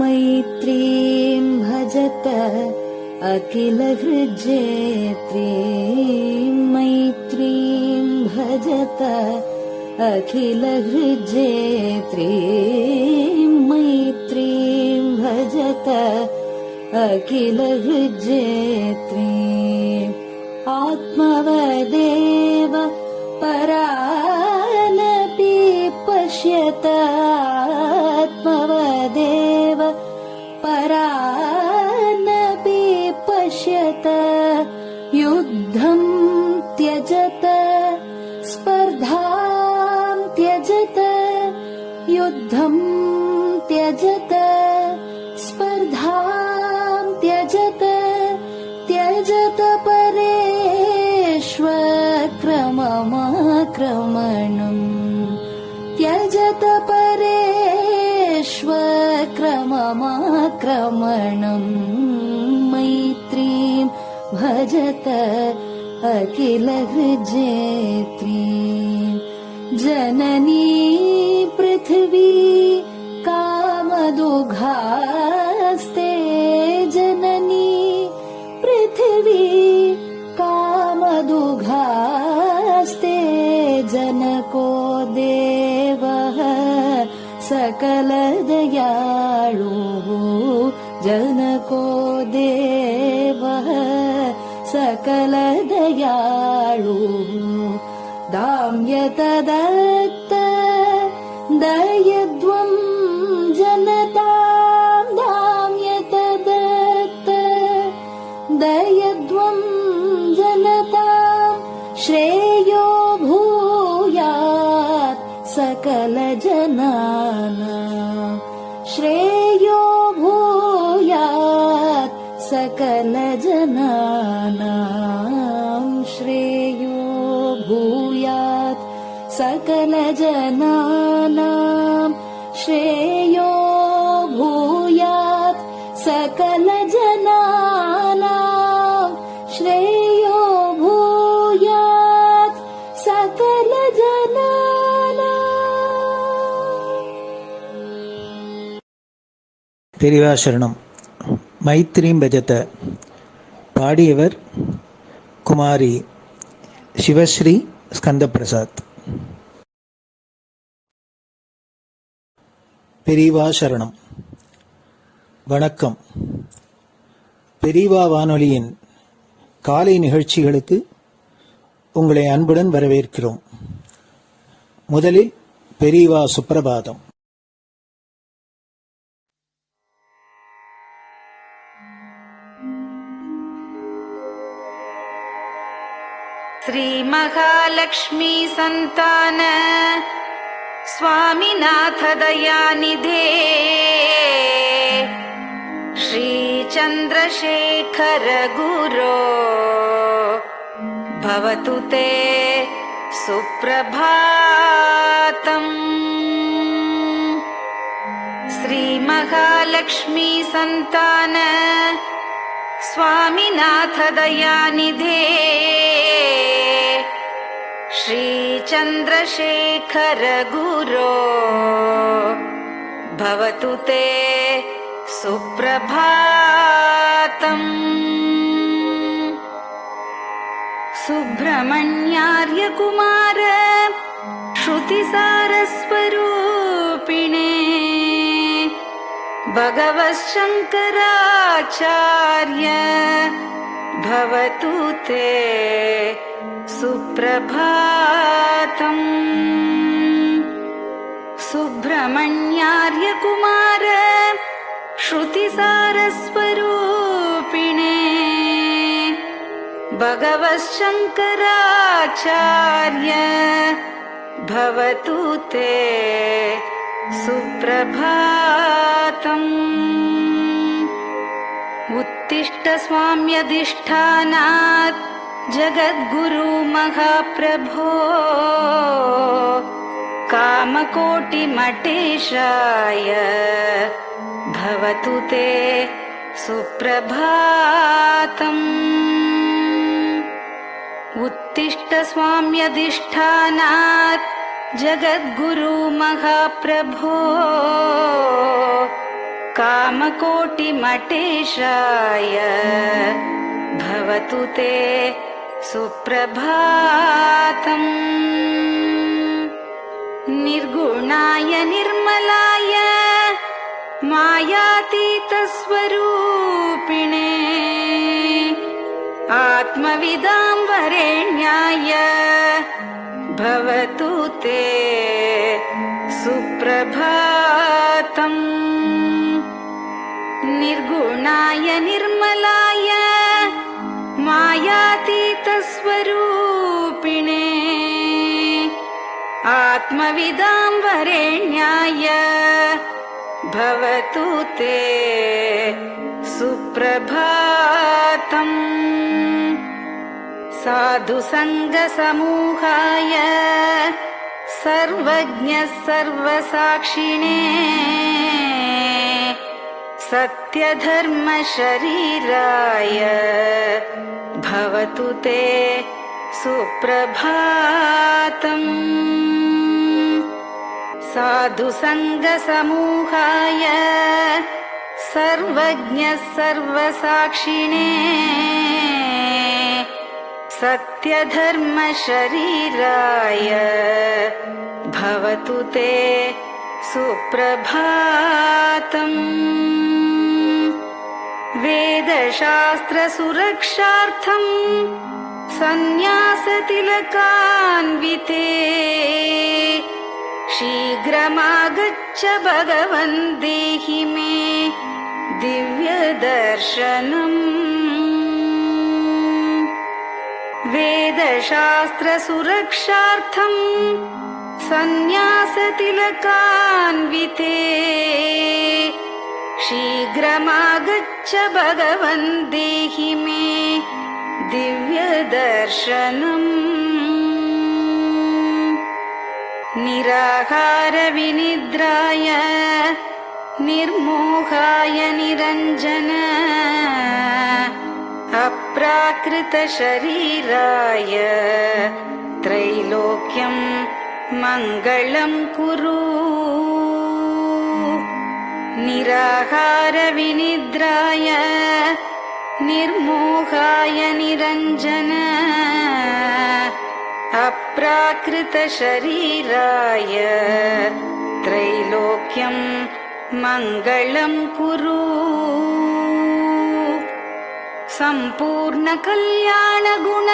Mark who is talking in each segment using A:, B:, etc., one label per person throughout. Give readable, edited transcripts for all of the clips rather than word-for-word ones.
A: मैत्रीं भजत अखिलहृज्जेत्रीं मैत्रीं भजत अखिलहृज्जेत्रीं मैत्रीं भजत अखिलहृज्जेत्रीम् आत्मवदेव परानपि पश्यत आत्मवदेव परानपि पश्यत युद्धं त्यजत स्पर्धां त्यजत युद्धं त्यजत स्पर्धां त्यजत त्यजत परेष्वक्रममाक्रमणम् त्यजत परेष्वक्रममाक्रमणम् मैत्रीं भजत अखिलहृज्जेत्रीं जननी पृथिवी कामदुघास्ते जननी पृथिवी कामदुघास्ते जनको देवः सकलदयाळुः जनको देवः सकलदयाळुः दाम्यत दत्त दयध्वं जनतां दाम्यत दत्त दयध्वं जनतां श्रेयो भूयात् सकलजनानां श्रेयो भूयात् सकलजनानां श्रेयो भूयात् सकलजनानां श्रेयो भूयात् सकलजनानां श्रेयो भूयात् सकलजनानां.
B: பெரிவாசரணம். மைத்ரீம் பஜத. பாடியவர் குமாரி சிவஸ்ரீ ஸ்கந்தபிரசாத். பெரியவா சரணம். வணக்கம். பெரியவா வானொலியின் காலை நிகழ்ச்சிகளுக்கு உங்களை அன்புடன் வரவேற்கிறோம். முதலில் பெரியவா சுப்பிரபாதம்.
C: श्री महालक्ष्मी संतान स्वामीनाथ दयानिधे श्री चंद्रशेखर गुरो भवतु ते सुप्रभातम्. श्री महालक्ष्मी संतान स्वामीनाथ दयानिधे श्री चंद्रशेखर गुरो भवतु ते सुप्रभातम्. सुब्रह्मण्यार्य कुमार श्रुतिसारस्वरूपिणे भगवच्छंकराचार्य भवतु ते सुप्रभातम्. सुब्रह्मण्यार्य कुमार श्रुतिसारस्वरूपिणे भगवच्छंकराचार्य भवतु ते सुप्रभातम्. उत्तिष्ठ स्वाम्यधिष्ठानात् जगद्गुरु महाप्रभो कामकोटिमठेशाय भवतु ते सुप्रभातम्. उत्तिष्ठ स्वाम्यधिष्ठानात् जगद्गुरु महाप्रभो कामकोटिमटेशाय भवतु ते सुप्रभातम्। निर्गुणाय निर्मलाय मायातीतस्वरूपिणे आत्मविदां वरेण्याय भवतु ते सुप्रभातम्। निर्गुणाय निर्मलाय मायातीतस्वरूपिणे आत्मविदां वरेण्याय भवतु ते सुप्रभातम्। साधुसङ्गसमूहाय सर्वज्ञः सर्वसाक्षिणे सत्यधर्मशरीराय भवतु ते सुप्रभातम्। साधुसङ्गसमूहाय सर्वज्ञः सर्वसाक्षिणे सत्यधर्मशरीराय भवतु ते सुप्रभातम्। वेदशास्त्रसुरक्षार्थं सन्न्यासतिलकान्विते शीघ्रमागच्छ भगवन् देहि मे दिव्यदर्शनम्। वेदशास्त्रसुरक्षार्थं सन्न्यासतिलकान्विते शीघ्रमागच्छ भगवन् देहि मे दिव्यदर्शनम्। निराहारविनिद्राय निर्मोहाय निरञ्जन अप्राकृतशरीराय त्रैलोक्यं मङ्गलं कुरु। निराहारविनिद्राय निर्मोहाय निरञ्जन अप्राकृतशरीराय त्रैलोक्यं मङ्गलं कुरु। सम्पूर्णकल्याणगुण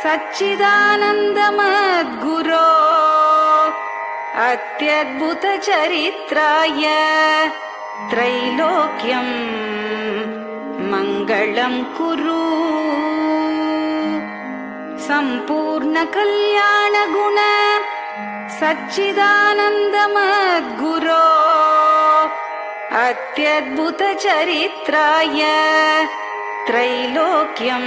C: सच्चिदानन्दमद्गुरो अत्यद्भुतचरित्राय त्रैलोक्यं मङ्गलं कुरु। सम्पूर्णकल्याणगुण सच्चिदानन्दमद्गुरो अत्यद्भुतचरित्राय त्रैलोक्यं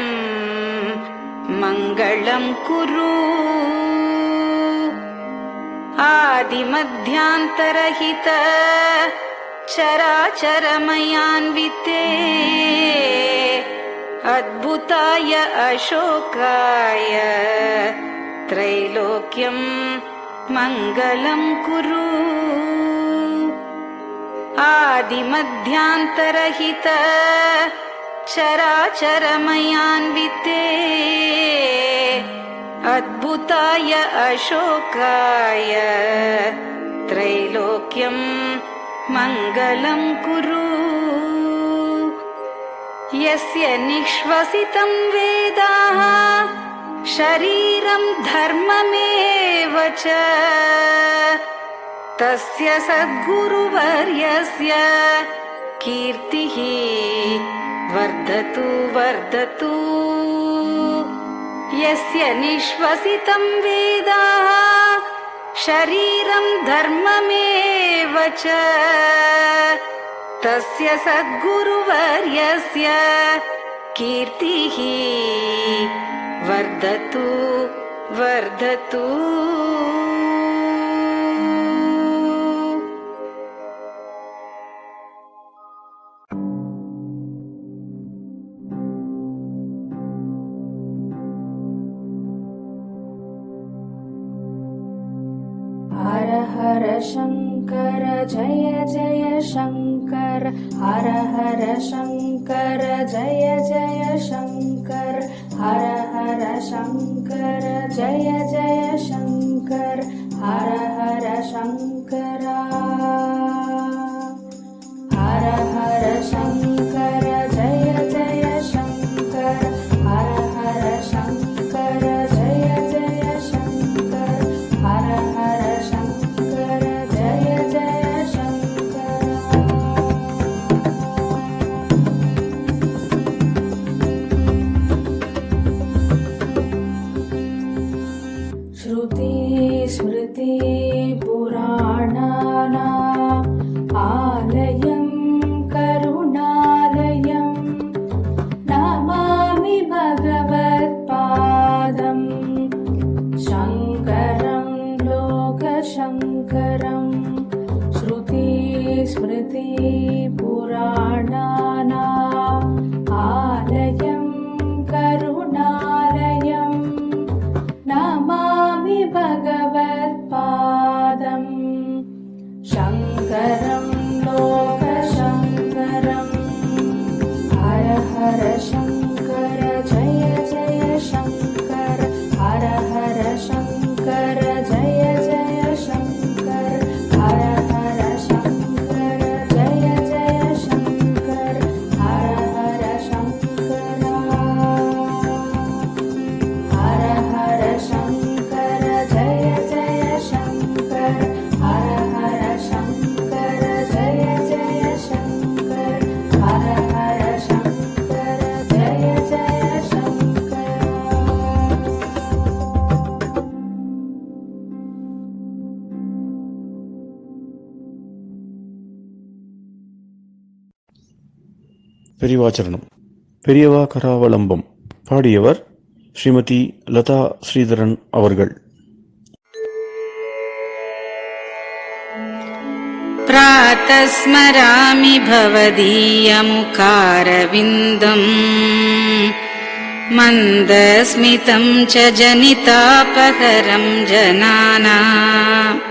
C: मङ्गलं कुरु। आदिमध्यान्तरहित चराचरमयान्विते अद्भुताय अशोकाय त्रैलोक्यं मङ्गलं कुरु। आदिमध्यान्तरहित चराचरमयान्विते अद्भुताय अशोकाय त्रैलोक्यं मङ्गलं कुरु। यस्य निःश्वसितं वेदाः शरीरं धर्ममेव च तस्य सद्गुरुवर्यस्य कीर्तिः वर्धतु वर्धतु। यस्य निःश्वसितं वेदाः शरीरं धर्ममेव च तस्य सद्गुरुवर्यस्य कीर्तिः वर्धतु वर्धतु।
A: हर हर शङ्कर जय जय शङ्कर हर हर शङ्कर जय जय शङ्कर हर हर शङ्कर जय जय शङ्कर हर हर शङ्करा हर हर शङ्कर जय जय शङ्कर हर हर शङ्कर जय जय शङ्कर हर हर शङ्कर जय जय शङ्कर श्रुति स्मृति पुराणानाम् आलयं करुणालयं नमामि भगवत्पादं शङ्करं लोकशङ्करं श्रुति स्मृति पुराणानाम् आलयं करुणालयं नमामि भगवत्पादं शङ्करं लोकशङ्करम् हर हर शङ्कर जय जय शङ्कर हर हर शङ्कर जय जय शङ्कर हर हर शङ्कर जय जय शङ्कर हर हर शङ्करा हर हर शङ्कर जय जय शङ्कर हर हर शङ्कर जय जय शङ्कर हर हर शङ्कर जय जय शङ्कर
D: பெரியவாச்சரணம். பெரியவா கராவலம்பம். பாடியவர் ஸ்ரீமதி லதா ஸ்ரீதரன் அவர்கள்.
C: प्रातः स्मरामि भवदीयमुखारविन्दम् मन्दस्मितं च जनितापहरं जनानाम्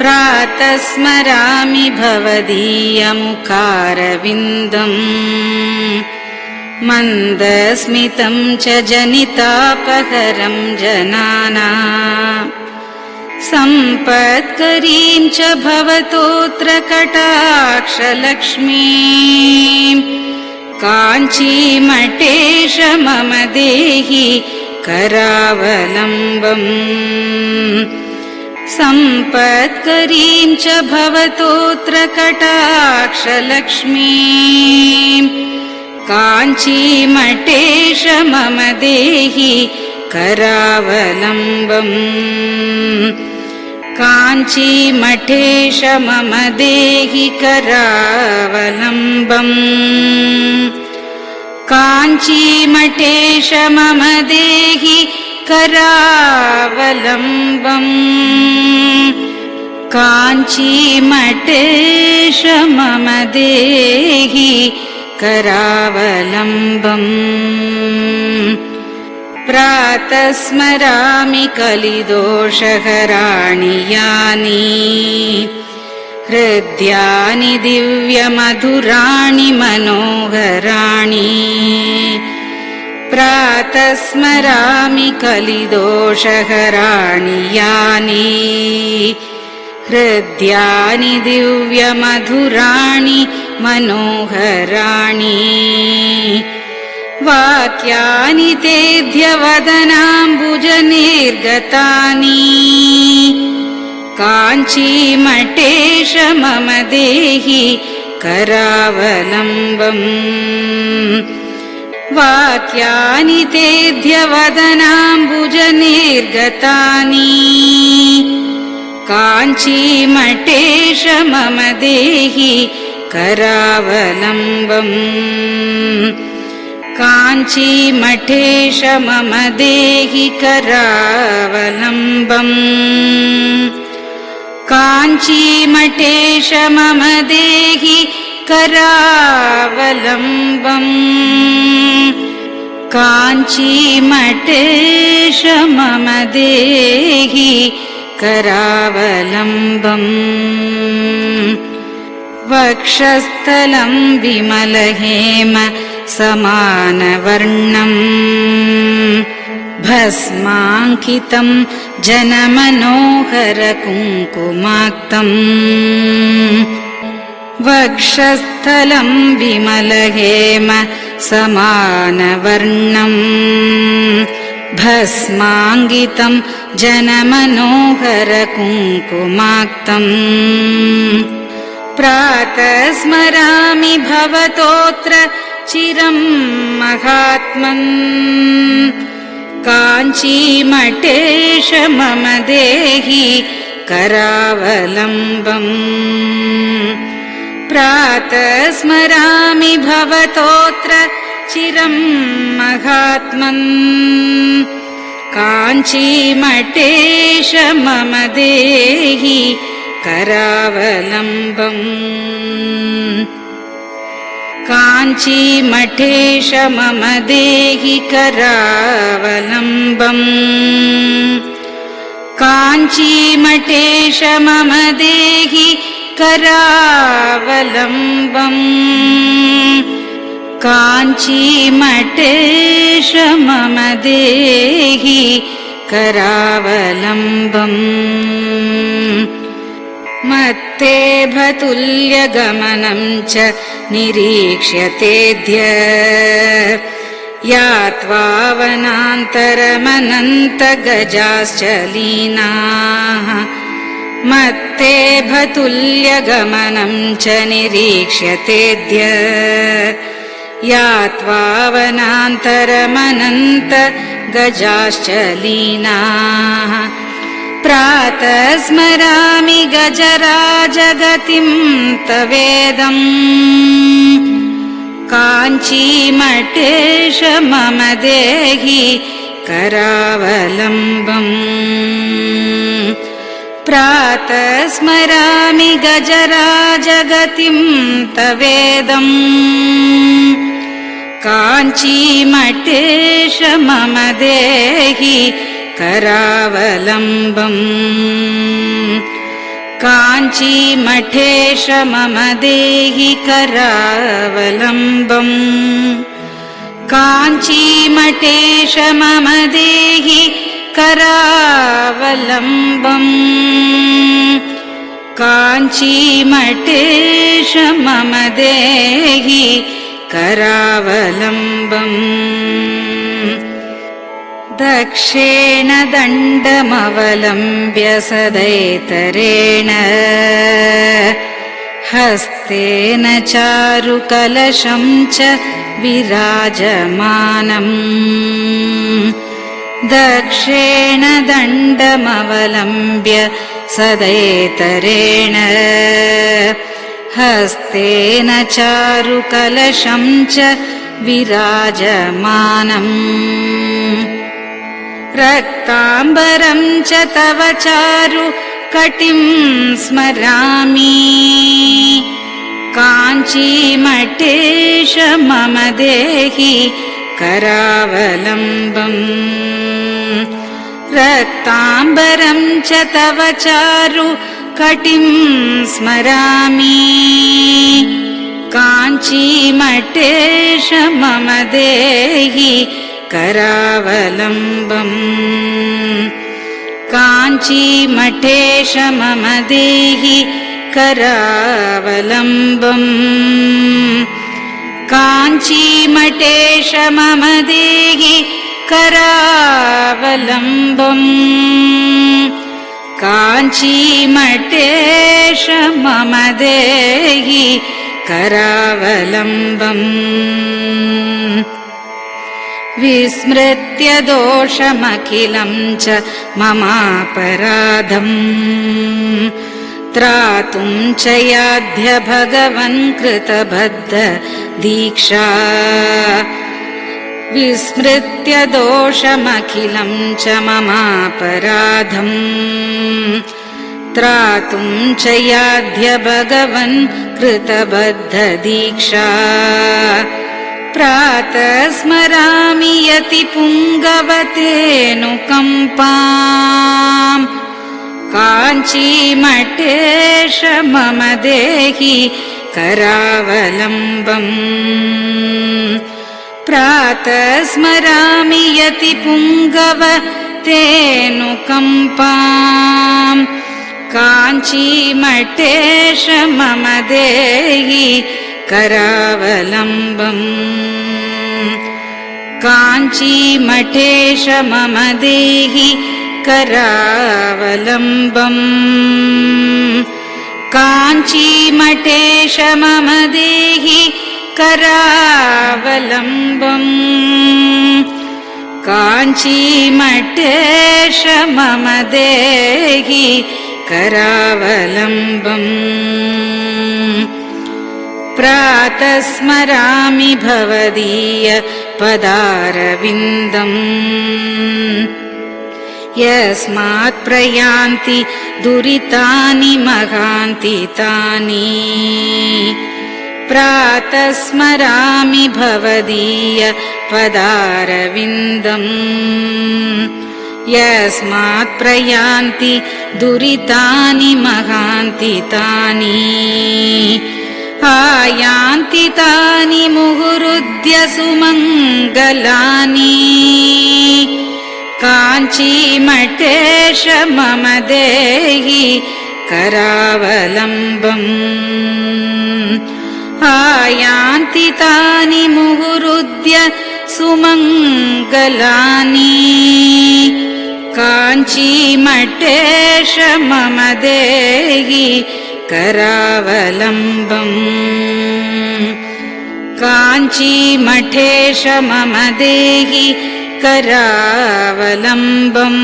C: प्रातः स्मरामि भवदीयमुखारविन्दम् मन्दस्मितं च जनितापहरं जनानाम् सम्पत्करीं च भवतोऽत्र कटाक्षलक्ष्मीं काञ्चीमठेश मम देहि करावलम्बम् सम्पत्करीं च भवतोऽत्र कटाक्षलक्ष्मीं काञ्चीमठेश मम देहि करावलम्बम् काञ्चीमठेश मम देहि करावलम्बम् काञ्चीमठेश मम देहि करावलम्बम् काञ्चीमठेश मम देहि करावलम्बम् प्रातः स्मरामि कलिदोषहराणि यानि हृद्यानि दिव्यमधुराणि मनोहराणि प्रातः स्मरामि कलिदोषहराणि यानि हृद्यानि दिव्यमधुराणि मनोहराणि वाक्यानि तेऽध्यवदनाम्बुजनिर्गतानि काञ्चीमठेश मम देहि करावलम्बम् वाक्यानि तेऽध्यवदनाम्बुजनिर्गतानि काञ्चीमठेश मम देहि करावलम्बम् काञ्चीमठेश मम देहि करावलम्बम् काञ्चीमठेश मम देहि करावलम्बम् काञ्चीमठेश मम देहि करावलम्बम् वक्षस्थलं विमलहेम समानवर्णम् भस्माङ्कितं जनमनोहर कुङ्कुमाक्तम् वक्षस्थलं विमलहेम समानवर्णम् भस्माङ्कितं जनमनोहर कुङ्कुमाक्तम् प्रातः स्मरामि भवतोऽत्र चिरं महात्मन् काञ्चीमठेश मम देहि करावलम्बम् प्रातः स्मरामि भवतोऽत्र चिरं महात्मन् काञ्चीमठेश मम देहि करावलम्बम् काञ्चीमठेश मम देहि करावलम्बम् काञ्चीमठेश मम देहि करावलम्बम् काञ्चीमठेश मम देहि करावलम्बम् मत्तेभतुल्यगमनं च निरीक्ष्यतेऽद्य यात्वा वनान्तरमनन्तगजाश्च लीनाः मत्तेभतुल्यगमनं च निरीक्ष्यतेऽद्य यात्वा वनान्तरमनन्तगजाश्च लीनाः प्रातः स्मरामि गजराजगतिं तवेदम् काञ्चीमठेश मम देहि करावलम्बम् प्रातः स्मरामि गजराजगतिं तवेदम् काञ्चीमठेश मम देहि करावलम्बम् काञ्चीमठेश मम देहि करावलम्बम् काञ्चीमठेश मम देहि करावलम्बम् काञ्चीमठेश मम देहि करावलम्बम् दक्षेण दण्डमवलम्ब्य सदैतरेण हस्तेन चारुकलशं च विराजमानम् दक्षेण दण्डमवलम्ब्य सदैतरेण हस्तेन चारुकलशं च विराजमानम् रक्ताम्बरं च तव चारु कटिं स्मरामि काञ्चीमठेश मम देहि करावलम्बम् रक्ताम्बरं च तव चारु कटिं स्मरामि काञ्चीमठेश मम देहि करावलम्बम् काञ्चीमठेश मम देहि करावलम्बम् काञ्चीमठेश मम देहि करावलम्बम् काञ्चीमठेश मम देहि करावलम्बम् विस्मृत्य दोषमखिलं च ममापराधम् त्रातुं च याध्य भगवन् कृतबद्ध दीक्षा विस्मृत्य दोषमखिलं च ममापराधम् त्रातुं च याध्य भगवन् कृतबद्ध दीक्षा प्रातः स्मरामि यति पुङ्गवतेऽनुकम्पाम् काञ्चीमठेश मम देहि करावलम्बम् प्रातः स्मरामि यति पुङ्गव तेऽनुकम्पाम् काञ्चीमठेश मम देहि करावलम्बम् काञ्चीमठेश मम देहि करावलम्बम् काञ्चीमठेश मम देहि करावलम्बम् काञ्चीमठेश मम देहि करावलम्बम् प्रातः स्मरामि भवदीय पदारविन्दम् यस्मात् प्रयान्ति दुरितानि महान्ति तानि प्रातः स्मरामि भवदीय पदारविन्दम् यस्मात् प्रयान्ति दुरितानि महान्ति तानि आयान्ति तानि मुहुरुद्य सुमङ्गलानि काञ्चीमठेश मम देहि करावलम्बम् आयान्ति तानि मुहुरुद्य सुमङ्गलानि काञ्चीमठेश मम देहि करावलम्बम् काञ्चीमठेश मम देहि करावलम्बम्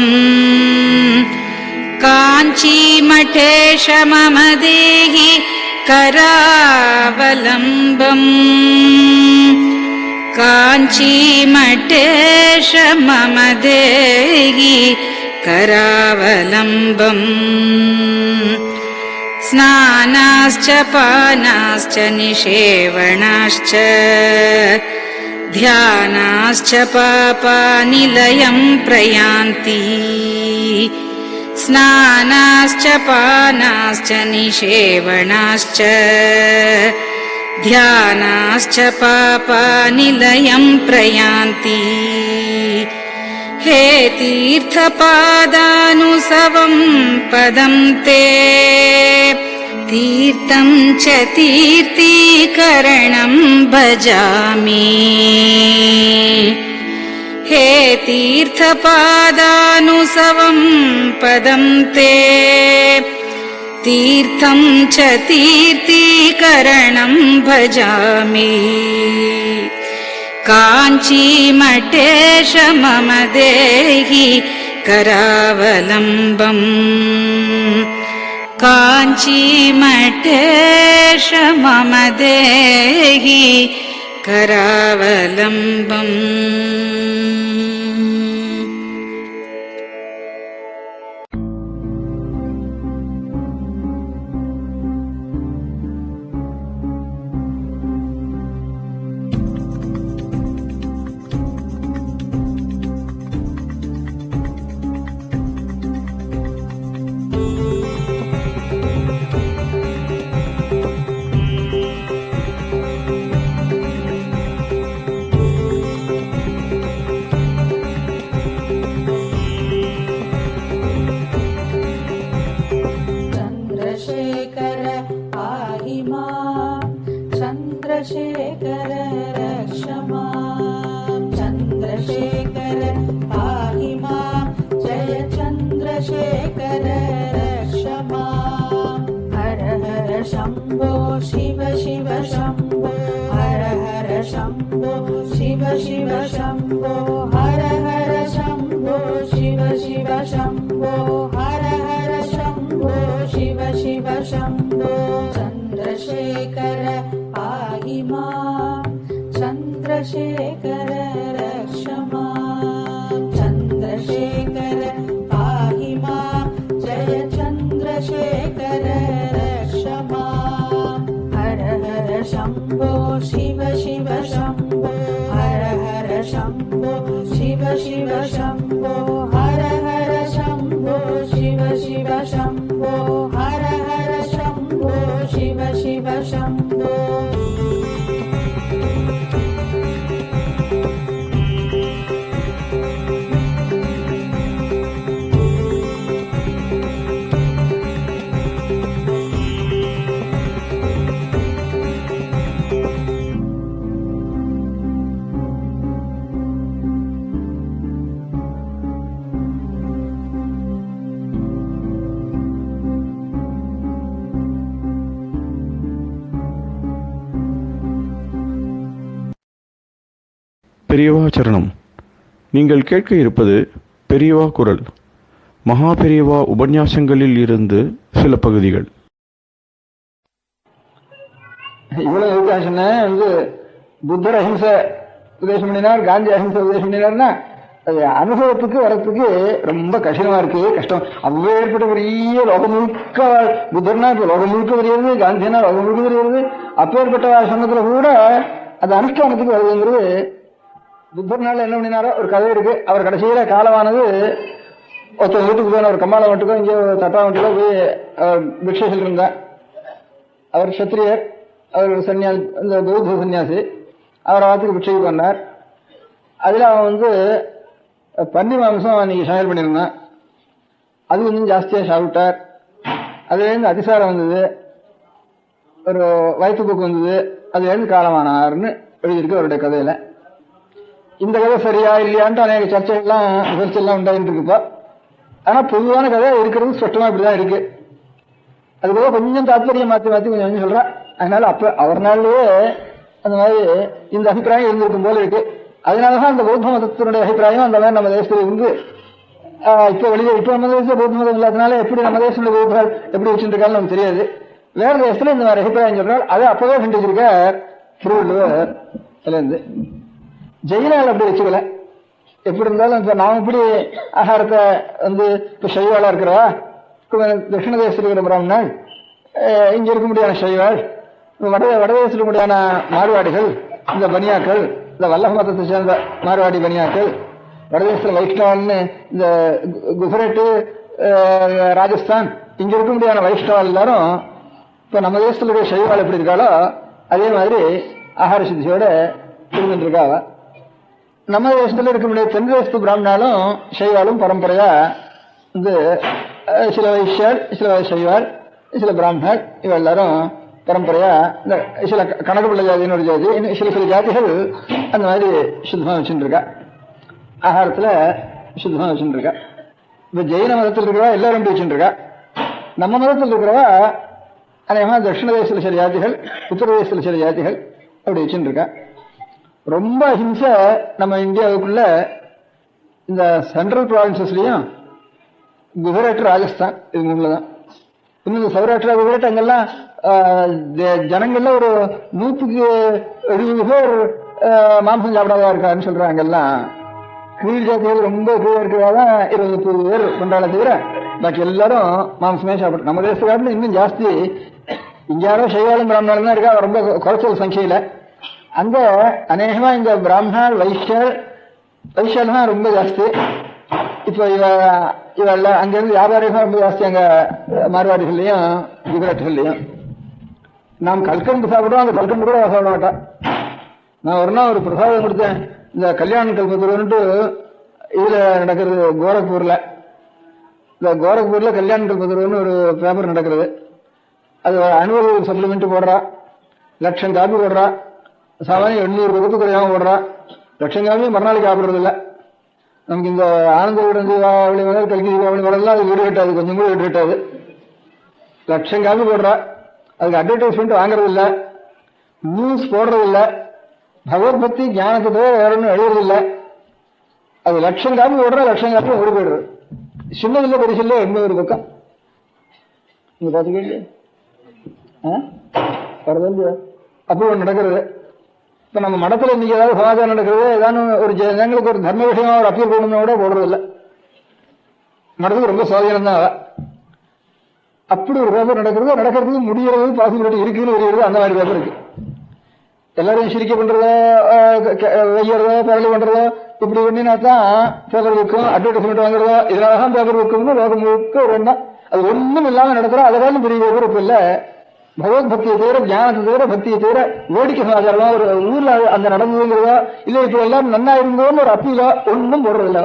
C: काञ्चीमठेश मम देहि करावलम्बम् काञ्चीमठेश मम देहि करावलम्बम् स्नानाश्च पानाश्च निषेवणाश्च ध्यानाश्च पापानिलयं प्रयान्ति स्नानाश्च पानाश्च निषेवणाश्च ध्यानाश्च पापानिलयं प्रयान्ति हे तीर्थपादानुसवं पदं ते तीर्थं च तीर्थीकरणं भजामि हे तीर्थपादानुसवं पदं ते तीर्थं च तीर्थीकरणं भजामि काञ्चीमठेश मम देहि करावलम्बम् काञ्चीमठेश मम देहि करावलम्बम्
A: चन्द्रशेखर रक्ष माम् चन्द्रशेखर पाहि माम् जय चन्द्रशेखर रक्ष माम् हर हर शम्भो शिव शिव शम्भो हर हर शम्भो शिव शिव शम्भो हर हर शम्भो शिव शिव शम्भो हर हर शम्भो शिव शिव शम्भो चन्द्रशेखर पाहि माम् चन्द्रशेखर रक्ष माम् चन्द्रशेखर पाहि माम् जय चन्द्रशेखर रक्ष माम् हर हर शम्भो शिव शिव शम्भो हर हर शम्भो शिव शिव शम्भो हर हर शम्भो शिव शिव शम्भो हर हर शम्भो शिव शिव शम्भो
D: பெரியவா சரணம். நீங்கள் கேட்க இருப்பது பெரியவா குரல். மகா பெரியவா உபன்யாசங்களில் இருந்து சில பகுதிகள்.
E: இவ்வளவு வித்தியாசம்னா புத்தர் அஹிம்சை உபதேசம் பண்ணினார், காந்தி அஹிம்சை உபதேசம் பண்ணினார்னா அது அனுபவத்துக்கு வரத்துக்கு ரொம்ப கஷ்டமா இருக்கு, கஷ்டம். அவ்வளவு ஏற்பட்ட பெரிய லோகம் முழுக்க புத்தர்னா இப்ப லோகம் முழுக்க தெரியாது, காந்தினா லோகம் முழுக்க தெரியாது. அப்பேற்பட்ட சொன்னதுல கூட அது அனுஷ்டானத்துக்கு வருதுங்கிறது. புத்தர்னால என்ன பண்ணினாரோ ஒரு கதை இருக்கு. அவர் கடைசியில காலமானது ஒருத்தர் வீட்டுக்கு போன ஒரு கம்மாள வீட்டுக்கோ இங்கே தட்டா வீட்டுக்கோ போய் பிக்ஷை இருந்தார். அவர் சத்திரியர், அவர் சன்னியாசி, இந்த பௌத்த சன்னியாசி. அவரை வாரத்துக்கு பிக்ஷைக்கு பண்ணார். அதுல அவன் பன்னி மாம்சம் அன்னைக்கு சமையல் பண்ணியிருந்தான். அது கொஞ்சம் ஜாஸ்தியா சாப்பிட்டார். அதுலேருந்து அதிசாரம் வந்தது, ஒரு வயிற்றுப்போக்கு வந்தது. அதுலேருந்து காலமானார்னு எழுதியிருக்கு அவருடைய கதையில. இந்த கதை சரியா இல்லையான்ட்டு அநேக சர்ச்சைகள்லாம் விமர்சைலாம் உண்டாகிட்டு இருக்குப்பா. ஆனா பொதுவான கதை இருக்கிறது ஸ்பஷ்டமா இப்படிதான் இருக்கு. அதுக்காக கொஞ்சம் தாத்பரியம் மாத்தி மாத்தி கொஞ்சம் கொஞ்சம் சொல்றா. அதனால அப்ப அவர்னாலேயே அந்த மாதிரி இந்த அபிப்பிராயம் இருந்திருக்கும் போல இருக்கு. அதனாலதான் அந்த பௌத்த மதத்தினுடைய அபிப்பிராயம் அந்த மாதிரி நம்ம தேசத்துல இருந்து இப்ப வெளியே இப்ப நம்ம தேசத்துல பௌத்த மதம் இல்லாதனால எப்படி நம்ம தேசத்துல பௌத்தர்கள் எப்படி வச்சுட்டு இருக்கான்னு நமக்கு தெரியாது. வேற தேசத்துல இந்த மாதிரி அபிப்பிராயம் சொல்றாள். அதை அப்பவே கண்டுச்சிருக்கார் திருவள்ளுவர். அதுல இருந்து ஜெயினால் அப்படி வச்சுக்கல. எப்படி இருந்தாலும் இப்ப நாம இப்படி ஆகாரத்தை இப்ப சைவாளா இருக்கிறவா, தட்சிண தேசத்தில் இருக்கிற பிராமணன், இங்க இருக்க முடியாத சைவாள், வடதேசத்தில் இருக்க முடியாத மார்வாடிகள், இந்த பனியாக்கள், இந்த வல்லப மதத்தை சேர்ந்த மார்வாடி பனியாக்கள், வடதேசத்தில் வைஷ்ணவால்னு இந்த குஜராத்து, ராஜஸ்தான், இங்க இருக்க முடியாத வைஷ்ணவால் எல்லாரும் இப்ப நம்ம தேசத்துல சைவாள் எப்படி இருக்காளோ அதே மாதிரி ஆகார சித்தியோட இருந்துட்டு இருக்காவ. நம்ம தேசத்துல இருக்க முடியாது. தென் தேசத்து பிராமணாலும் சைவாலும் பரம்பரையா சில வைஷ்யாள், சில சைவாள், சில பிராமணர், இவ எல்லாரும் பரம்பரையா இந்த சில கணக்கு பிள்ளை ஜாதின்னு ஒரு ஜாதி, சில சில ஜாதிகள் அந்த மாதிரி சுத்தமா வச்சுட்டு இருக்கா. ஆகாரத்துல சுத்தமா வச்சுட்டு இருக்கா. இப்ப ஜெயின மதத்தில் இருக்கிறவா எல்லாரும் எப்படி வச்சுட்டு இருக்கா. நம்ம மதத்தில் இருக்கிறவா அநேகமா தட்சிண தேசத்துல சில ஜாதிகள், உத்தரதேசத்துல சில ஜாதிகள் அப்படி வச்சுட்டு இருக்கா. ரொம்ப அஹிம்சை நம்ம இந்தியாவுக்குள்ள இந்த சென்ட்ரல் ப்ராவின்சஸ்லயும் குஜராத், ராஜஸ்தான், இது மூணுலதான். இன்னும் இந்த சௌராஷ்டிரா, குஜராத் அங்கெல்லாம் ஜனங்கள்ல ஒரு 170 பேர் மாംസം சாப்பிடாதா இருக்காருன்னு சொல்றாங்க. அங்கெல்லாம் கீழ் ஜாதிகள் ரொம்ப கீழே இருக்கிறதான் 20-30 பேர் கொண்டாட தவிர பாக்கி எல்லாரும் மாംசமே சாப்பிடும். நம்ம தேசத்துக்காட்டிலும் இன்னும் ஜாஸ்தி. இங்க யாரோ சைவாலும் பிராமணாலும் தான் இருக்கா, ரொம்ப குறைச்சல் சங்கையில. அங்க அநேகமா இந்த பிராமணால் வைஷ்யால் தான் ரொம்ப ஜாஸ்தி. இப்ப இவெல்லாம் அங்கிருந்து வியாபாரிகள் ரொம்ப ஜாஸ்தி அங்க மார்வாடிகள்லயும் குஜராத்துகள்லயும். நாம் கல்கண்டு சாப்பிடுவோம், அந்த கல்கண்டு கூட சாப்பிட மாட்டான். நான் ஒரு நாள் ஒரு பிரசாதம் கொடுத்தேன். இந்த கல்யாண கல்பத்தூர்ன்ட்டு இதுல நடக்கிறது கோரக்பூர்ல. இந்த கோரக்பூர்ல கல்யாண கல்பத்தூர்னு ஒரு பேப்பர் நடக்கிறது. அது ஆனுவல் சப்ளிமெண்ட் போடுறா, 1,00,000 காப்பி போடுறா. சாமானியம் 800 பக்கத்து குறையாம போடுறா. 1,00,000 காப்பி மறுநாளைக்கு சாப்பிடுறது இல்லை. நமக்கு இந்த ஆனந்த வீடு தீபாவளி முதல் கல்கி தீபாவளி முதல்லாம் அது வீடு கட்டாது, கொஞ்சம் கூட வீடு கட்டாது. 1,00,000 காப்பி போடுறா. அதுக்கு அட்வர்டைஸ்மெண்ட் வாங்குறது இல்லை, நியூஸ் போடுறது இல்லை, பகவத்பக்தி ஞானத்தை வேற ஒன்றும் எழுதுறது இல்லை. அது 1,00,000 காப்பி போடுறா, 1,00,000 காப்பி ஓடி போயிடுறது. சின்னதில்லை பெருசில்லை 80 பக்கம். நீங்க பாத்துக்கீங்க அப்போ நடக்கிறது. இப்ப நம்ம மடத்துல இன்னைக்கு ஏதாவது சமாச்சாரம் நடக்கிறது, ஏதாவது ஒரு ஜனங்களுக்கு ஒரு தர்ம விஷயமா ஒரு அப்பீல் போடணும்னா கூட போடுறது இல்லை. மடத்துக்கு ரொம்ப சுவாதீனம் தான். அப்படி ஒரு பேப்பர் நடக்கிறதுக்கு முடியறது பாசிபிலிட்டி இருக்குன்னு வருகிறது. அந்த மாதிரி பேப்பர் இருக்கு. எல்லாரும் சிரிக்க பண்றதோ, வெய்யறதோ, பரளி பண்றதோ இப்படி பண்ணினா தான் பேப்பர் விற்கும், அட்வர்டைஸ்மெண்ட் வாங்குறதோ, இதனாலதான் பேப்பர் விற்கும்னு லோகம் முழுக்க வேண்டாம். அது ஒண்ணும் இல்லாம நடக்கிறோம். அதனாலும் பெரிய விவரம் இல்ல. பகவத் பக்தியை தவிர, ஞானத்தை தவிர, பக்தியை தவிர வேடிக்கை சமாச்சாரமா ஒரு ஊர்ல அந்த நடந்ததுங்கிறதோ இல்ல இப்ப எல்லாம் நன்னா இருந்தோன்னு ஒரு அப்பீலோ ஒன்றும் போடுறதில்ல.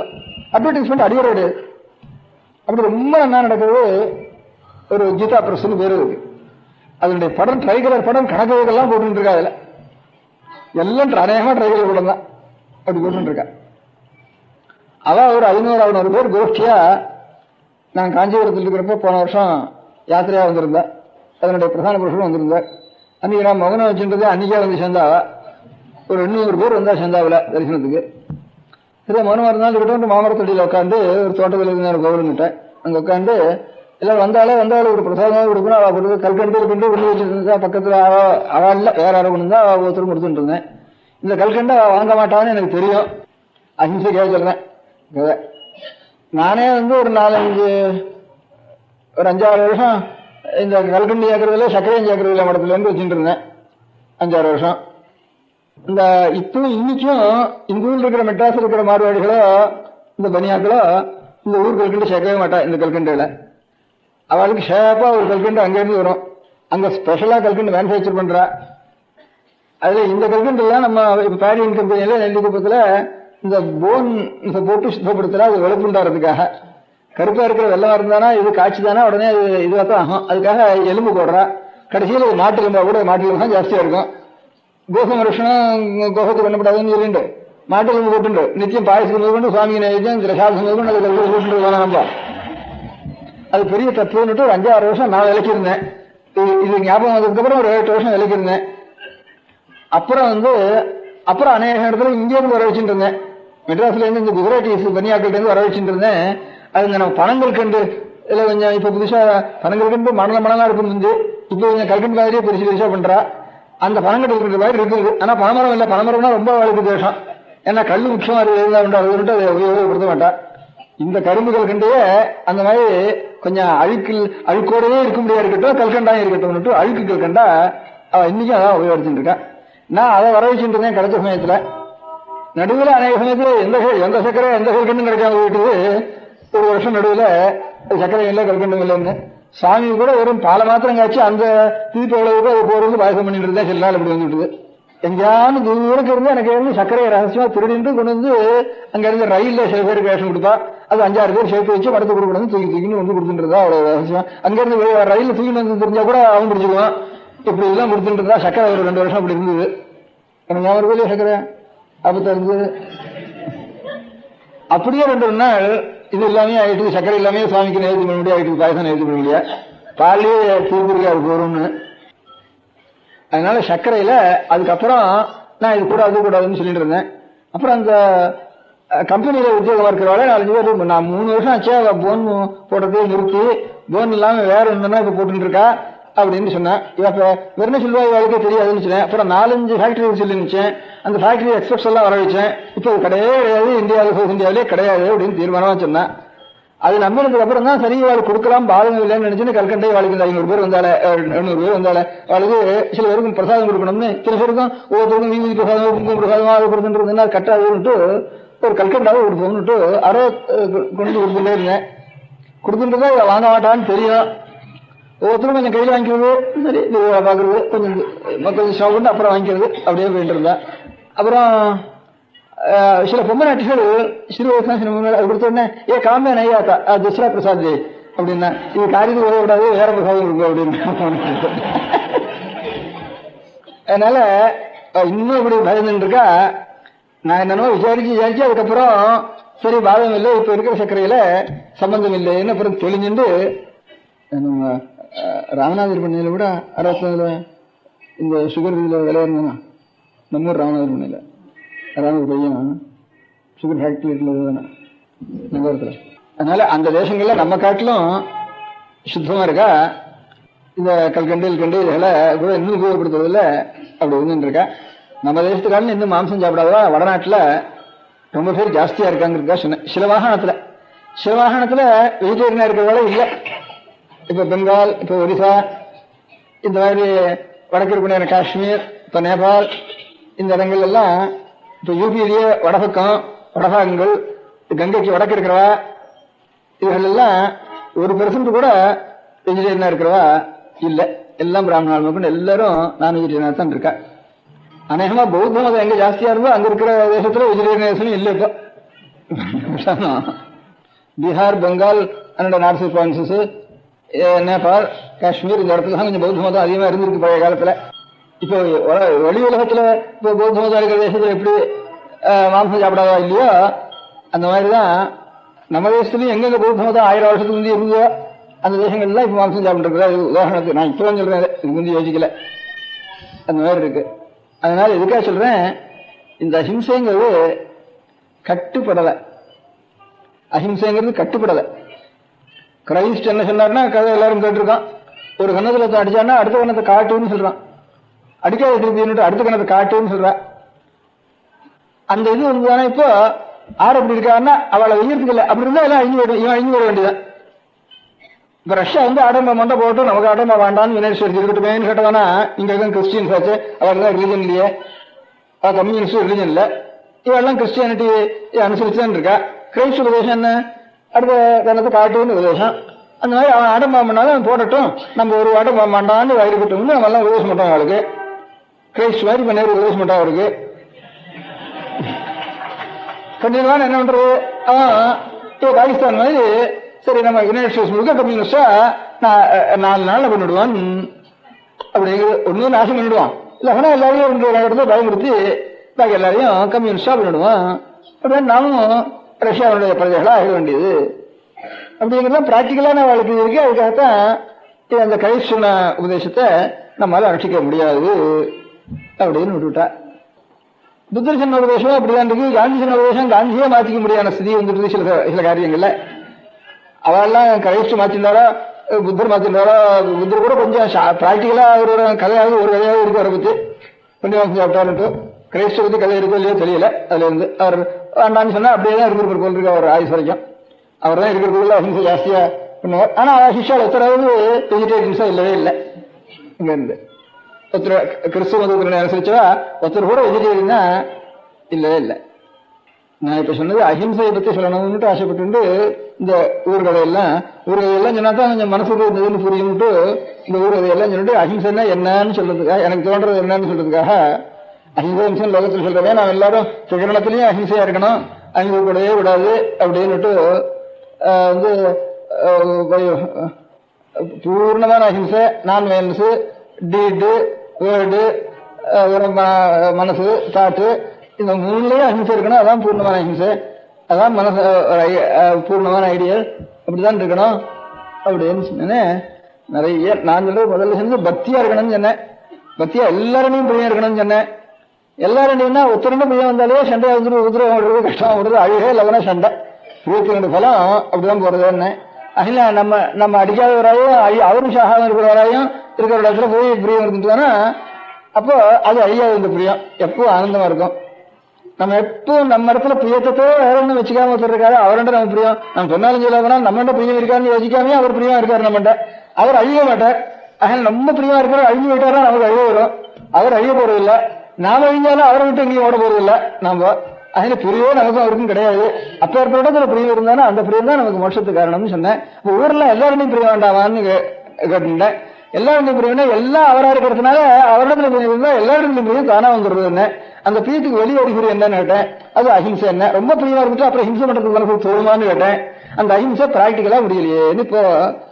E: அட்வர்டைஸ்மெண்ட் அடியோடு அப்படி ரொம்ப நன்னா நடக்கிறது. ஒரு கீதா பிரஸ்ன்னு பேரு இருக்கு. அதனுடைய படம் ட்ரைகலர் படம் கணக்குகள்லாம் போட்டு இருக்கா. அதுல எல்லாம் அநேகமா ட்ரைகலர் படம் தான் அப்படி போட்டு இருக்கா. அவ ஒரு 500 பேர் கோஷ்டியா நான் காஞ்சிபுரத்தில் இருக்கிறப்ப போன வருஷம் யாத்திரையா வந்திருந்தா. அதனுடைய பிரதான புருஷனும் வந்திருந்தார். அன்னைக்கு நான் மகனம் வச்சுன்றது அன்னைக்கே வந்து சேர்ந்தாவா. ஒரு 800 பேர் வந்தா சேர்ந்தாவில தரிசனத்துக்கு. சரி மகனமா இருந்தாலும் கிட்ட மாமரத்தடியில் உட்காந்து ஒரு தோட்டத்தில் இருந்தார் கோவிலுங்கிட்ட. அங்க உட்காந்து எல்லாரும் வந்தாலும் ஒரு பிரசாதமாக கொடுக்கணும். அவள் கொடுத்து கல்கண்டு கொண்டு கொண்டு வச்சுருந்தா பக்கத்தில் அவள் இல்லை வேற யாரோ கொண்டு இருந்தா அவள் ஒருத்தரும் கொடுத்துட்டு இருந்தேன். இந்த கல்கண்டை வாங்க மாட்டான்னு எனக்கு தெரியும். அஹிம்சைக்காக சொல்றேன். நானே வந்து ஒரு 5-6 வருஷம் இந்த கல்கண்டு சேர்க்கறதுல சர்க்கரையும் சேர்க்கறதுல மடத்துல இருந்து வச்சுட்டு இருந்தேன். 5-6 வருஷம். இந்த இப்பவும் இன்னைக்கும் இந்த ஊர்ல இருக்கிற மெட்ராஸ் இருக்கிற மார்வாடிகளோ இந்த பனியாக்களோ இந்த ஊர் கல்கண்டு சேர்க்கவே மாட்டா. இந்த கல்கண்டுல அவளுக்கு ஷேப்பா ஒரு கல்கண்டு அங்கிருந்து வரும். அங்க ஸ்பெஷலா கல்கண்டு மேனுபேக்சர் பண்றா. அதுல இந்த கல்கண்டு எல்லாம் நம்ம பேரியன் கம்பெனியில நெல்லிக்குப்பத்துல இந்த போன் போட்டு சுத்தப்படுத்தல. அது வெளுப்புண்டாறதுக்காக கருப்பா இருக்கிற வெள்ளமா இருந்தானா இது காய்ச்சி தானா உடனே அது இதுவாக தான் ஆகும். அதுக்காக எலும்பு போடுறா. கடைசியில் மாட்டு எலும்பா கூட மாட்டு எலும்பு தான் ஜாஸ்தியா இருக்கும். கோசம் வருஷம் கோசத்துக்கு பண்ணப்படாதுன்னு சொல்லிட்டு மாட்டு எலும்பு போட்டு நிச்சயம் பாயசம் முதற்கொண்டு சுவாமி நைவேத்தியம் திரசாதம் முதற்கொண்டு அதுக்கு போட்டு நம்ம அது பெரிய தத்துவன்னுட்டு ஒரு 5-6 வருஷம் நான் விளக்கியிருந்தேன். இது ஞாபகம் வந்ததுக்கு அப்புறம் ஒரு 7-8 வருஷம் விளக்கியிருந்தேன். அப்புறம் அநேக இடத்துல இந்தியாவுக்கு வர வச்சுட்டு இருந்தேன். மெட்ராஸ்ல இருந்து இந்த குஜராத்தி பனியாக்கிட்ட இருந்து வர வச்சுட்டு இருந்தேன். அது நம்ம பனங்கள் கண்டு இல்ல கொஞ்சம் இப்ப புதுசா பனங்கள் கண்டு மணலா இருக்கு. இப்ப கொஞ்சம் கல்கண்டு மாதிரியே பெருசா பண்றா. அந்த பனங்கட்டு இருக்கிற மாதிரி இருக்குது. ஆனா பனமரம் இல்ல. பனமரம்னா ரொம்ப வளர்க்கு தேசம். ஏன்னா கல்லு முக்கியமா இருந்தா உண்டு. அதை அதை உபயோகப்படுத்த மாட்டா. இந்த கரும்புகள் கண்டையே அந்த மாதிரி கொஞ்சம் அழுக்கோடவே இருக்க முடியாது இருக்கட்டும், கல்கண்டாயும் இருக்கட்டும். அழுக்கு கல்கண்டா அவ இன்னைக்கும் அதான் உபயோகிச்சுட்டு இருக்கா. நான் அதை வர வச்சுட்டு இருந்தேன் கிடைச்ச சமயத்துல. நடுவில் அநேக சமயத்துல எந்த சக்கரை எந்த கல்கண்டும் கிடைக்காம போயிட்டு ஒரு வருஷம் நடுவில் சக்கரை இல்லை கல்கண்டும் இல்லைன்னு சாமி கூட வெறும் பாலை மாத்திரம் காய்ச்சி அந்த திருப்பி எவ்வளவு அது போறது பாயசம் பண்ணிட்டு இருந்தேன். சில நாள் அப்படி வந்துட்டு எங்கேயாவது தூரத்துக்கு இருந்து எனக்கு இருந்து சர்க்கரையை ரகசியமா திருடிட்டு கொண்டு வந்து அங்க இருந்து ரயில்ல சில பேருக்கு வேஷம் கொடுப்பா. அது 5-6 பேர் சேர்த்து வச்சு படத்தை கொடுக்கணும் தூக்கின்னு வந்து கொடுத்துட்டுருந்தா. அவ்வளவு ரகசியம். அங்க இருந்து ரயில்ல தூக்கிட்டு வந்து தெரிஞ்சா கூட அவன் பிடிச்சிக்குவான். இப்படி எல்லாம் கொடுத்துட்டு இருந்தா. சக்கரை ஒரு 2 வருஷம் அப்படி இருந்தது. எனக்கு ஞாபகம் இல்லையா சக்கரை அப்பத்த இருந்தது. அப்படியே 2 நாள் இது எல்லாமே ஆயிட்டு சக்கரை எல்லாமே சுவாமிக்கு நேர்த்தி பண்ண முடியாது. ஆயிட்டு பாயசம் நேர்த்தி பண்ண முடியாது. பாலிலேயே தீர்ப்பிருக்காது போறோம்னு. அதனால சர்க்கரையில அதுக்கப்புறம் நான் இது கூடாதுன்னு சொல்லிட்டு இருந்தேன். அப்புறம் அந்த கம்பெனியில உத்தியோகமா இருக்கிறவாள 4-5 பேர் நான் 3 வருஷம் ஆச்சே போன் போடுறதே நிறுத்தி போன் இல்லாம வேற ஒண்ணுன்னா இப்ப போட்டு இருக்கா அப்படின்னு சொன்னேன். இப்ப வெறும் சொல்வா இவாளுக்கே தெரியாதுன்னு சொன்னேன். அப்புறம் 4-5 ஃபேக்டரி சொல்லி நினைச்சேன். அந்த ஃபேக்டரி எக்ஸ்பர்ட்ஸ் எல்லாம் வர வச்சேன். இப்போ கிடையவே கிடையாது, இந்தியாவிலே கிடையாது அப்படின்னு தீர்மானமா சொன்னேன். அது நம்பினதுக்கு அப்புறம் தான் சரி வாழ் கொடுக்கலாம் பாதகம் இல்லைன்னு நினைச்சுன்னு கல்கண்டை வாழ்க்கை 500 பேர் வந்தாலே 800 பேர் வந்தாலே அவளுக்கு சில பேருக்கும் பிரசாதம் கொடுக்கணும்னு சில பேருக்கும் ஒவ்வொருத்தருக்கும் வீதி பிரசாதம் குங்கும பிரசாதமா அது கொடுத்துட்டு கட்டாதுன்னுட்டு ஒரு கல்கண்டாவை கொடுப்போம்னுட்டு அரை கொண்டு கொடுத்துட்டே இருந்தேன். கொடுத்துட்டுதான் இதை வாங்க மாட்டான்னு தெரியும். ஒவ்வொருத்தரும் கொஞ்சம் கையில் வாங்கிக்கிறது சரி பாக்குறது கொஞ்சம் ஸ்டாக் அப்புறம் வாங்கிக்கிறது அப்படியே போயிட்டு இருந்தேன். அப்புறம் சில பொம்மை நாட்டிகள் சிறு வயசுல சில பொம்மை அது கொடுத்த உடனே காமே நையாத்தா துஸ்ரா பிரசாத் ஜி அப்படின்னா இது காரியத்துக்கு உதவக்கூடாது வேற பிரசாதம் கொடுங்க அப்படின்னு. அதனால இன்னும் இப்படி பயந்துட்டு இருக்கா. நான் என்னன்னோ விசாரிச்சு அதுக்கப்புறம் சரி பாதம் இல்லை இப்ப இருக்கிற சர்க்கரையில சம்பந்தம் இல்லைன்னு அப்புறம் தெளிஞ்சுட்டு நம்ம ராமநாதர் பண்ணையில விட 64 இந்த சுகர் இதுல விலை இருந்தேன்னா நம்ம ஊர் ராமநாதர் பண்ணையில அதாவது பையன் சுகர் ஃபேக்டரி இருக்கிறது நகரத்துல. அதனால அந்த தேசங்கள்ல நம்ம காட்டிலும் சுத்தமா இருக்கா. இந்த கல்கண்டு இதெல்லாம் கூட இன்னும் உபயோகப்படுத்துறதுல அப்படி வந்துட்டு இருக்கா. நம்ம தேசத்துக்காரன் இன்னும் மாம்சம் சாப்பிடாதவா வடநாட்டுல ரொம்ப பேர் ஜாஸ்தியா இருக்காங்கிறதுக்கா சொன்னேன். சில வாகனத்துல வெஜிடேரியனா இருக்கிறவங்கள இல்லை. இப்ப பெங்கால், இப்ப ஒரிசா, இந்த மாதிரி வடக்கு இருக்கிற காஷ்மீர், இப்ப நேபாள், இந்த இடங்கள் எல்லாம் இப்ப யூபியிலேயே வடபாகங்கள் கங்கைக்கு வடக்கு இருக்கிறவா இவர்கள் எல்லாம் 1% கூட வெஜிடேரியனா இருக்கிறவா இல்ல, எல்லாம் பிராமணால் மக்கள் எல்லாரும் நான் வெஜிடேரியனா தான் இருக்கா. அநேகமா பௌத்த மதம் எங்க ஜாஸ்தியா இருந்தோ அங்க இருக்கிற தேசத்துல வெஜிடேரியன் இல்ல. இப்போ Bihar, Bengal, north east provinces, Nepal, Kashmir, இந்த இடத்துல கொஞ்சம் பௌத்த மதம் அதிகமா இருந்திருக்கு பழைய காலத்துல. இப்போ வெளி உலகத்துல இப்போ பௌத்த மதம் இருக்கிற தேசத்துல எப்படி மாംസം சாப்பிடாதா இல்லையோ அந்த மாதிரிதான் நம்ம தேசத்துலயும் எங்கெங்க பௌத்த மதம் 1000 வருஷத்துக்கு முந்தைய இருந்ததோ அந்த தேசங்கள்லாம் இப்ப மாംസം சாப்பிட்டு இருக்கிற உதாரணத்துக்கு நான் இப்பதான் சொல்றேன், இதுக்கு முந்தைய யோசிக்கல, அந்த மாதிரி இருக்கு. அதனால எதுக்காக சொல்றேன், இந்த அஹிம்சைங்கிறது கட்டுப்படலை. அஹிம்சைங்கிறது கட்டுப்படலை. கிரைஸ்ட் என்ன சொன்னார்னா, கதை எல்லாரும் கேட்டிருக்கான், ஒரு கன்னத்துல அடிச்சான்னா அடுத்த கன்னத்தை காட்டுன்னு சொல்றான், அடிக்காத திருப்பி அடுத்த கன்னத்தை காட்டுன்னு சொல்ற. அந்த இது வந்து இப்போ ஆறு அப்படி இருக்காருன்னா அவளை வெய்யறதுக்கு இல்லை, அப்படி இருந்தா எல்லாம் அழிஞ்சு போயிடும், இவன் அழிஞ்சு போட வேண்டியதான். இப்ப ரஷ்யா வந்து ஆடம்பா மண்டை போட்டு நமக்கு ஆடம்பா வேண்டான்னு யுனைடெட் ஸ்டேட்ஸ் இருக்கட்டுமேன்னு கேட்டதானா, இங்க இருக்க கிறிஸ்டியன்ஸ் ஆச்சு, அவர்கள் ரிலிஜன் இல்லையே, கம்யூனிஸ்ட் ரிலிஜன் இல்ல, இவெல்லாம் கிறிஸ்டியானிட்டி அனுசரிச்சுதான் இருக்கா. கிரைஸ்ட் உபதேசம் என்ன, அடுத்த கணத்தை காட்டுன்னு உபதேசம். அந்த மாதிரி அவன் ஆடம்பா பண்ணாலும் அவன் போடட்டும், நம்ம ஒரு ஆடம்பா மாண்டான்னு வயிறு போட்டோம்னு நம்ம எல்லாம் உபதேசம் பண்றோம். அவளுக்கு கிரைஸ்ட் மாதிரி இப்ப நேரம் உபதேசம் பண்றான். அவருக்கு கண்டிப்பான என்ன பண்றது, அவன் இப்போ பாகிஸ்தான் மாதிரி சரி நம்ம யுனைடெட் ஸ்டேட்ஸ் முழுக்க கம்யூனிஸ்டா 4 நாள்ல பண்ணிடுவான் அப்படிங்கிறது ஒண்ணு நாசம் பண்ணிடுவான். இல்லைன்னா எல்லாரையும் இடத்துல பயன்படுத்தி பாக்கி எல்லாரையும் கம்யூனிஸ்டா பண்ணிடுவான். அப்படின்னு நாமும் ரஷ்யாவுடைய பிரஜைகளா ஆக வேண்டியது அப்படிங்கிறத பிராக்டிக்கலான வாழ்க்கை இருக்கு. அதுக்காகத்தான் அந்த கிரைஸ்ட் சொன்ன உபதேசத்தை நம்மளால அனுஷ்டிக்க முடியாது அப்படின்னு விட்டுவிட்டா. புத்தர் சொன்ன உபதேசம் அப்படிதான் இருக்கு. காந்தி சொன்ன உபதேசம் காந்தியே மாற்றிக்க முடியாத ஸ்திதி வந்துட்டு சில காரியங்கள்ல. அவெல்லாம் கிரைஸ்ட் மாத்திருந்தாரா, புத்தர் மாத்திருந்தாரா, புத்தர் கூட கொஞ்சம் பிராக்டிக்கலா அவரோட கதையாவது ஒரு கதையாவது இருக்கு. அவரை பத்தி கொஞ்சம் சாப்பிட்டாருட்டு கிரைஸ்ட பத்தி கதை இருக்கோ இல்லையோ தெரியல. அதுல இருந்து அவர் வேண்டான்னு சொன்னா அப்படியே தான் இருக்கிற போல் இருக்கு. அவர் ஆயுஸ் வரைக்கும் அவர் தான் இருக்கிறதுக்குள்ள அஹிம்சை ஜாஸ்தியா பண்ணுவார். ஆனா சிஷ்யால் ஒருத்தராவது வெஜிடேரியன்ஸா இல்லவே இல்லை. இங்க இருந்து ஒருத்தர் கிறிஸ்துவ மதத்தினை அனுசரிச்சா ஒருத்தர் கூட வெஜிடேரியனா இல்லவே இல்லை. நான் இப்ப சொன்னது அஹிம்சையை பத்தி சொல்லணும்னு ஆசைப்பட்டு இந்த ஊர்கதையெல்லாம் சொன்னா தான் கொஞ்சம் மனசுக்கு இருந்ததுன்னு புரியும்ட்டு இந்த ஊர்கதையெல்லாம் சொல்லிட்டு அஹிம்சைன்னா என்னன்னு சொல்றதுக்காக, எனக்கு தோன்றது என்னன்னு சொல்றதுக்காக அஹிம்சை லோகத்தில் சொல்றதே நான் எல்லாரும் சுகரணத்திலையும் அஹிம்சையா இருக்கணும், அஹிம்சை கூடவே விடாது அப்படின்னுட்டு வந்து பூர்ணமான அஹிம்சை, நான் வயலன்ஸ், டீடு, வேர்டு, மனசு, தாட்டு, இந்த 3லயும் அஹிம்சை இருக்கணும். அதான் பூர்ணமான அஹிம்சை, அதான் மனசு பூர்ணமான ஐடியல், அப்படிதான் இருக்கணும் அப்படின்னு சொன்னேன். நிறைய நான் சொல்றது முதல்ல சொன்னது பக்தியா இருக்கணும்னு சொன்னேன். பக்தியா எல்லாருமே பிரியம் இருக்கணும்னு சொன்னேன். எல்லாரும் ஒருத்தருண்டு பிரியம் வந்தாலே சண்டை வந்துட்டு உதிரம் ஓடுறது, கஷ்டம் ஓடுறது, அழுகே இல்லைன்னா சண்டை, 22 பலம் அப்படிதான் போறது. என்ன அதில் நம்ம அடிக்காதவராயும் அவரும் சாகாம இருக்கிறவராயும் இருக்கிற இடத்துல போய் பிரியம் இருந்துட்டானா அப்போ அது அழியாது. இந்த பிரியம் எப்பவும் ஆனந்தமா இருக்கும். நம்ம எப்பவும் நம்ம இடத்துல பிரியத்தோ வேற ஒன்றும் வச்சுக்காம ஒருத்தர் இருக்காரு, அவர்கிட்ட நம்ம பிரியம் நம்ம சொன்னாலும் சொல்லாம நம்மகிட்ட பிரியம் இருக்காருன்னு யோசிக்காமே அவர் பிரியமா இருக்காரு. நம்மகிட்ட அவர் அழிய மாட்டார். அதனால நம்ம பிரியமா இருக்கிற அழிஞ்சு போயிட்டாரா நமக்கு அழிய வரும். அவர் அழிய போறது இல்லை, நாம அழிஞ்சாலும் அவரை விட்டு எங்கேயும் ஓட போறது இல்லை. நம்ம அதுல பிரியவே நமக்கும் அவருக்கும் கிடையாது. அப்ப இடத்துல பிரியம் இருந்தாலும் அந்த பிரியம் தான் நமக்கு மோட்சத்துக்கு காரணம்னு சொன்னேன். ஊர்ல எல்லாருடையும் பிரிய வேண்டாமான்னு கேட்டேன். எல்லாருடைய பிரிவுனா எல்லாம் அவரா இருக்கிறதுனால அவரிடத்துல பிரிவு இருந்தா எல்லாருடைய பிரிவும் தானா வந்துடுறது. என்ன அந்த பிரியத்துக்கு வெளியே ஒரு பிரிவு என்னன்னு கேட்டேன். அது அஹிம்சை. என்ன ரொம்ப பிரியமா இருந்துட்டு அப்புறம் ஹிம்சை பண்றதுக்கு மனசு தோணுமான்னு கேட்டேன். அந்த அஹிம்சை பிராக்டிக்கலா முடியலையேன்னு இப்போ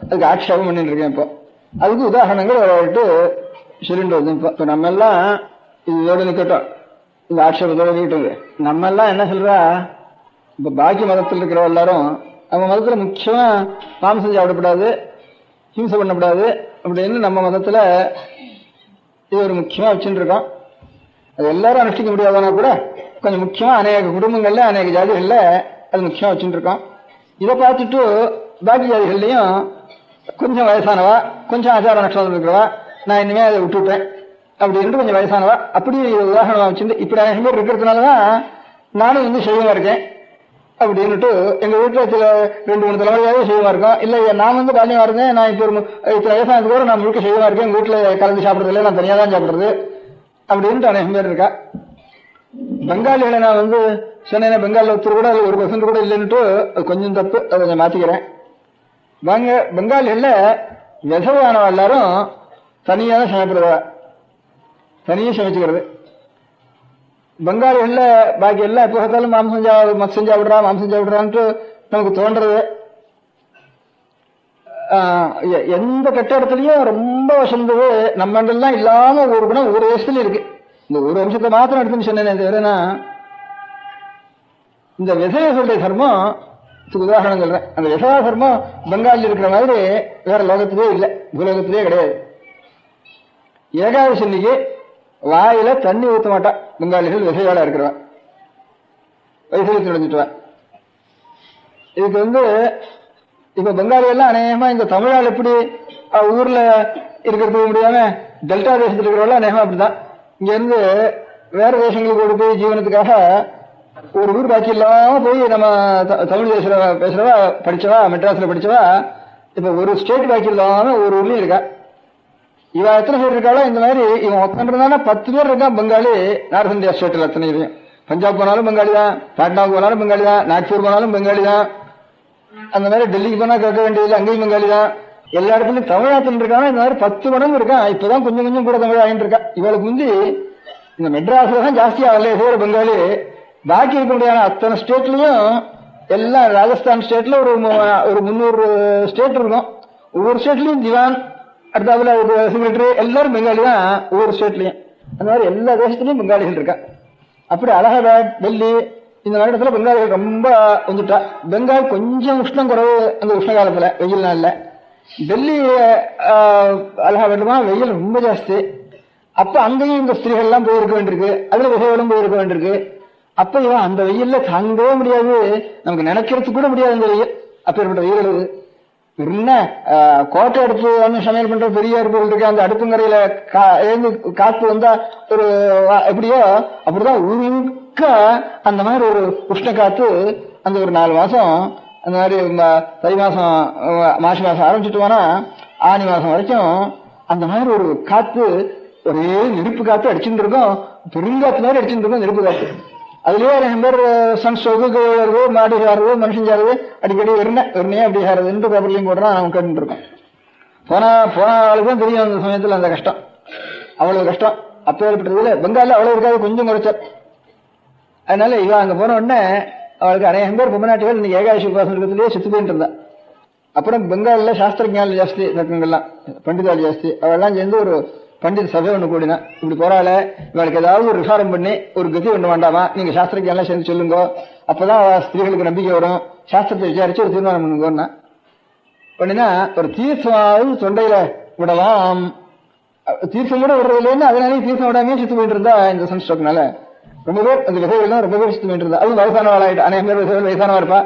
E: அதுக்கு ஆட்சேபம் பண்ணிட்டு இருக்கேன். இப்போ அதுக்கு உதாரணங்கள் விளையாட்டு சொல்லிட்டு வந்து இப்போ நம்ம எல்லாம் இதோட நிக்கட்டும், இந்த ஆட்சேபத்தோட நிக்கட்டும். நம்ம எல்லாம் என்ன சொல்றா, இப்ப பாக்கி மதத்தில் இருக்கிற எல்லாரும் நம்ம மதத்துல முக்கியமா மாம்சம் சாப்பிடக்கூடாது, ஹிம்சை பண்ணக்கூடாது அப்படின்னு நம்ம மதத்துல இது ஒரு முக்கியமா வச்சுட்டு இருக்கோம். அது எல்லாரும் அனுஷ்டிக்க முடியாதுன்னா கூட கொஞ்சம் முக்கியமா அநேக குடும்பங்கள்ல அநேக ஜாதிகள்ல அது முக்கியமா வச்சுட்டு இருக்கோம். இதை பார்த்துட்டு பாக்கி ஜாதிகள்லையும் கொஞ்சம் வயசானவா, கொஞ்சம் ஆச்சார நஷ்டம் இருக்கிறவா, நான் இனிமே அதை விட்டுவிட்டேன் அப்படின்ட்டு கொஞ்சம் வயசானவா அப்படி உதாரணமா வச்சுட்டு இப்படி அநேக பேர் இருக்கிறதுனாலதான் நானும் வந்து செய்வமா இருக்கேன் அப்படின்னுட்டு எங்க வீட்டுல சில 2-3 தலைமுறையாவே செய்வமா இருக்கோம். இல்ல நான் வந்து பாலியமா இருந்தேன், நான் இப்ப இத்தனை வயசானதுக்கு கூட நான் முழுக்க செய்வமா இருக்கேன், எங்க வீட்டுல கலந்து சாப்பிடுறது இல்லை, நான் தனியா தான் சாப்பிடுறது அப்படின்ட்டு அநேகம் பேர் இருக்கா. பெங்காலிகளை நான் வந்து சொன்னேன், பெங்காலில் ஒருத்தர் கூட 1% கூட இல்லைன்னுட்டு அது கொஞ்சம் தப்பு, அதை கொஞ்சம் மாத்திக்கிறேன். பெங்காலிகள்ல விசையானவ எல்லாரும் தனியாக தான் சமைக்கிறதா, தனியாக சமைச்சுக்கிறது. பெங்காலிகள்ல பாக்கி எல்லாம் எப்போ பார்த்தாலும் மத்சம் சாப்பிடுறான்ட்டு நமக்கு தோன்றது. எந்த கட்டிடத்துலயும் ரொம்ப வசந்தது நம்ம எல்லாம் இல்லாம ஒரு குணம் ஒரு தேசத்துல இருக்கு. இந்த ஒரு வம்சத்தை மாத்திரம் எடுத்துன்னு சொன்னேன் தவிரனா, இந்த விசையர்களுடைய தர்மம் உதாரணம் சொல்றேன். அந்த விசவா தர்மம் பெங்காலில் இருக்கிற மாதிரி வேற லோகத்திலே இல்லை, பூலோகத்திலே கிடையாது. ஏகாதசி அன்னைக்கு வாயில தண்ணி ஊற்ற மாட்டான் பெங்காலிகள், விசையாளா இருக்கிறவன் வைசவத்தில் நுழைஞ்சிட்டுவான். இதுக்கு இப்ப பெங்காலி எல்லாம் அநேகமா இந்த தமிழால் எப்படி ஊர்ல இருக்கிறதுக்கு முடியாம டெல்டா தேசத்தில் இருக்கிறவெல்லாம் அநேகமா அப்படிதான். இங்க இருந்து வேற தேசங்களுக்கு ஓடி போய் ஜீவனத்துக்காக ஒரு ஊர் பாக்கி இல்லாம போய் நம்ம தமிழ் பேசுறவா படிச்சவா மெட்ராஸ்ல படிச்சவா இப்ப ஒரு ஸ்டேட் பாக்கி இல்லாம ஒரு ஊர்லயும் இருக்கா. இவ எத்தனை பேர் இருக்காளோ இந்த மாதிரி இவன் ஒத்தன்றதான 10 பேர் இருக்கான் பெங்காலி நார்த் இந்தியா ஸ்டேட்ல. அத்தனை இதையும் பஞ்சாப் போனாலும் பெங்காலி தான், பாட்னாவுக்கு போனாலும் பெங்காலி தான், நாக்பூர் போனாலும் பெங்காலி தான், அந்த மாதிரி டெல்லிக்கு போனா கேட்க வேண்டியது அங்கேயும் பெங்காலி தான். எல்லா இடத்துலயும் தமிழ்நாட்டில் இருக்காங்க இந்த மாதிரி 10 மடங்கு இருக்கான். இப்பதான் கொஞ்சம் கொஞ்சம் கூட தமிழ் ஆகிட்டு இருக்கா. இவளுக்கு முந்தி இந்த மெட்ராஸ்ல தான் ஜாஸ்தி ஆகல சேர பெங்காலி. பாக்கி இருக்க முடியாத அத்தனை ஸ்டேட்லயும் எல்லாம் ராஜஸ்தான் ஸ்டேட்ல ஒரு 300 ஸ்டேட் இருக்கும். ஒவ்வொரு ஸ்டேட்லயும் திவான் அடுத்தாப்புல செக்ரட்டரி எல்லாரும் பெங்காலி தான் ஒவ்வொரு ஸ்டேட்லயும். அந்த மாதிரி எல்லா தேசத்துலயும் பெங்காலிகள் இருக்கா. அப்படி அலகாபாத் டெல்லி இந்த மாதிரி இடத்துல பெங்காலிகள் ரொம்ப வந்துட்டா. பெங்கால் கொஞ்சம் உஷ்ணம் குறைவு அந்த உஷ்ண காலத்துல, வெயில் நாள்ல. டெல்லி அலகாபாத்மா வெயில் ரொம்ப ஜாஸ்தி. அப்ப அங்கேயும் இந்த ஸ்திரீகள் எல்லாம் போயிருக்க வேண்டியிருக்கு, அதுல விசைகளும் போயிருக்க வேண்டியிருக்கு. அப்ப இவன் அந்த வெயில்ல தாங்கவே முடியாது, நமக்கு நினைக்கிறதுக்கு கூட முடியாது அந்த வெயில். அப்பேற்பட்ட வெயில் அது என்ன கோட்டை அடுப்பு சமையல் பண்ற பெரிய அடுப்புகள் இருக்கு. அந்த அடுப்புங்கரையில காத்து வந்தா ஒரு எப்படியோ அப்படிதான் ஊருக்க அந்த மாதிரி ஒரு உஷ்ண காத்து அந்த ஒரு 4 மாசம் அந்த மாதிரி தை மாசம் மாசி மாசம் ஆரம்பிச்சுட்டுவானா ஆனி மாசம் வரைக்கும் அந்த மாதிரி ஒரு காத்து, ஒரே நெருப்பு காத்து அடிச்சுட்டு இருக்கும். பெருங்காத்து மாதிரி அடிச்சுட்டு இருக்கும் நெருப்பு காத்து. அதுலயே 2 பேர் சன் ஸ்டோக்கு வருது, மாடு சாருது, மனுஷன் சாருது, அடிக்கடி வெறுனே அப்படி சாருதுன்னு பேப்பர்லையும் போடுறான். அவன் கேட்டு இருக்கோம். போன ஆளுக்கு தான் தெரியும் அந்த சமயத்துல அந்த கஷ்டம், அவ்வளவு கஷ்டம். அப்ப ஏற்பட்டதுல பெங்காலில் அவ்வளவு இருக்காது, கொஞ்சம் குறைச்சல். அதனால இவன் அங்க போன உடனே அவளுக்கு அநேகம் பேர் பொம்மநாட்டிகள் இன்னைக்கு ஏகாதசி உபாசம் இருக்கிறதுலேயே செத்து போயிட்டு இருந்தா. அப்புறம் பெங்காலில சாஸ்திரஜானம் ஜாஸ்தி, தர்க்கங்கள்லாம் பண்டிதாள் ஜாஸ்தி. அவெல்லாம் சேர்ந்து ஒரு பண்டித சபை ஒண்ணு கூடினா, இப்படி போறாள இவளுக்கு ஏதாவது ஒரு விசாரம் பண்ணி ஒரு கதி ஒண்ணு வேண்டாமா, நீங்க சாஸ்திரஜானம் சேர்ந்து சொல்லுங்க, அப்பதான் ஸ்திரீகளுக்கு நம்பிக்கை வரும், சாஸ்திரத்தை விசாரிச்சு ஒரு தீர்மானம் பண்ணுங்கன்னா பண்ணினா ஒரு தீர்த்தமாவது தொண்டையில விடலாம். தீர்த்தம் கூட விடுறது இல்லைன்னு அதனாலே தீர்த்தம் விடாமே செத்து போயிட்டு இருந்தா இந்த சன்ஸ்ட்ரோக்னால. ரொம்ப பேர் அந்த விதைகள்லாம் ரொம்ப பேர் செத்து போயிட்டு இருந்தா. அதுவும் வயசானவாள் ஆயிட்டு, அநேகம் பேர் விதைகள் வயசானவா இருப்பா.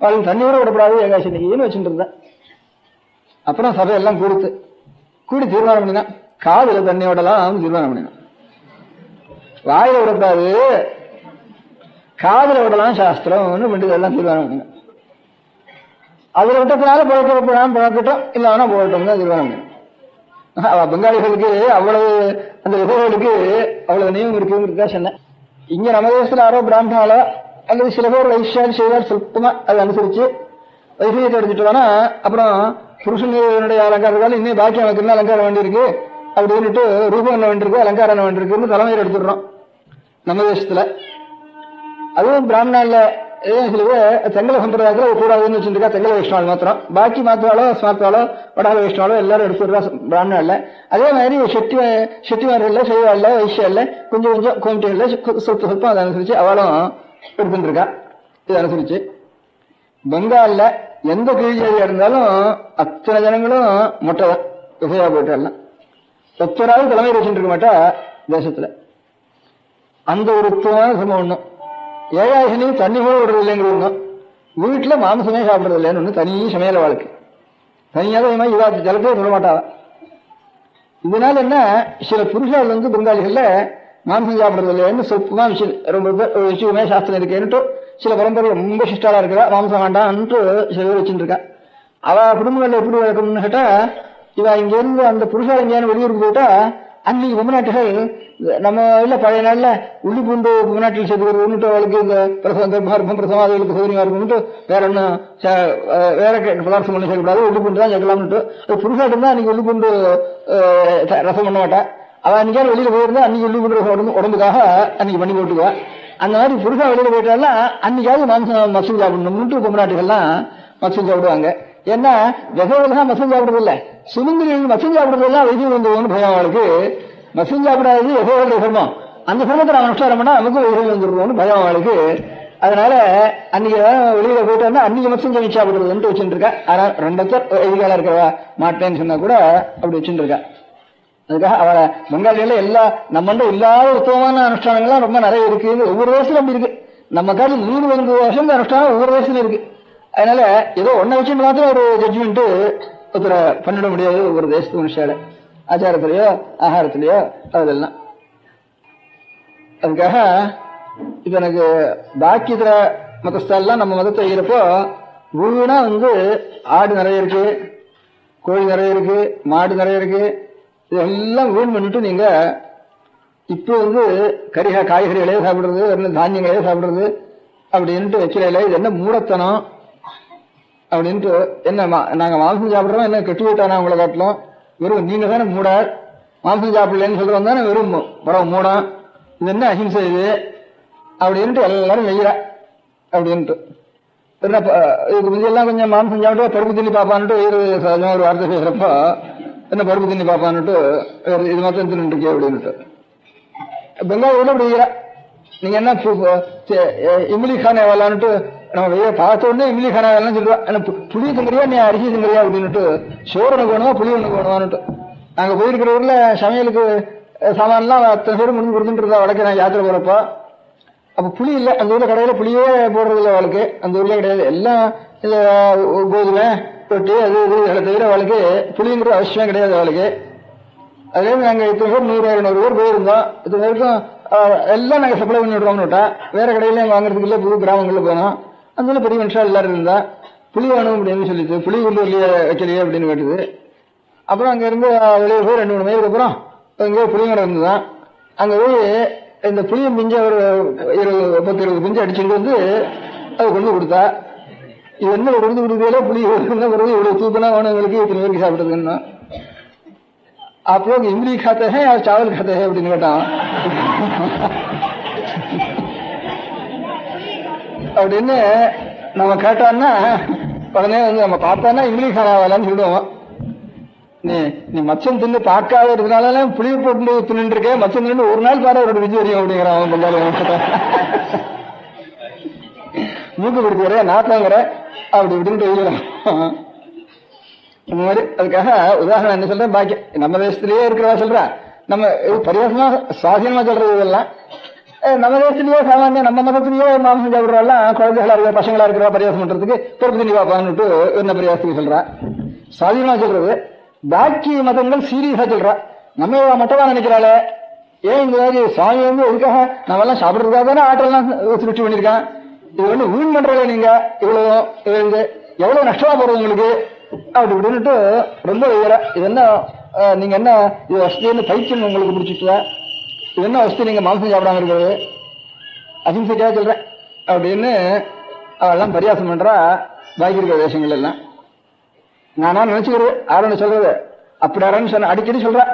E: அவளுக்கு தண்ணி கூட விடப்படாது ஏகாசி இன்னைக்குன்னு வச்சுட்டு இருந்தா. அப்புறம் சபையெல்லாம் கூடி தீர்மானம் பண்ணினா காதுல தண்ணி விடலாம் தீர்மானம் பண்ணினா. வாயில விடக்கூடாது, காதுல விடலாம் சாஸ்திரம் பண்டிதெல்லாம் தீர்மானம் பண்ணினா. அதுல விட்டதுனால பழக்கட்டும் இல்லைன்னா போகட்டும் தான் தீர்மானம் பண்ணினா. பெங்காலிகளுக்கு அவ்வளவு அந்த விதைகளுக்கு அவ்வளவு நியமம் இருக்குங்கிறதா சொன்னேன். இங்க நம்ம தேசத்துல யாரோ பிராமணாலோ அல்லது சில பேர் வைஷ்யால் செய்வார், சுத்தமா அதை அனுசரிச்சு வைசியத்தை எடுத்துட்டு வேணா அப்புறம் புருஷனுடைய அலங்காரத்தால இன்னும் பாக்கி நமக்கு என்ன அலங்காரம் வேண்டியிருக்கு அப்படின்னுட்டு ரூபம் என்ன வேண்டியிருக்கு அலங்காரம் என்ன வேண்டியிருக்குன்னு தலைமையில் எடுத்துடுறோம் நம்ம தேசத்துல. அதுவும் பிராமணால சில பேர் தெங்கல சம்பிரதாயத்துல கூடாதுன்னு வச்சுருக்கா. தெங்கல வைஷ்ணவாள் மாத்திரம், பாக்கி மாத்திராலோ ஸ்மார்த்தாலோ வடாத வைஷ்ணவாலோ எல்லாரும் எடுத்துடுறா பிராமணால. அதே மாதிரி செட்டிமார்கள்ல செய்வாள்ல வைஷ்யால கொஞ்சம் கோமிட்டிகள்ல சொற்பம் அதை அனுசரிச்சு அவளும் எடுத்துருக்கா. இது அனுசரிச்சு பெங்கால்ல எந்த கீழ்ஜாதியா இருந்தாலும் அத்தனை ஜனங்களும் மொட்டைதான் விசையா போயிட்டு எல்லாம் ஒத்தராவது தலைமையில் வச்சுட்டு இருக்க மாட்டா தேசத்துல. அந்த ஒரு உத்தமமான சம்பவம் ஒண்ணும். ஏகாதசினையும் தண்ணி கூட விடுறது இல்லைங்கிற ஒண்ணும், வீட்டுல மாம்சமே சாப்பிடுறது இல்லைன்னு ஒண்ணு தனி சமையல வாழ்க்கை. தனியாக இவா ஜலத்தையே சொல்ல மாட்டாவா. இதனால என்ன, சில புருஷால் பெங்காலிகள்ல மாம்சம் சாப்பிடுறது இல்லைன்னு சொற்பமா ரொம்ப விஷயமே சாஸ்திரம் இருக்கேன்ட்டு சில பரம்பரை ரொம்ப சிஷ்டாலா இருக்கிறா, மாம்சம் வேண்டாம்னு சில பேர் வச்சுட்டு இருக்கா. அவ குடும்பங்கள்ல எப்படி வழக்கம்னு கேட்டா, இவ இங்க இருந்து அந்த புருஷால் எங்கேயானு வெளியூருக்கு போயிட்டா அன்னைக்கு பொம்மநாட்டிகள் நம்ம இல்ல பழைய நாள்ல உள்ளி பூண்டு பொம்மநாட்டில் சேர்த்துக்கிறது அவளுக்கு இந்த கர்ப்பம் பிரசவாதிகளுக்கு சௌகரியமா இருக்கும்ட்டு வேற ஒன்னும் வேற பதார்த்தம் ஒன்றும் சேர்க்கக்கூடாது, உள்ளி பூண்டு தான் சேர்க்கலாம்னுட்டு. அது புருஷாட்டு இருந்தா அன்னைக்கு உள்ளி பூண்டு ரசம் பண்ண மாட்டா. அவன் அன்னைக்கான வெளியில போயிருந்தா அன்னைக்கு உள்ளி பூண்டு ரசம் உடம்புக்காக அன்னைக்கு பண்ணி போட்டுக்குவா. அந்த மாதிரி புருஷா வெளியில போயிட்டாலும் அன்னைக்காவது மாம்சம் மசூல் சாப்பிடணும்னு பொம்மநாட்டிகள்லாம் மசூல் சாப்பிடுவாங்க. ஏன்னா விசைதான் மசூல் சாப்பிடுறது இல்ல, சுமந்திரிகள் மசூல் சாப்பிடுறது எல்லாம் வைத்தியம் வந்துருவோம்னு பயம் அவளுக்கு. மசூல் சாப்பிடாது விசைகளுடைய சிரமம், அந்த சிரமத்தை நம்ம அனுஷ்டாரம் பண்ணா நமக்கு வைத்தியம் வந்துருவோம்னு பயம் அவளுக்கு. அதனால அன்னைக்கு வெளியில போயிட்டா அன்னைக்கு மசூல் சமைச்சு சாப்பிடுறதுன்னு வச்சுட்டு இருக்கா. ஆனா ரெண்டத்தர் எதிர்காலம் இருக்கிறவா மாட்டேன்னு சொன்னா கூட அப்படி வச்சுட்டு இருக்கா. அதுக்காக அவளை பெங்காலியில எல்லா நம்ம இல்லாத உத்தமமான அனுஷ்டானங்கள்லாம் ரொம்ப நிறைய இருக்கு. ஒவ்வொரு வயசுல அப்படி இருக்கு. நம்ம காலத்தில் 120 வருஷம் அனுஷ்டானம் ஒவ்வொரு வயசுல இருக்கு. அதனால ஏதோ ஒன்ன வச்சுட்டு மாத்திரம் ஒரு ஜட்ஜ்மெண்ட் ஒருத்தரை பண்ணிட முடியாது. ஒவ்வொரு தேசத்து மனுஷால ஆச்சாரத்திலேயோ ஆகாரத்திலேயோ அதெல்லாம். அதுக்காக இப்ப எனக்கு பாக்கியத்திர மதஸ்தாலாம் நம்ம மதத்தை வைக்கிறப்போ வீணா ஆடு நிறைய இருக்கு, கோழி நிறைய இருக்கு, மாடு நிறைய இருக்கு, இதெல்லாம் வீண் பண்ணிட்டு நீங்க இப்போ காய்கறிகளே சாப்பிடுறது, தானியங்களே சாப்பிடுறது அப்படின்ட்டு வைக்கல. இது என்ன மூடத்தனம் அப்படின்ட்டு. என்ன நாங்க மாംസം சாப்பிடுறோம், என்ன கெட்டு போயிட்டானா உங்களை காட்டலாம்? வெறும் நீங்க தானே மூட, மாംസം சாப்பிடலன்னு சொல்றோம் தானே வெறும் பரவ மூடம். இது என்ன அஹிம்சை இது அப்படின்ட்டு எல்லாரும் வெய்யற அப்படின்ட்டு. இதுக்கு முந்தையெல்லாம் கொஞ்சம் மாംസം சாப்பிட்டு பருப்பு தண்ணி பாப்பான்ட்டு ஒரு வார்த்தை பேசுறப்போ என்ன பருப்பு தண்ணி பாப்பான்னுட்டு இது மாத்திரம் தின்னுட்டு அப்படின்ட்டு பெங்காலியோட அப்படி வைக்கிற. நீங்க என்ன இம்லி கானே வரலான்ட்டு நம்ம பார்த்த உடனே இம்லி கானா வரலாம் சொல்லுவா. புளி திங்கறியா நீ அரிசி திங்கறியா அப்படின்னுட்டு, சோறு ஒண்ணு வேணுமா புளி ஒண்ணு வேணுமான்னுட்டு. நாங்க போயிருக்கிற ஊர்ல சமையலுக்கு சாமான்லாம் அத்தனை பேர் முடிஞ்சு கொடுத்துட்டு இருந்தா வழக்கு. நான் யாத்திரை போறப்போ அப்ப புளி இல்லை, அந்த ஊர்ல கடையில புளியே போடுறது இல்லை அவளுக்கு. அந்த ஊர்ல கிடையாது, எல்லாம் இந்த கோதுமை ரொட்டி அது இது இதை தவிர அவளுக்கு புளிங்கிறது அவசியம் கிடையாது அவளுக்கு. அதே நாங்க இத்தனை பேர் 100-200 பேர் போயிருந்தோம். இது வரைக்கும் எல்லாம் நாங்க சப்ளை பண்ணி விடுறோம்னுட்டா. வேற கடையில வாங்குறதுக்கு இல்லை, புது கிராமங்கள்ல போனோம். அதனால பெரிய மனுஷா எல்லாரும் இருந்தா புளி வேணும் அப்படின்னு சொல்லிட்டு புளி உள்ளூர்லயே வைக்கலையே அப்படின்னு கேட்டது. அப்புறம் அங்க இருந்து வெளியே போய் 2-3 மைலுக்கு அப்புறம் இங்கே புளிமரம் இருந்துதான். அங்க போய் இந்த புளியை மிஞ்ச ஒரு 10-20 பிஞ்சு அடிச்சுட்டு அது கொண்டு கொடுத்தா. இது என்ன கொண்டு கொடுக்கல, புளி இவ்வளவு தூக்கனா வேணும் உங்களுக்கு, இத்தனை பேருக்கு சாப்பிட்டதுன்னா. आप लोग इमली खाते हैं और चावल खाते हैं அப்படின்னு கேட்டான். அப்படின்னு நம்ம கேட்டான்னா உடனே நம்ம பார்த்தான்னா இம்லி காணாவலான்னு சொல்லுவோம். நீ மச்சம் தின்னு பார்க்காத இருக்கிறனால புளியை போட்டு தின்னு இருக்கேன், மச்சம் தின்னு ஒரு நாள் பாரு அவரோட விஜய் வரையும் அப்படிங்கிறான் பொங்காலி. மூக்கு பிடிக்கிற நாத்தாங்கிற அப்படி இப்படின்ட்டு வைக்கிறோம். இந்த மாதிரி அதுக்காக உதாரணம் என்ன சொல்றேன், பாக்கி நம்ம தேசத்திலேயே இருக்கிறதா சொல்றேன். நம்ம பரியாசமா சுவாதீனமா சொல்றது இதெல்லாம். நம்ம தேசத்திலேயே சாமானிய நம்ம மதத்திலேயே மாம்சம் சாப்பிடுறோம்லாம் குழந்தைகளா இருக்கிற பசங்களா இருக்கிற பரியாசம் பண்றதுக்கு பொறுப்பு தண்ணி பாப்பான்னுட்டு என்ன பரியாசத்துக்கு சொல்றா. சுவாதீனமா சொல்றது. பாக்கி மதங்கள் சீரியஸா சொல்றா. நம்ம மட்டமா நினைக்கிறாள. ஏன் இந்த மாதிரி சுவாமி எதுக்காக நம்ம எல்லாம் சாப்பிடுறதுக்காக தானே ஆட்டெல்லாம் சுருட்டி பண்ணிருக்கான். இது வீண் பண்றீங்க நீங்க, இவ்வளவு எவ்வளவு நஷ்டமா போறது உங்களுக்கு அப்படி இப்படின்னுட்டு ரொம்ப உயர. இது என்ன நீங்க என்ன இது வசதின்னு பைத்தியம் உங்களுக்கு பிடிச்சிட்டா? இது என்ன வசதி நீங்க மாംസം சாப்பிடாம இருக்கிறது? அஹிம்சைக்காக சொல்றேன் அப்படின்னு அவெல்லாம் பரியாசம் பண்றா. பாக்கி இருக்கிற தேசங்கள் எல்லாம் நானா நினைச்சுக்கிறது ஆரன்னு சொல்றது அப்படி ஆரன்னு சொன்ன அடிக்கடி சொல்றா.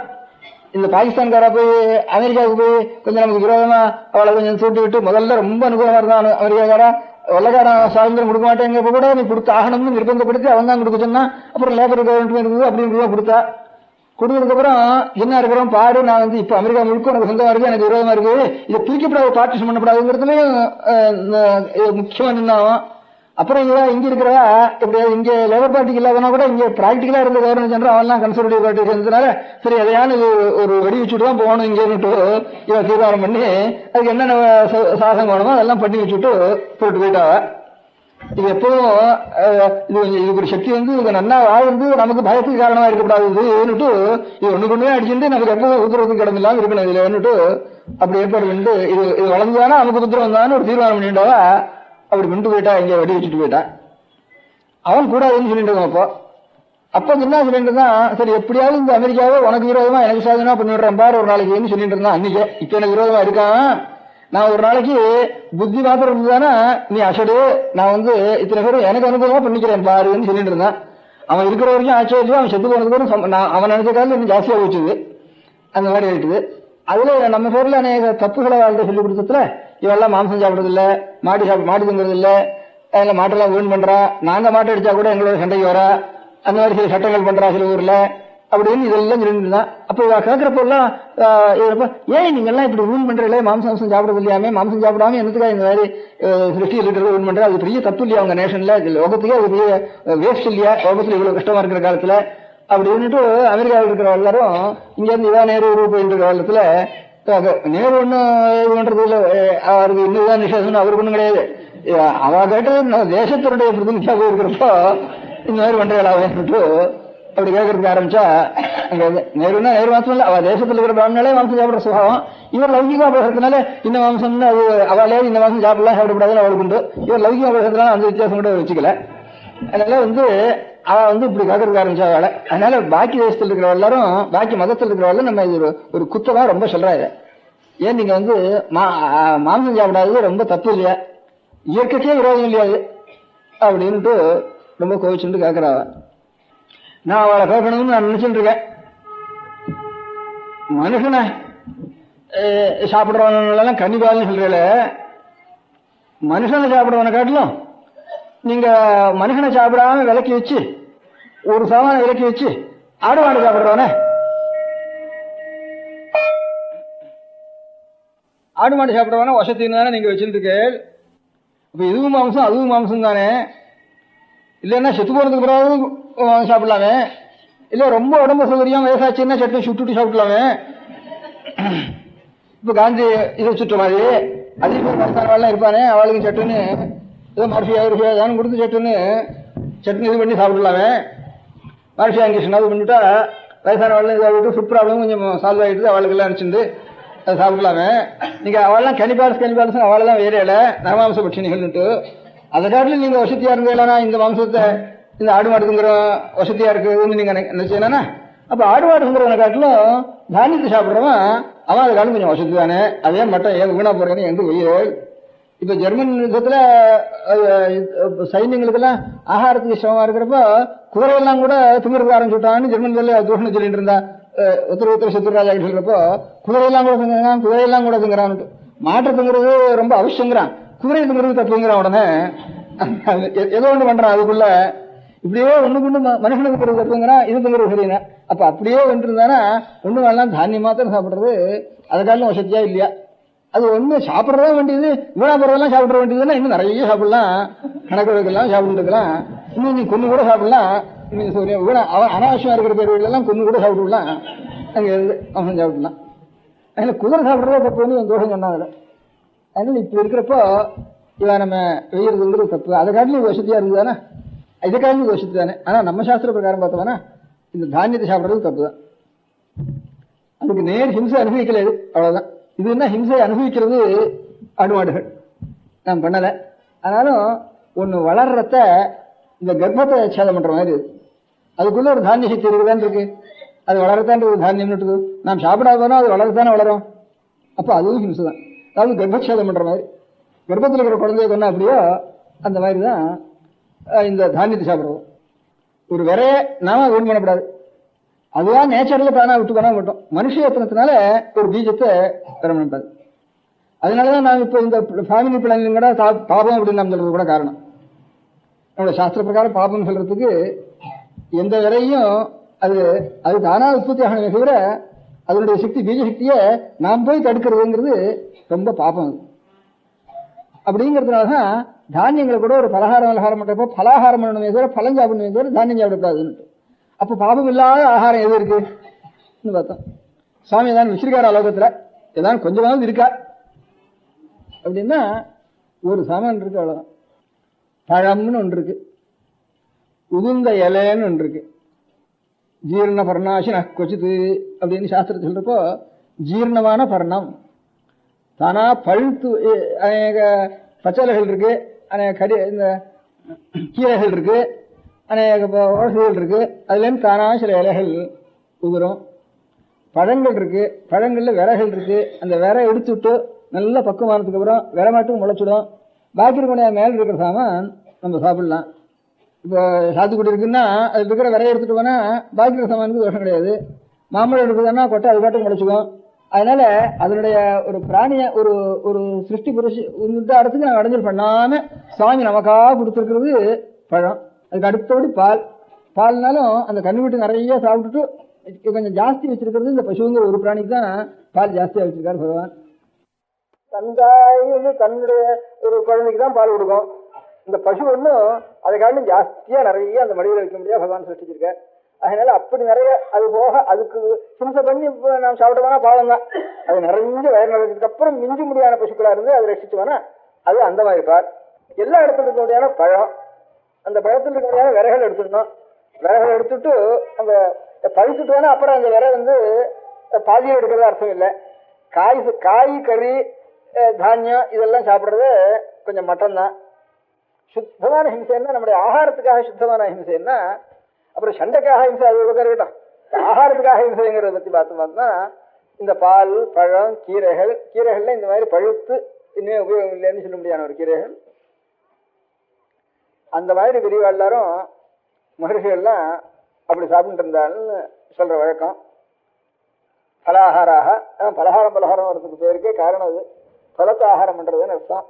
E: இந்த பாகிஸ்தான்காரா போய் அமெரிக்காவுக்கு போய் கொஞ்சம் நமக்கு விரோதமா அவளை கொஞ்சம் சூட்டி விட்டு முதல்ல ரொம்ப அனுகூலமா இருந்தான் அமெரிக்காக்காரா. வெள்ளக்காரன் சுதந்திரம் கொடுக்க மாட்டேங்க கூட நீ கொடுத்து ஆகணும்னு நிர்பந்தப்படுத்தி அவன் தான் கொடுக்க சொன்னா. அப்புறம் லேபர் கவர்மெண்ட் இருந்தது அப்படின்னு கொடுத்தா. கொடுத்ததுக்கு அப்புறம் என்ன இருக்கிறோம் பாரு, நான் இப்ப அமெரிக்கா முழுக்க எனக்கு சொந்தமா இருக்கு, எனக்கு விரோதமா இருக்கு, இதை பிரிக்கப்படாது, பார்ட்டிஷன் பண்ணப்படாதுங்கிறதுலயும் முக்கியமா நின்னாவும். அப்புறம் இங்க இருக்கிறவா எப்படியாவது இங்க லேபர் பார்ட்டிக்கு இல்லாதனா கூட இங்க பிராக்டிகலா இருந்த கவர்னர் ஜெனரல் அவன் கன்சர்வேட்டிவ் பார்ட்டி சேர்ந்ததுனால சரி அதையான ஒரு வெடி வச்சுட்டு தான் போகணும் இங்கேன்னுட்டு இவன் தீர்மானம் பண்ணி அதுக்கு என்னென்ன சாதகம் வேணுமோ அதெல்லாம் பண்ணி வச்சுட்டு போயிட்டு போயிட்டாவ. இது எப்பவும் இது ஒரு சக்தி இது நன்னா வாழ்ந்து நமக்கு பயத்துக்கு காரணமா இருக்கக்கூடாது இது ஒண்ணு கொண்டு அடிச்சுட்டு நமக்கு எப்பவும் உத்தரவுக்கு கிடந்து இல்லாம இருக்கணும் இதுல வந்துட்டு அப்படி ஏற்பாடு பண்ணிட்டு இது வளர்ந்துதானா நமக்கு உத்தரவு தானே ஒரு தீர்மானம் பண்ணிட்டாவா. அப்படி கொண்டு போயிட்டா, இங்க வெடி வச்சுட்டு போயிட்டா. அவன் கூடாதுன்னு சொல்லிட்டு இருக்கான். அப்போ அப்ப என்ன சொல்லிட்டு இருந்தான், சரி எப்படியாவது இந்த அமெரிக்காவை உனக்கு விரோதமா எனக்கு சாதனா பண்ணிடுறேன் பாரு ஒரு நாளைக்குன்னு சொல்லிட்டு இருந்தான். அன்னைக்கு இப்ப எனக்கு விரோதமா இருக்கான், நான் ஒரு நாளைக்கு புத்தி மாத்திரம் இருந்ததானா நீ அசடு, நான் இத்தனை பேரும் எனக்கு அனுபவமா பண்ணிக்கிறேன் பாருன்னு சொல்லிட்டு இருந்தான். அவன் இருக்கிற வரைக்கும் ஆச்சரியம், அவன் செத்து போனது பேரும் அவன் நினைச்ச காலம் இன்னும் ஜாஸ்தியா போச்சுது, அந்த மாதிரி ஆயிட்டுது. அதுல நம்ம பேர்ல அநேக தப்புகளை வாழ்க்கை சொல்லி கொடுத்ததுல இவெல்லாம் மாம்சம் சாப்பிடுறது இல்ல, மாடு திங்கிறது இல்ல, அதில் மாட்டெல்லாம் வீண் பண்றா, நாங்க மாட்டை அடிச்சா கூட எங்களோட சண்டைக்கு வரா, அந்த மாதிரி சில சட்டங்கள் பண்றா சில ஊர்ல அப்படின்னு இதெல்லாம் சொல்லிட்டு தான். அப்ப இவ கேட்கிறப்ப எல்லாம் ஏன் நீங்க எல்லாம் இப்படி வீண் பண்றீங்களே, மாம்சம் சாப்பிடுறது இல்லையாமே, மாம்சம் சாப்பிடாம என்னத்துக்கா இந்த மாதிரி சிருஷ்டியில் இருக்கிறது வீண் பண்ற, அது பெரிய தப்பு இல்லையா உங்க நேஷன்ல, லோகத்துக்கே அது பெரிய வேஸ்ட் இல்லையா, லோகத்துல இவ்வளவு கஷ்டமா இருக்கிற காலத்துல அப்படின்னுட்டு அமெரிக்காவில் இருக்கிற எல்லாரும் இங்க இருந்து இவா நேரு போயிட்டு இருக்கிற காலத்துல நேரு ஒன்னும் இது பண்றது இல்ல, அவருக்கு இன்னுதான் நிஷேதம் அவருக்கு ஒண்ணும் கிடையாது. அவ கேட்டது தேசத்தினுடைய பிரதிநிதியாக இருக்கிறப்போ இந்த மாதிரி பண்றாளாவேன்னுட்டு அப்படி கேட்கறதுக்கு ஆரம்பிச்சா, நேருன்னா நேரு மாசம் இல்ல, அவ தேசத்துல இருக்கிற பிராமணாலே மாம்சம் சாப்பிடுற சுபாவம், இவர் லௌகிகமா பேசுறதுனால இந்த மாம்சம்னு அது அவளே இந்த மாசம் சாப்பிடலாம் சாப்பிடக்கூடாதுன்னு அவளுக்கு உண்டு, இவர் லௌகிகமா பேசுறதுனால அந்த வித்தியாசம் கூட வச்சுக்கல. அதனால அவ இப்படி கேட்கறதுக்கு ஆரம்பிச்சா அவளை. அதனால பாக்கி தேசத்தில் இருக்கிற எல்லாரும், பாக்கி மதத்தில் இருக்கிறவர்களும் நம்ம இது ஒரு குத்தமா ரொம்ப சொல்றாங்க. ஏன் நீங்க மாம்சம் சாப்பிடாதது ரொம்ப தப்பு இல்லையா, இயற்கைக்கே விரோதம் இல்லையாது அப்படின்ட்டு ரொம்ப கோவிச்சுட்டு கேட்கிறாவ. நான் அவளை கேட்கணும்னு நான் நினைச்சுட்டு இருக்கேன். மனுஷனை சாப்பிடுறவனெல்லாம் கன்னிபால்னு சொல்றீங்களே, மனுஷனை சாப்பிடுறவனை காட்டிலும் நீங்க மனுஷனை சாப்பிடாம விலக்கி வச்சு ஒரு சாமான விலக்கி வச்சு ஆடு மாடு சாப்பிடுறவனே, ஆடு மாடு சாப்பிடுறவன வசத்தின்னு தானே நீங்க வச்சுருக்கு. அப்ப இதுவும் மாம்சம் அதுவும் மாம்சம் தானே, இல்லைன்னா செத்து போறதுக்கு பிறகு சாப்பிடலாமே, இல்ல ரொம்ப உடம்பு சௌகரியம் வயசாச்சுன்னா சட்னி சுட்டுட்டு சாப்பிடலாமே. இப்ப காந்தி இதை சுற்ற மாதிரி அதிக பேர் வயசானவாள்லாம் இருப்பானே, அவளுக்கு சட்டுன்னு ஏதோ மர்ஃபியா தான் கொடுத்து சட்டுன்னு சட்னி இது பண்ணி சாப்பிடலாமே. மர்ஃபியா இங்கிலீஷன் அது பண்ணிவிட்டா வயசானவாள் இதாகிட்டு ஃபுட் ப்ராப்ளம் கொஞ்சம் சால்வ் ஆகிட்டு அவளுக்கு எல்லாம் அனுப்பிச்சுட்டு அதை சாப்பிடலாமே. நீங்க அவள்லாம் கனிபால்ஸ் அவளெல்லாம் வேறையில நரமாம்ச பட்சினிகள்னுட்டு அதை காட்டிலும் நீங்க வசதியா இருந்தீங்களா இந்த மாம்சத்தை இந்த ஆடு மாடுங்கிற வசதியா இருக்குதுன்னு நீங்க நினைச்சீங்கன்னா, அப்ப ஆடு மாடுங்கிறவனை காட்டிலும் தானியத்தை சாப்பிட்றவன் அவன் அதை காட்டிலும் கொஞ்சம் வசதி தானே. அதே மட்டும் ஏன் வீணா போறேன்னு எங்க உயிர். இப்ப ஜெர்மன் யுத்தத்துல சைன்யங்களுக்கெல்லாம் ஆகாரத்துக்கு சிரமமா இருக்கிறப்ப குதிரையெல்லாம் கூட திங்கிறதுக்கு ஆரம்பிச்சுட்டான்னு ஜெர்மன் தூஷணம் சொல்லிட்டு இருந்தா. உத்தர சத்ருராஜா சொல்றப்போ குதிரையெல்லாம் கூட திங்கிறான், குதிரையெல்லாம் கூட திங்கிறான்ட்டு. மாட்டை திங்கிறது ரொம்ப அவசியங்கிறான், குதிரை திங்கிறது தப்புங்கிறான். உடனே ஏதோ ஒண்ணு பண்றான் அதுக்குள்ள. இப்படியே ஒண்ணுக்கு ஒண்ணு மனுஷனுக்கு திங்கிறது தப்புங்கிறான், இது திங்கிறது சரியா. அப்ப அப்படியே வந்துருந்தானா ஒண்ணு வேணாம் தானியம் மாத்திரம் சாப்பிடுறது அதுக்காலும் வசதியா இல்லையா. அது ஒண்ணு சாப்பிடறதா வேண்டியது, வீணா போறதெல்லாம் சாப்பிட வேண்டியதுன்னா இன்னும் நிறைய சாப்பிடலாம், கணக்கு வைக்கலாம், சாப்பிட்டு இருக்கலாம், இன்னும் நீ கொண்டு கூட சாப்பிடலாம். வீணா அவன் அனாவசியமா இருக்கிற பேர்களெல்லாம் கொண்டு கூட சாப்பிடலாம், அங்க இருந்து அவன் சாப்பிடலாம். அதனால குதிரை சாப்பிடுறதா தப்பு வந்து என் தோஷம் சொன்னாங்க. அதனால இப்ப இருக்கிறப்போ இவன் நம்ம வெய்யறதுங்கிறது தப்பு. அதை காட்டிலும் வசதியா இருக்குதானே, இதை காட்டிலும் வசதி தானே. ஆனா நம்ம சாஸ்திர பிரகாரம் பார்த்தோம்னா இந்த தானியத்தை சாப்பிடுறது தப்பு தான். அதுக்கு நேர் ஹிம்சை அனுபவிக்கல, அவ்வளவுதான். இது என்ன ஹிம்சை அனுபவிக்கிறது ஆடு மாடுகள் நான் பண்ணல. ஆனாலும் ஒண்ணு வளர்றத இந்த கர்ப்பத்தை சேதம் பண்ற மாதிரி அதுக்குள்ள ஒரு தானிய சக்தி இருக்குதான் இருக்கு, அது வளரத்தான்றது தானியம் இருக்குது. நாம் சாப்பிடாத போனா அது வளரத்தானே வளரும். அப்ப அதுவும் ஹிம்சை தான். அதாவது கர்ப்பச்சேதம் பண்ற மாதிரி, கர்ப்பத்தில் இருக்கிற குழந்தைய கொண்டா அப்படியோ அந்த மாதிரிதான் இந்த தானியத்தை சாப்பிடுவோம். ஒரு விரைய நாம வீண் பண்ணக்கூடாது, அதுதான் நேச்சர்ல தானா விட்டு பண்ண மாட்டோம். மனுஷ யத்தனத்தினால ஒரு பீஜத்தை பெற மாட்டாது. அதனாலதான் நான் இப்ப இந்த ஃபேமிலி பிளானிங் கூட பாபம் அப்படின்னு நாம் சொல்றது கூட காரணம். நம்மளோட சாஸ்திர பிரகாரம் பாபம் சொல்றதுக்கு எந்த வரையும் அது தானா உற்பத்தி ஆகணுமே தவிர அதனுடைய சக்தி பீஜ சக்தியை நாம் போய் தடுக்கிறதுங்கிறது ரொம்ப பாபம். அப்படிங்கிறதுனாலதான் தானியங்களை கூட ஒரு பலகாரம் பண்றப்போ பலகாரம் பண்ணணுமே தவிர பழம் சாப்பிடணுமே தவிர தானியம் சாப்பிடக்கூடாதுன்னு. அப்ப பாபம் இல்லாத ஆகாரம் எது இருக்குன்னு பார்த்தோம். சுவாமி ஏதாவது வச்சிருக்காரு அலோகத்துல, ஏதாவது கொஞ்சமாவது இருக்கா அப்படின்னா ஒரு சாமான் இருக்கு, அவ்வளவுதான். பழம்னு ஒன்று இருக்கு, உதுந்த இலைன்னு ஒன்று இருக்கு, ஜீரண பர்ணாசி கொச்சித்து அப்படின்னு சாஸ்திரத்தை சொல்றப்போ ஜீர்ணமான பர்ணம் தானா பழுத்து அநேக பச்சைகள் இருக்கு, அநேக இந்த கீரைகள் இருக்கு, அநேக ஓசைகள் இருக்கு. அதுலேருந்து தானா சில இலைகள் உதிரும். பழங்கள் இருக்கு, பழங்கள்ல விரைகள் இருக்கு. அந்த விரை எடுத்துட்டு நல்ல பக்குவமானதுக்கு அப்புறம் விரை மட்டும் முளைச்சிடும். பாக்கி இருக்கக்கூடிய மேல இருக்கிற சாமான் நம்ம சாப்பிடலாம். இப்போ சாத்துக்குடி இருக்குன்னா அது இருக்கிற விரையை எடுத்துட்டு போனா பாக்கி இருக்கிற சாமானுக்கு தோஷம் கிடையாது. மாம்பழம் இருக்குதுன்னா கொட்டை அது பாட்டுக்கு முளைச்சிக்கும். அதனால அதனுடைய ஒரு பிராணிய ஒரு ஒரு சிருஷ்டி புருஷி இந்த இடத்துக்கு நாங்கள் அடைஞ்சல் பண்ணாம சுவாமி நமக்காக கொடுத்துருக்கிறது பழம். அதுக்கு அடுத்தபடி பால். பால்னாலும் அந்த கன்றுக்குட்டி நிறைய சாப்பிட்டுட்டு கொஞ்சம் ஜாஸ்தி வச்சிருக்கிறது இந்த பசுங்கிற ஒரு பிராணிக்கு தான் பால் ஜாஸ்தியா வச்சிருக்காரு பகவான். தந்தாய் வந்து தன்னுடைய ஒரு குழந்தைக்கு தான் பால் கொடுக்கும். இந்த பசு ஒன்றும் அதை காரணம் ஜாஸ்தியா நிறைய அந்த மடியில் வைக்க முடியாது பகவான் சிருஷ்டிச்சிருக்கார். அதனால அப்படி நிறைய அது போக அதுக்கு ஹிம்சை பண்ணி நாம் சாப்பிட்டோம்னா பாவம் தான். அது நிறைஞ்ச வயர் நிறைஞ்சதுக்கு அப்புறம் மிஞ்சி முடியாத பசுக்களா இருந்து அதை ரசிச்சுவோன்னா அது அந்த மாதிரி பால். எல்லா இடத்துல இருக்க முடியாத பழம். அந்த பழத்தில் இருக்க முடியாத விரைகள் எடுத்துடணும். விரைகள் எடுத்துட்டு அந்த பழுத்துட்டு வேணா அப்புறம் அந்த விரை வந்து பாதியில் எடுக்கிறது அர்த்தம் இல்லை. காய் கறி தானியம் இதெல்லாம் சாப்பிட்றது கொஞ்சம் மட்டம் தான். சுத்தமான ஹிம்சைன்னா நம்முடைய ஆகாரத்துக்காக சுத்தமான ஹிம்சைன்னா அப்புறம் சண்டைக்காக ஹிம்சை அது ஒரு இருக்கட்டும். ஆகாரத்துக்காக ஹிம்சைங்கிறத பற்றி பார்த்தோம்னா இந்த பால் பழம் கீரைகள்ல இந்த மாதிரி பழுத்து இனிமே உபயோகம் இல்லைன்னு சொல்ல முடியாத ஒரு கீரைகள் அந்த மாதிரி பெரியவா எல்லாரும் மகர்ஷிகள்லாம் அப்படி சாப்பிட்டு இருந்தான்னு சொல்ற வழக்கம். பலாகாராக பலகாரம் வரதுக்கு பேருக்கே காரணம் அது. பலத்தை ஆகாரம் பண்றதுன்னு அர்த்தம்.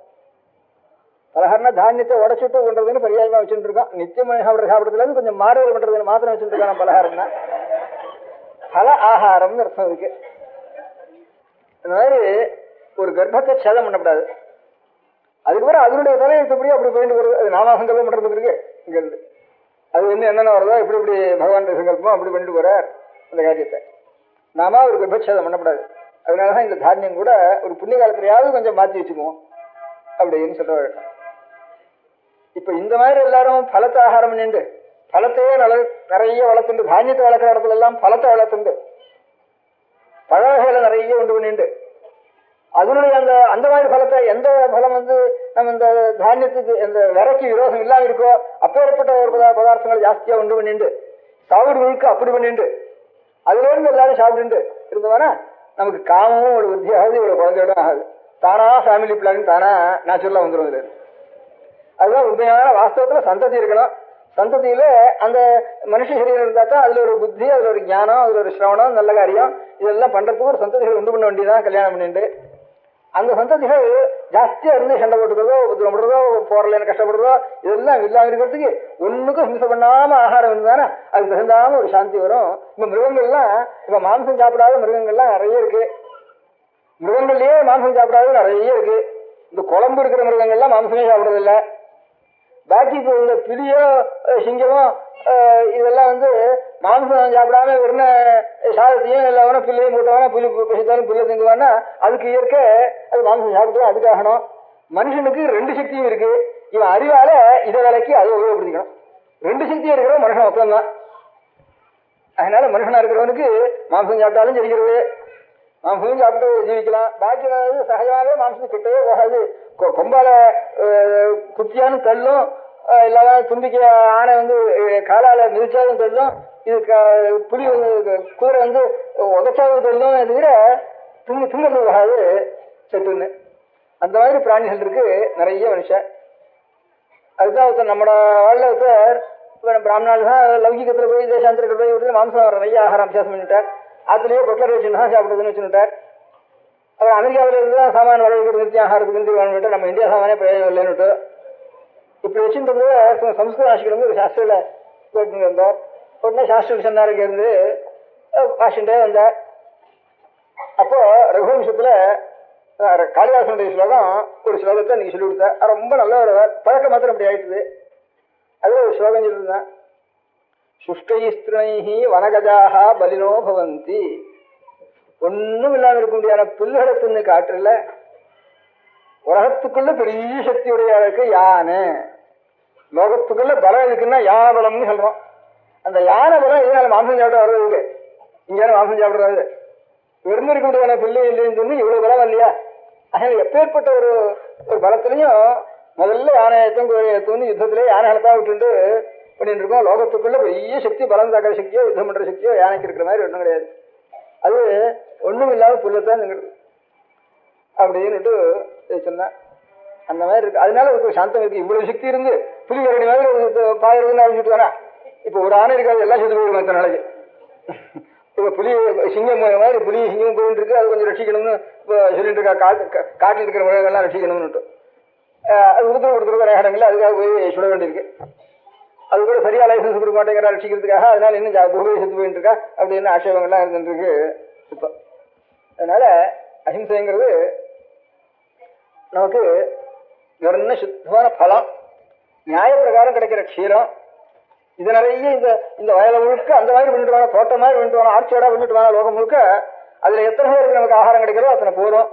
E: பலகாரம்னா தானியத்தை உடச்சுட்டு பண்றதுன்னு பரியாயமா வச்சுட்டு இருக்கோம். நித்தியம் சாப்பிடறதுல இருந்து கொஞ்சம் மாறுதல் பண்றதுன்னு மாத்திரம் வச்சுட்டு இருக்கோம். பலகாரம்னா பல ஆகாரம்னு அர்த்தம் இருக்கு. இந்த மாதிரி ஒரு கர்ப்பத்தை சேதம் பண்ணக்கூடாது. அதுக்கு பிறகு அதனுடைய தலையெழுத்தப்படியே அப்படி போயிட்டு வருது. அது நாமாசங்கல்பம் பண்றதுக்கு இருக்கு இங்க இருந்து. அது வந்து என்னென்ன வருதோ எப்படி பகவான் சங்கல்பமோ அப்படி பண்ணிட்டு போறார் அந்த காரியத்தை. நாம ஒரு கர்ப்பச்சேதம் பண்ணக்கூடாது. அதனாலதான் இந்த தானியம் கூட ஒரு புண்ணிய காலத்திலேயாவது கொஞ்சம் மாற்றி வச்சுக்குவோம் அப்படின்னு சொல்ல வழக்கம். இப்ப இந்த மாதிரி எல்லாரும் பலத்தை ஆகாரம் பண்ணிண்டு பலத்தையே நிறைய வளர்த்துண்டு தானியத்தை வளர்க்குற இடத்துல எல்லாம் பலத்தை வளர்த்துண்டு பழ வகைகளை நிறைய உண்டு பண்ணிண்டு அதனுடைய அந்த மாதிரி பலத்தை எந்த பலம் வந்து நம்ம இந்த தானியத்துக்கு இந்த விரைக்கு விரோதம் இல்லாம இருக்கோ அப்பேற்பட்ட ஒரு பதார்த்தங்களை ஜாஸ்தியா உண்டு பண்ணிண்டு சாப்பிடுவதற்கு அப்படி பண்ணிண்டு அதுல இருந்து எல்லாரும் சாப்பிட்டு இருந்தவனா நமக்கு காமமும் ஒரு விருத்தி ஆகுது, இவ்வளவு குழந்தையோட ஆகுது. தானா ஃபேமிலி பிளானிங் தானா நேச்சுரலா வந்துடும். இதுல அதுதான் உண்மையான வாஸ்தவத்துல சந்ததி இருக்கணும். சந்ததியில அந்த மனுஷ சரீரம் இருந்தா தான் அதுல ஒரு புத்தி, அதுல ஒரு ஞானம், அதுல ஒரு சிரவணம், நல்ல காரியம் இதெல்லாம் பண்றதுக்கு ஒரு சந்ததிகள் உண்டு பண்ண வேண்டியதான் கல்யாணம் பண்ணிட்டு. அந்த சந்ததிகள் ஜாஸ்தியா இருந்து சண்டை போட்டுக்கிறதோ உபதிரம் பண்றதோ போறலன்னு கஷ்டப்படுறதோ இதெல்லாம் இல்லாம இருக்கிறதுக்கு ஒண்ணுக்கும் ஹிம்சை பண்ணாம ஆகாரம் இருந்தானே அதுக்கு தகுந்தாம ஒரு சாந்தி வரும். இப்ப மிருகங்கள்லாம் இப்ப மாംസം சாப்பிடாத மிருகங்கள்லாம் நிறைய இருக்கு. மிருகங்கள்லயே மாംസം சாப்பிடாத நிறைய இருக்கு. இந்த குழம்பு இருக்கிற மிருகங்கள்லாம் மாംசமே சாப்பிடுறதில்லை. பாக்கி இப்போ இந்த புலியோ சிங்கமோ இதெல்லாம் வந்து மாംസം சாப்பிடாம வெறும் சாதத்தையும் இல்லை புல்லையும் போட்டவானா புலி பசித்தாலும் புல்லை திங்குவானா அதுக்கு இயற்கை அது மாംസം சாப்பிட்டு அதுக்காகணும். மனுஷனுக்கு ரெண்டு சக்தியும் இருக்கு. இவன் அறிவால இதை விலைக்கு அதை உபயோகப்படுத்திக்கணும். ரெண்டு சக்தியும் இருக்கிறவன் மனுஷன் மொத்தம்தான். அதனால மனுஷனா இருக்கிறவனுக்கு மாംസം சாப்பிட்டாலும் ஜெயிக்கிறது, மாംசமும் சாப்பிட்டு ஜீவிக்கலாம். பாக்கி சகஜமாகவே மாംசம் கிட்டவே போகாது. கொம்பால குத்தியானும் தள்ளும், இல்லாத தும்பிக்க ஆனை வந்து காலால மிதிச்சாலும் தள்ளும், இது புலி குதிரை வந்து உதச்சாலும் தள்ளும், தவிர துங்கிறது போகாது செட்டுன்னு. அந்த மாதிரி பிராணிகள் இருக்கு நிறைய மனுஷன். அதுதான் ஒருத்தர் நம்மளோட வாழ்ல ஒருத்தர் பிராமணால் தான் லௌகிகத்துல போய் தேசாந்திரத்தில் போய் விட்டு மாംசம் நிறைய ஆகாரம் அபியாசம் பண்ணிட்டார். அதுலயே பொட்டலர் வச்சுன்னா சாப்பிடுறதுன்னு வச்சுட்டார். அப்புறம் அமெரிக்காவில இருந்து தான் சாமான் வளர்க்கிறது நிறுத்தி ஆகாரத்துக்கு வேணும்ட்டு நம்ம இந்தியா சாமானே பிரயோஜனம் இல்லைன்னுட்டு இப்படி வச்சுன்றது சம்ஸ்கிருத ஆசிரியர் வந்து ஒரு சாஸ்திரியில போட்டு வந்தார். உடனே சாஸ்திரி சொன்னாருக்கு இருந்து வாசிண்டே வந்தார். அப்போ ரகுவம்சத்துல காளிதாசனுடைய ஸ்லோகம் ஒரு ஸ்லோகத்தை நீங்க சொல்லி கொடுத்தார். ரொம்ப நல்ல ஒரு பழக்கம் மாத்திரம் அப்படி ஆயிட்டுது. அதுல ஒரு ஸ்லோகம் சொல்லியிருந்தேன். சுஷ்கைஸ்திருணைஹி வனகஜாக பலினோ பவந்தி. ஒன்னும் இல்லாம இருக்க முடியாத புல்லுகளை தின்னு காற்றுல உலகத்துக்குள்ள பெரிய சக்தியுடைய இருக்கு யானை. லோகத்துக்குள்ள பலம் இருக்குன்னா யானை பலம்னு சொல்றோம். அந்த யானை பலம் இதனால மாംസം சாப்பிட வர்றது இங்கே மாംസം சாப்பிடுறது வெறும் இருக்க முடியாத பிள்ளை இல்லைன்னு சொல்லி இவ்வளவு பலம் இல்லையா? அதனால எப்பேற்பட்ட ஒரு பலத்திலையும் முதல்ல யானை ஏற்றும் குதிரை ஏற்றும்னு யுத்தத்திலே யானைகளை தான் விட்டுட்டு பண்ணிட்டு இருக்கோம். லோகத்துக்குள்ள பெரிய சக்தி, பலம் தாக்கிற சக்தியோ யுத்தம் பண்ற சக்தியோ யானைக்கு இருக்கிற மாதிரி ஒன்றும் கிடையாது. அது ஒண்ணும் இல்லாத புல்லத்தான் அப்படின்னுட்டு சொன்னேன். அந்த மாதிரி இருக்கு. அதனால ஒரு சாந்தம் இருக்கு. இவ்வளவு சக்தி இருந்து புலி கரடி மாதிரி பாயிரதுன்னு அறிஞ்சிட்டு தானே. இப்ப ஒரு ஆணை இருக்காது, எல்லாம் செத்து போயிடும் மற்ற நாளைக்கு. இப்ப புலி சிங்கம் மாதிரி புலி சிங்கம் போயிட்டு இருக்கு, அது கொஞ்சம் ரட்சிக்கணும்னு இப்ப சொல்லிட்டு இருக்கா. காட்டில் இருக்கிற மிருகங்கள்லாம் ரட்சிக்கணும்னு அது கொடுக்குற நிறைய இடங்கள்ல அதுக்காக போய் சுட வேண்டியிருக்கு. அது கூட சரியா லைசன்ஸ் கொடுக்க மாட்டேங்கிறா ரட்சிக்கிறதுக்காக. அதனால இன்னும் குருவை செத்து போயிட்டு இருக்கா அப்படின்னு ஆட்சேபங்கள்லாம் இருந்துருக்கு இப்போ. அதனால அஹிம்சைங்கிறது நமக்கு வெறும் சுத்தமான பலம், நியாய பிரகாரம் கிடைக்கிற க்ஷீரம். இது நிறைய இந்த வயலை முழுக்க அந்த மாதிரி பண்ணிட்டு வாங்க, தோட்டம் மாதிரி பண்ணிட்டு வாங்க, ஆட்சியோட பண்ணிட்டு வாங்க. லோகம் முழுக்க அதுல எத்தனை பேருக்கு நமக்கு ஆகாரம் கிடைக்கிறதோ அத்தனை போறோம்.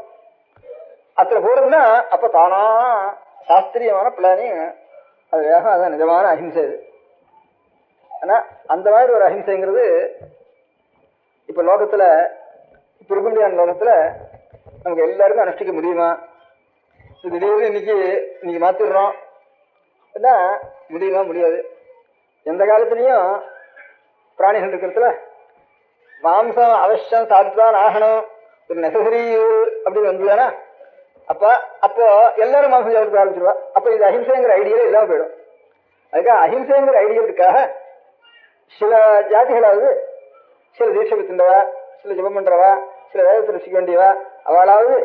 E: அத்தனை போறதுன்னா அப்ப தானா சாஸ்திரியமான பிளானிங். அது வேகம், அதான் நிஜமான அஹிம்சை. இது ஆனா அந்த மாதிரி ஒரு அஹிம்சைங்கிறது இப்ப லோகத்துல இப்ப இருக்க முடியாத லோகத்துல நமக்கு எல்லாருக்கும் அனுஷ்டிக்க முடியுமா? திடீர்னு இன்னைக்கு மாத்திடுறோம் என்ன முடியுமா? முடியாது. எந்த காலத்திலையும் பிராணிகள் இருக்கிறதுல மாம்சம் அவசியம் சாப்பிட்டுதான் ஆகணும், ஒரு நெசசரி அப்படின்னு வந்ததுதானா அப்போ எல்லாரும் மாம்சம் சாப்பிட்டு ஆரம்பிச்சிருவா. அப்ப இது அஹிம்சைங்கிற ஐடியா இல்லாம போயிடும். அதுக்காக அஹிம்சைங்கிற ஐடியாவுக்காக சில ஜாதிகளாவது, சில தீட்சை பெற்றுண்டவா, சில ஜபம் பண்றவா, சில வேதத்தை ரசிக்க வேண்டியவா, அவளாவது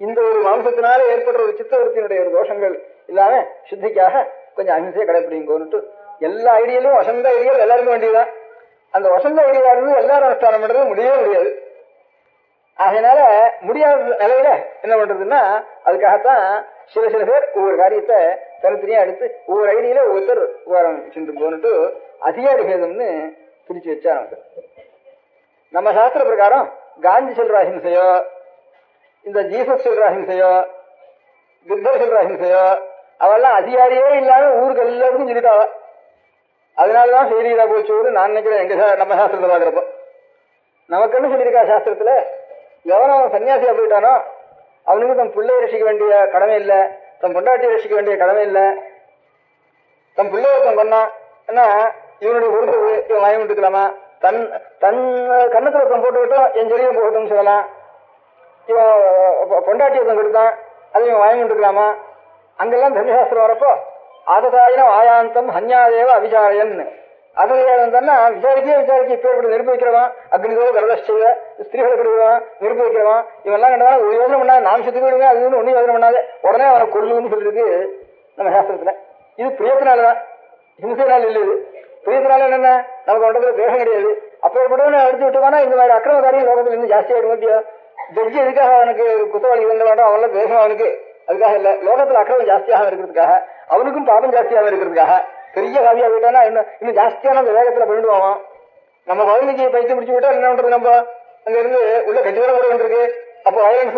E: இந்த ஒரு மாம்சத்தினால ஏற்படுற ஒரு சித்தவருத்தினுடைய ஒரு தோஷங்கள் இல்லாம சுத்திக்காக கொஞ்சம் அஹிம்சையை கடைப்பிடிங்கோன்னுட்டு எல்லா ஐடியாலையும் வசந்த ஐடியால் எல்லாருக்கும் வேண்டியதுதான். அந்த வசந்த ஐடியா இருந்து எல்லாரும் அனுஷ்டானம் பண்றது முடியவே முடியாது. அதனால முடியாத நிலையில என்ன பண்றதுன்னா அதுக்காகத்தான் சில பேர் ஒவ்வொரு காரியத்தை தனித்தனியா எடுத்து ஒவ்வொரு ஐடியில ஒவ்வொருத்தர் உபகாரம் சென்று போன்னுட்டு அதிகாரி பேதம்னு பிரிச்சு வச்சா. நமக்கு நம்ம சாஸ்திர பிரகாரம் காந்தி சொல்ற அஹிம்சையோ, இந்த ஜீசஸ் சொல்ற அஹிம்சையோ, புத்தர் சொல்ற அஹிம்சையோ அவெல்லாம் அதிகாரியே இல்லாம ஊருக்கு எல்லாருக்கும் சொல்லிட்டாவா. அதனாலதான் செய்தியா போச்சு நான் நினைக்கிறேன். எங்க நம்ம சாஸ்திரத்தை பாக்குறப்போ நமக்கு என்ன சொல்லியிருக்கா சாஸ்திரத்துல, எவனோ அவன் சன்னியாசியா போயிட்டானோ அவனுக்கு தன் பிள்ளையை ரசிக்க வேண்டிய கடமை இல்லை, தன் பொண்டாட்டியை ரசிக்க வேண்டிய கடமை இல்லை. தன் பிள்ளைய ஒருத்தன் பண்ணான் ஏன்னா இவனுடைய பொறுப்பு இவன் வாங்கி விட்டுக்கலாமா, தன் கண்ணத்துல ஒருத்தன் போட்டு விட்டோம் என் செடியும் போகட்டும்னு சொல்லலாம். இவன் பொண்டாட்டி ஒருத்தன் கொடுத்தான் அது இவன் வாங்கி விட்டுக்கலாமா. அங்கெல்லாம் தர்மசாஸ்திரம் வரப்போ ஆததாயினம் ஆயாந்தம் ஹன்யாதேவ அவிசாரியன். அதனா விசாரிக்க இப்பேற்பட்டு நெருப்பு வைக்கிறவன், அக்னிதோ கரதஷ்ட ஸ்திரீகளை கொடுக்குறவன், நெருப்பு வைக்கிறவன், இவெல்லாம் கண்டா ஒரு யோசனை பண்ணாது, நாம் செத்து போயிடுங்க அது ஒன்றும் யோசனை பண்ணாது, உடனே அவனை கொல்லுன்னு சொல்லிருக்கு நம்ம சாஸ்திரத்துல. இது பிரியத்தினாலதான், ஹிம்சைனால இல்லை. இது பிரியத்தினால என்னென்ன நமக்கு ஒன்றதுல தேசம் கிடையாது. அப்பேற்பட்டவனை எடுத்து விட்டுவானா இந்த மாதிரி அக்கிரமக்காரியம் லோகத்தில் இன்னும் ஜாஸ்தியாகிடும். முடியா ஜட்ஜி எதுக்காக அவனுக்கு குத்தவாளி இருந்த வேண்டாம், அவன்லாம் தேசம் அவனுக்கு அதுக்காக இல்லை, லோகத்தில் அக்கிரமம் ஜாஸ்தியாக இருக்கிறதுக்காக, அவனுக்கும் பாபம் ஜாஸ்தியாக இருக்கிறதுக்காக. பெரிய காவியா போயிட்டானா இன்னும் ஜாஸ்தியான அந்த வேகத்துல பண்ணிடுவான். நம்ம குழந்தைக்கு பயிற்சி முடிச்சு விட்டா என்ன பண்றது, நம்ம அங்க இருந்து உள்ள கட்சி வேலை கூட வந்துருக்கு. அப்போ வயலன்ஸ்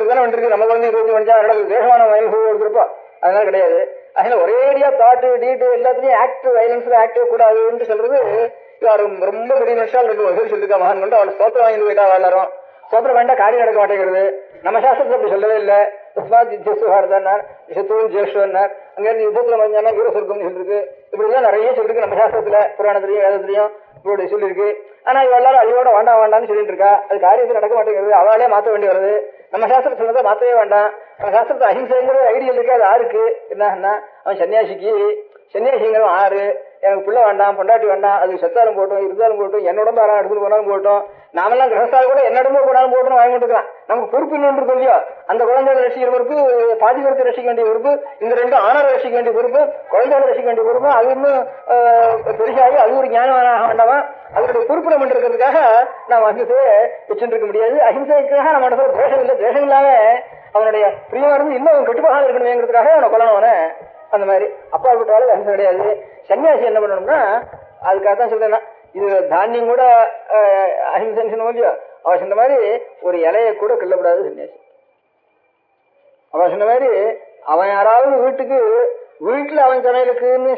E: தானே வந்துருக்கு. நம்ம குழந்தைங்க பேசி வந்தா நடக்குது தேசமான வயலன்ஸ் எடுத்துருப்பா. அதனால கிடையாது. அதனால ஒரேடியா தாட்டு டீட்டு எல்லாத்துலயும் ஆக்டிவ் வயலன்ஸ்ல ஆக்டிவ் கூடாதுன்னு சொல்றது ரொம்ப பெரிய நிமிஷம் சொல்லிருக்கா மகான் கொண்டு அவளை ஸ்தோத்திரம் வாங்கி போயிட்டா எல்லாரும். ஸ்தோத்திரம் வேண்டாம் காரியம் நடக்க மாட்டேங்கிறது. நம்ம சாஸ்திரத்துல அப்படி சொல்லவே இல்லை. சத்துவன் ஜேஷ்டன்னார், அங்க இருந்து யுத்தத்துல மறைஞ்சானா வீர சொர்க்கம்னு சொல்லிருக்கு. இப்படிதான் நிறைய சொல்லிருக்கு நம்ம சாஸ்திரத்துல, புராணத்திலையும் வேதத்திலையும் இப்படி சொல்லியிருக்கு. ஆனா இவ எல்லாரும் அழியோட வேண்டாம்னு சொல்லிட்டு இருக்கா. அது காரியத்தில் நடக்க மாட்டேங்கிறது, அவளே மாற்ற வேண்டி வருது. நம்ம சாஸ்திரத்தை சொன்னதை மாற்றவே வேண்டாம். நம்ம சாஸ்திரத்தை அஹிம்சைங்கிற ஐடியா இருக்கு. அது ஆருக்கு என்னன்னா அவன் சன்னியாசிங்கிறவன் ஆறு, எனக்கு பிள்ளை வேண்டாம் பொண்டாட்டி வேண்டாம், அது செத்தாலும் போட்டோம் இருந்தாலும் போட்டோம், என்னோட யாரும் எடுத்துட்டு போனாலும் போட்டோம், நாமெல்லாம் கிரகஸ்தால் கூட என்னோட போனாலும் போட்டோம் வாங்கி கொண்டுக்கலாம். நமக்கு பொறுப்பு இன்னொன்று இல்லையோ, அந்த குழந்தைகளை ரசிக்கிற பொறுப்பு, பாதி பேருக்கு ரசிக்க வேண்டிய பொறுப்பு, இந்த ரெண்டு ஆணரை ரசிக்க வேண்டிய பொறுப்பு, குழந்தைகளை ரசிக்க வேண்டிய பொறுப்பு, அது இன்னும் பெருசாகி அது ஒரு ஞானமான ஆக வேண்டாமா. அதனுடைய பொறுப்பு நம்ம இருக்கிறதுக்காக நாம் அஹிம்சையை வச்சுட்டு இருக்க முடியாது. அஹிம்சைக்காக நம்ம இடத்துல தேசம் இல்லை, தேசம் இல்லாம அவனுடைய பிரியமா இருந்து இன்னும் அவன் கட்டுப்பாக இருக்கணுங்கிறதுக்காக அவனை கொல்லணும் அவனை. அந்த மாதிரி அப்பா விட்டாலும் அஹிம்சை கிடையாது. சன்னியாசி என்ன பண்ணணும்னா அதுக்காக தான் சொல்றேன், இது தானியம் கூட அஹிம்சைன்னு சொன்ன இல்லையோ, அவ சொன்ன மாதிரி ஒரு இலையை கூட கிள்ளப்படாது சன்னியாசி. அவ சொன்ன மாதிரி அவன் யாராவது வீட்டுல அவன் சமையலுக்குன்னு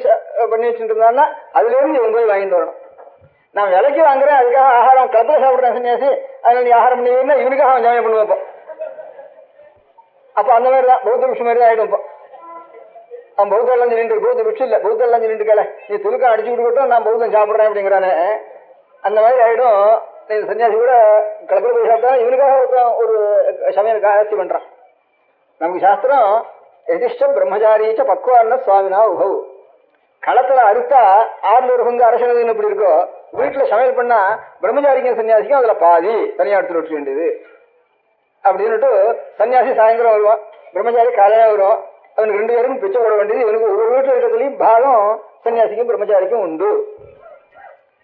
E: பண்ணி வச்சுட்டு இருந்தான்னா அதுல இருந்து இவன் போய் வாங்கிட்டு வரணும். நான் விலைக்கு வாங்குறேன் அதுக்காக ஆகாரம் கலத்துல சாப்பிடுறேன் சன்னியாசி, அதனால நீ ஆகாரம் பண்ணீங்கன்னா இவனுக்காக அவன் சமையல் பண்ணுவான். அப்ப அந்த மாதிரி தான் பௌத்த விஷயம் மாதிரி தான் ஆயிடும். இப்போ அவன் பௌத்தம் சொல்லிட்டு பௌத்த பிக்ஷு இல்ல பௌத்தம் சொல்லிட்டு இருக்கல நீ துலுக்கம் அடிச்சு விட்டுக்கிட்டோம் நான் பௌத்தம் சாப்பிடுறேன் அப்படிங்கிறானே அந்த மாதிரி ஆயிடும். சன்னியாசி கூட கலப்பட போய் சாப்பிட்டா இவனுக்காக ஒரு சமையலுக்காக ஆட்சி பண்றான். நமக்கு சாஸ்திரம் எதிஷ்டம் பிரம்மச்சாரீச்ச பக்குவான சுவாமினா உபவு. களத்துல அறுத்தா 600 பங்கு அரசனதுன்னு எப்படி இருக்கோ வீட்டுல சமையல் பண்ணா பிரம்மச்சாரிக்கும் சன்னியாசிக்கும் அதுல பாதி தனியா எடுத்துட்டு விட்டுக்க வேண்டியது அப்படின்னுட்டு சன்னியாசி சாயந்தரம் வருவான், பிரம்மச்சாரி காலையா வருவான். அவனுக்கு 2 பேருக்கும் பிச்சை போட வேண்டியது இவனுக்கு ஒரு வீட்டுல இருக்கிறதுலையும் பாகம் சன்னியாசிக்கும் பிரம்மச்சாரிக்கும் உண்டு.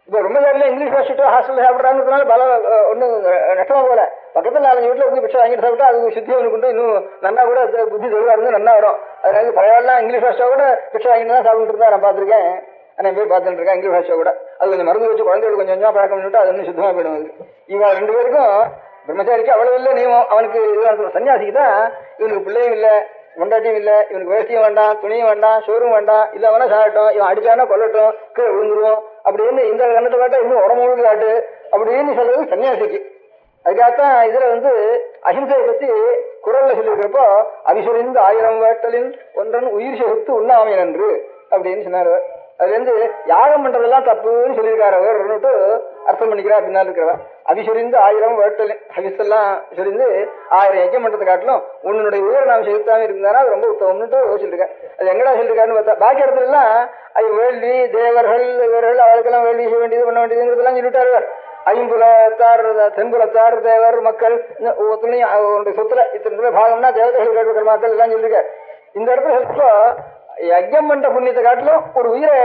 E: இப்ப பிரம்மச்சாரியில இங்கிலீஷ் வாசிட்டு ஹாஸ்டல்ல சாப்பிட்றாங்கிறதுனால பல ஒன்றும் நஷ்டமா போல. பக்கத்துல 4 வீட்டுல இருந்து பிச்சை வாங்கிட்டு சாப்பிட்டா அது சுத்தி அவனுக்கு உண்டு. இன்னும் நன்னா கூட புத்தி தெளிவா இருந்து நன்னா வரும். அதனால பழையாலாம் இங்கிலீஷ் வாசிச்சா கூட பிச்சை வாங்கிட்டு தான் சாப்பிட்டு இருந்தா நான் பார்த்திருக்கேன். நான் போய் பார்த்துட்டு இருக்கேன் இங்கிலீஷ் வாசிச்சா கூட அது கொஞ்சம் மருந்து வச்சு குழந்தைகளுக்கு கொஞ்சம் கொஞ்சம் பழக்கம் பண்ணிட்டு அது இன்னும் சுத்தமா போயிடும். இவன் 2 பேருக்கும் பிரம்மச்சாரிக்கு அவ்வளவு இல்லை நியமம். அவனுக்கு சன்னியாசிக்கு தான் இவனுக்கு பிள்ளையும் இல்லை கொண்டாட்டியும் இல்லை, இவனுக்கு வேஷ்டியும் வேண்டாம் துணியும் வேண்டாம் சோறும் வேண்டாம், இல்ல வேணா சாகட்டும், இவன் அடிச்சானா கொல்லட்டும் கீழே விழுந்துருவோம் அப்படின்னு இந்த கண்ணத்தை காட்ட இன்னும் உடம்பு காட்டு அப்படின்னு சொல்றது சன்னியாசிக்கு. அதுக்காகத்தான் இதுல அஹிம்சையை பத்தி குரல்ல சொல்லியிருக்கிறப்போ அவிசுரிந்து 1000 வேட்டலின் ஒன்றன் உயிர் செகுத்து உண்ணாமை நன்று அப்படின்னு சொன்னார். அதுல யாகம் பண்றதெல்லாம் தப்புன்னு சொல்லியிருக்காரு அவர்னுட்டு அர்த்தம் பண்ணிக்கிறா. பின்னால் இருக்கிறவன் அவிசுரிந்து 1000 வேட்டலின் ஹவிசெல்லாம் சொரிந்து 1000 யஜ்யம் பண்றதை காட்டிலும் உன்னுடைய உயிரை நாம் செலுத்தாம இருந்தானா அது ரொம்ப உத்தமம்னுட்டு சொல்லியிருக்கேன். அது எங்கடா சொல்லியிருக்காருன்னு பார்த்தா பாக்கி இடத்துல எல்லாம் அது வேள்வி தேவர்கள் இவர்கள் அவளுக்கெல்லாம் வேள்வி செய்ய வேண்டியது பண்ண வேண்டியதுங்கிறதெல்லாம் சொல்லிட்டாரு. ஐம்புலத்தார் தென்புலத்தார் தேவர் மக்கள் ஒத்துணையும் அவனுடைய சொத்துல இத்தனை பாகம்னா தேவதைகள் கேட்கிற மக்கள் எல்லாம் சொல்லியிருக்க. இந்த இடத்துல சொல்றப்போ யஜ்யம் பண்ற புண்ணியத்தை காட்டிலும் ஒரு உயிரை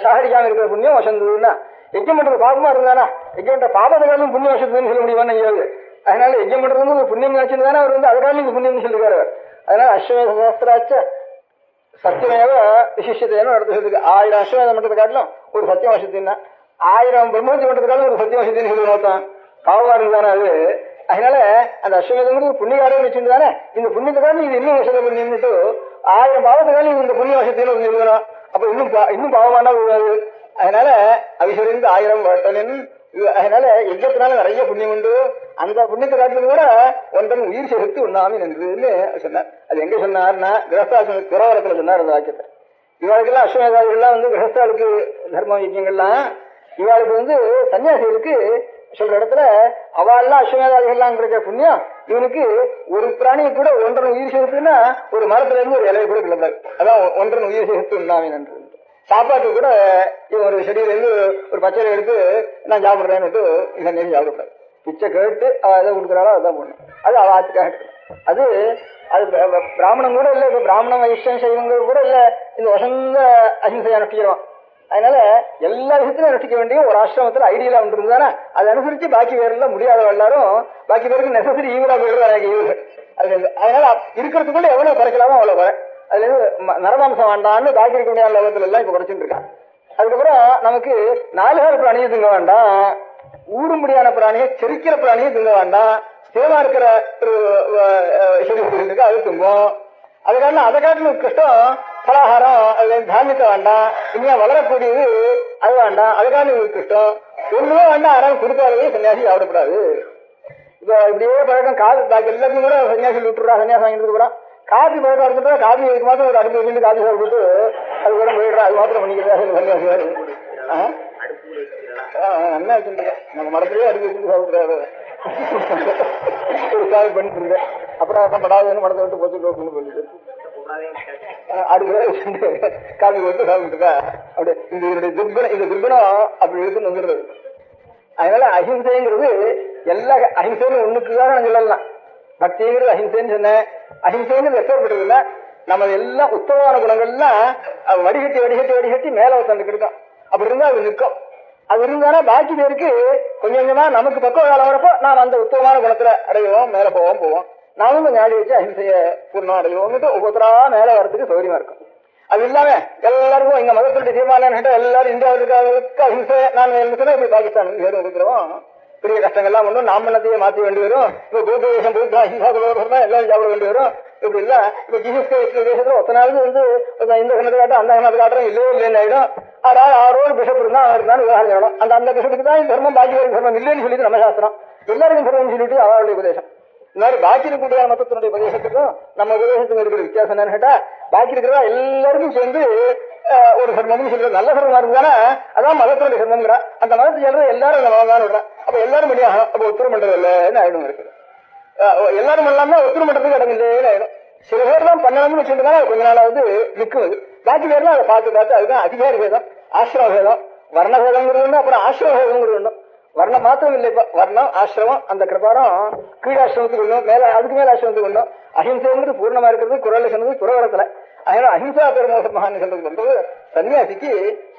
E: சாகரிக்காம இருக்கிற புண்ணியம் வசந்ததுன்னா யஜ்யம் பண்றது பாபமா இருந்தானா யஜ்யம் பண்ற பாபத்தை காட்டிலும் புண்ணியம் வசந்ததுன்னு சொல்ல முடியுமான்னு எங்கேயாவது. அதனால யஜ்யம் பண்றது ஒரு புண்ணியம் வச்சிருந்தானே அவர் அதை காட்டிலும் புண்ணியம் சொல்லிருக்காரு. அதனால அஸ்வமேத சாஸ்திராச்ச சத்தியமேவ விசிஷ்யத்தைன்னு நடத்த சொல்லிருக்கு. 1000 அஸ்வமேதம் பண்றதை காட்டிலும் ஒரு சத்தியம் வசத்தின்னா 1000 பிரம்மோத்தி பண்றதுக்காக ஒரு சத்தியம் வசத்தின்னு சொல்லி நோத்தான் பாவமா இருந்தானே அது. அதனால அந்த அஸ்வமேதங்கிறது புண்ணியக்காரன் வச்சிருந்து தானே இந்த புண்ணியத்துக்காக இது இன்னும் வசதி புண்ணியம்னுட்டு 1000 பாவத்துக்காக இந்த புண்ணிய வசத்தின்னு சொல்லணும். அப்ப இன்னும் பாவமானா கூடாது. அதனால அவிசுரிந்து 1000 வேட்டலின். அதனால யஜ்யத்தினால நிறைய புண்ணியம் உண்டு. அந்த புண்ணியத்தை காட்டிலும் கூட ஒன்றன் உயிர் செலுத்தி உண்ணாமி நின்றுன்னு சொன்னார். அது எங்க சொன்னார்னா கிரகஸ்தாசிரம துறவரத்துல சொன்னார் அந்த வாக்கியத்தை. இவாளுக்கெல்லாம் அஸ்வமேதாதிகள்லாம் கிரகஸ்தாளுக்கு தர்ம யஜ்யங்கள்லாம் இவாளுக்கு சன்னியாசிகளுக்கு சொல்ற இடத்துல அவள்லாம் அஸ்வமேதாதிகள்லாம் கிடைக்கிற புண்ணியம் இவனுக்கு ஒரு பிராணியை கூட ஒன்றன் உயிர் சேர்த்துன்னா ஒரு மரத்துல இருந்து ஒரு இலையை கூட கிளந்தாரு. அதான் ஒன்றன் உயிர் சேர்த்து உண்ணாமி நன்று. சாப்பாட்டுக்கு கூட இவன் ஒரு செடியில இருந்து ஒரு பச்சை எடுத்து நான் சாப்பிடுறேன்னு சன்னியாசி சாப்பிடக்கூடாது. பிச்சை கேட்டு அவ எதை கொடுக்குறாளோ அதான் போடணும். அது அவ ஆத்துக்காக அது அது பிராமணம் கூட இல்லை. இப்ப பிராமணம் வைஷ்ணவ சைவங்கள் கூட இல்ல இந்த வசந்த அஹிம்சையை அனுஷ்டிக்கிறோம். அதனால எல்லா விஷயத்திலும் அனுஷ்டிக்க வேண்டிய ஒரு ஆசிரமத்துல ஐடியலா ஒன்று இருந்தானே அதை அனுசரிச்சு பாக்கி பேர்ல முடியாத எல்லாரும் பாக்கி பேருக்கு நெசசரி ஈவரா போயிடுறாங்க. அதனால இருக்கிறதுக்குள்ள எவ்வளவு குறைக்கலாமோ அவ்வளவு குறை. அதுல இருந்து நரமாம்சம் வேண்டாம்னு பாக்கி இருக்க முடியாத லோகத்துல எல்லாம் இப்ப குறைச்சிட்டு இருக்கான். அதுக்கப்புறம் நமக்கு 4 பிராணியை திங்க வேண்டாம், ஊடும்படியான பிராணியை செரிக்கிற பிராணியை திங்க வேண்டாம், சேமா இருக்கிற இருக்கு அது திங்கும். அதை காட்டிலும் கஷ்டம் பலகாரம் அதுல தானியத்தை வேண்டாம், இனியா வளரக்கூடியது அது வேண்டாம், அதுக்கான கஷ்டம் ஒண்ணுமே வேண்டாம். யாராவது கொடுக்காதவே சன்னியாசி சாப்பிடக்கூடாது. இப்ப இப்படியே பழக்கம் காது பாக்கி எல்லாத்தையும் கூட சன்னியாசி விட்டுறா சன்னியாசம் வாங்கிட்டு கூட காபி பழக்கம் எடுத்துட்டா காபி இதுக்கு மாத்திரம் ஒரு அடுப்பு வச்சுட்டு காபி சாப்பிட்டு அது கூட போயிடுறா. அது மாத்திரம் பண்ணிக்கிறா சன்னியாசி வேறு நல்லா வச்சுருக்கேன். நம்ம மரத்திலேயே அடுப்பு வச்சுட்டு சாப்பிடுறாரு ஒரு காபி பண்ணிட்டு இருக்கேன். அப்புறம் படாதுன்னு மடத்தை விட்டு போச்சு அப்படின்னு சொல்லிட்டு அடுப்பு வச்சுட்டு காபி போட்டு சாப்பிட்டுருக்கா. அப்படி இந்த துர்குணம் அப்படி இருக்குன்னு வந்துடுறது. அதனால அஹிம்சைங்கிறது எல்லா அஹிம்சைன்னு ஒண்ணுக்குதான் நான் சொல்லலாம். பக்திங்கிறது அஹிம்சைன்னு சொன்னேன். அஹிம்சைங்கிறது எப்பேற்பட்டதுன்னா நம்ம எல்லாம் உத்தமமான குணங்கள்லாம் வடிகட்டி மேல ஒருத்தண்டு கிடைக்கும். அப்படி இருந்தா அது நிற்கும். அது இருந்தானா பாக்கி பேருக்கு கொஞ்சம் கொஞ்சமா நமக்கு பக்குவ காலம் வரப்போ நாம் அந்த உத்தமமான குணத்துல அடைவோம், மேல போவோம். நாமும் கொஞ்சம் ஆடி வச்சு அஹிம்சைய பூர்ணம் அடைவோம்னுட்டு ஒவ்வொருத்தரா மேல வரதுக்கு சௌகரியமா இருக்கும். அது இல்லாம எல்லாருக்கும் எங்க மதத்துடைய தீர்மானம் எல்லாரும் இந்தியாவுக்கு அஹிம்சை நான் சொன்னா இப்படி பாகிஸ்தான் இருக்கிறோம். பெரிய கஷ்டங்கள்லாம் ஒன்றும் நாமனத்தையே மாற்ற வேண்டி வரும். இப்ப பூத்த தேசம் பூத்த அஹிம்சா எல்லாரும் சாப்பிட வேண்டி வரும். இப்படி இல்ல இப்ப ஜீசஸ் தேசத்துல ஒத்தனாவது இந்த கணத்தை காட்டும் அந்த கணத்தை காட்டுறோம் இல்லைன்னு ஆயிடும். அதாவது 6 பிஷப் இருந்தா இருந்தாலும் விவகாரம் செய்யணும். அந்த பிஷப்புக்கு தான் தர்மம் பாக்கி தர்மம் இல்லைன்னு சொல்லிட்டு நம்ம சாஸ்திரம் எல்லாருக்கும் தர்மம் சொல்லிட்டு அவருடைய உபதேசம். இந்த மாதிரி பாக்கி இருக்கக்கூடிய மதத்தினுடைய உபதேசத்துக்கும் நம்ம உபதேசத்துக்கும் இருக்கிற வித்தியாசம் என்னன்னு கேட்டா, பாக்கி இருக்கிறதா எல்லாருக்கும் சேர்ந்து ஒரு தர்மம்னு சொல்றது நல்ல தர்மமா இருக்குதானே, அதான் மதத்தினுடைய தர்மம்ங்கிறா. அந்த மதத்தை சொல்றது எல்லாரும் அந்த மதம் தான் விடுறா. அப்ப எல்லாரும் பண்ணியாகணும். அப்ப ஒத்துரம் பண்றது இல்லைன்னு ஆயிடும் இருக்குது. எல்லாரும் இல்லாம ஒத்துரம் பண்றதுக்கு இடம் இல்லைன்னு ஆயிடும். சில பேர் தான் பண்ணணும்னு வச்சுட்டுதான் கொஞ்ச நாளாவது நிற்குது. பாக்கி பேர்லாம் அதை பார்த்து பார்த்து அதுதான் அதிகாரி பேதம், ஆசிரம பேதம், வர்ண பேதங்கிறது ஒண்ணு, அப்புறம் ஆசிரம பேதங்கிறது ஒண்ணு. வர்ணம் மாத்திரம் இல்லை, இப்ப வர்ணம் ஆசிரமம் அந்த பிரகாரம் கீழாசிரமத்துக்கு ஒண்ணும், மேல அதுக்கு மேல ஆசிரமத்துக்கு ஒண்ணும். அஹிம்சைங்கிறது பூர்ணமா இருக்கிறது குரல்ல சொன்னது துறவரத்துல. அதனால அஹிம்சா பெருமோசமான சொல்றது பண்றது சன்னியாசிக்கு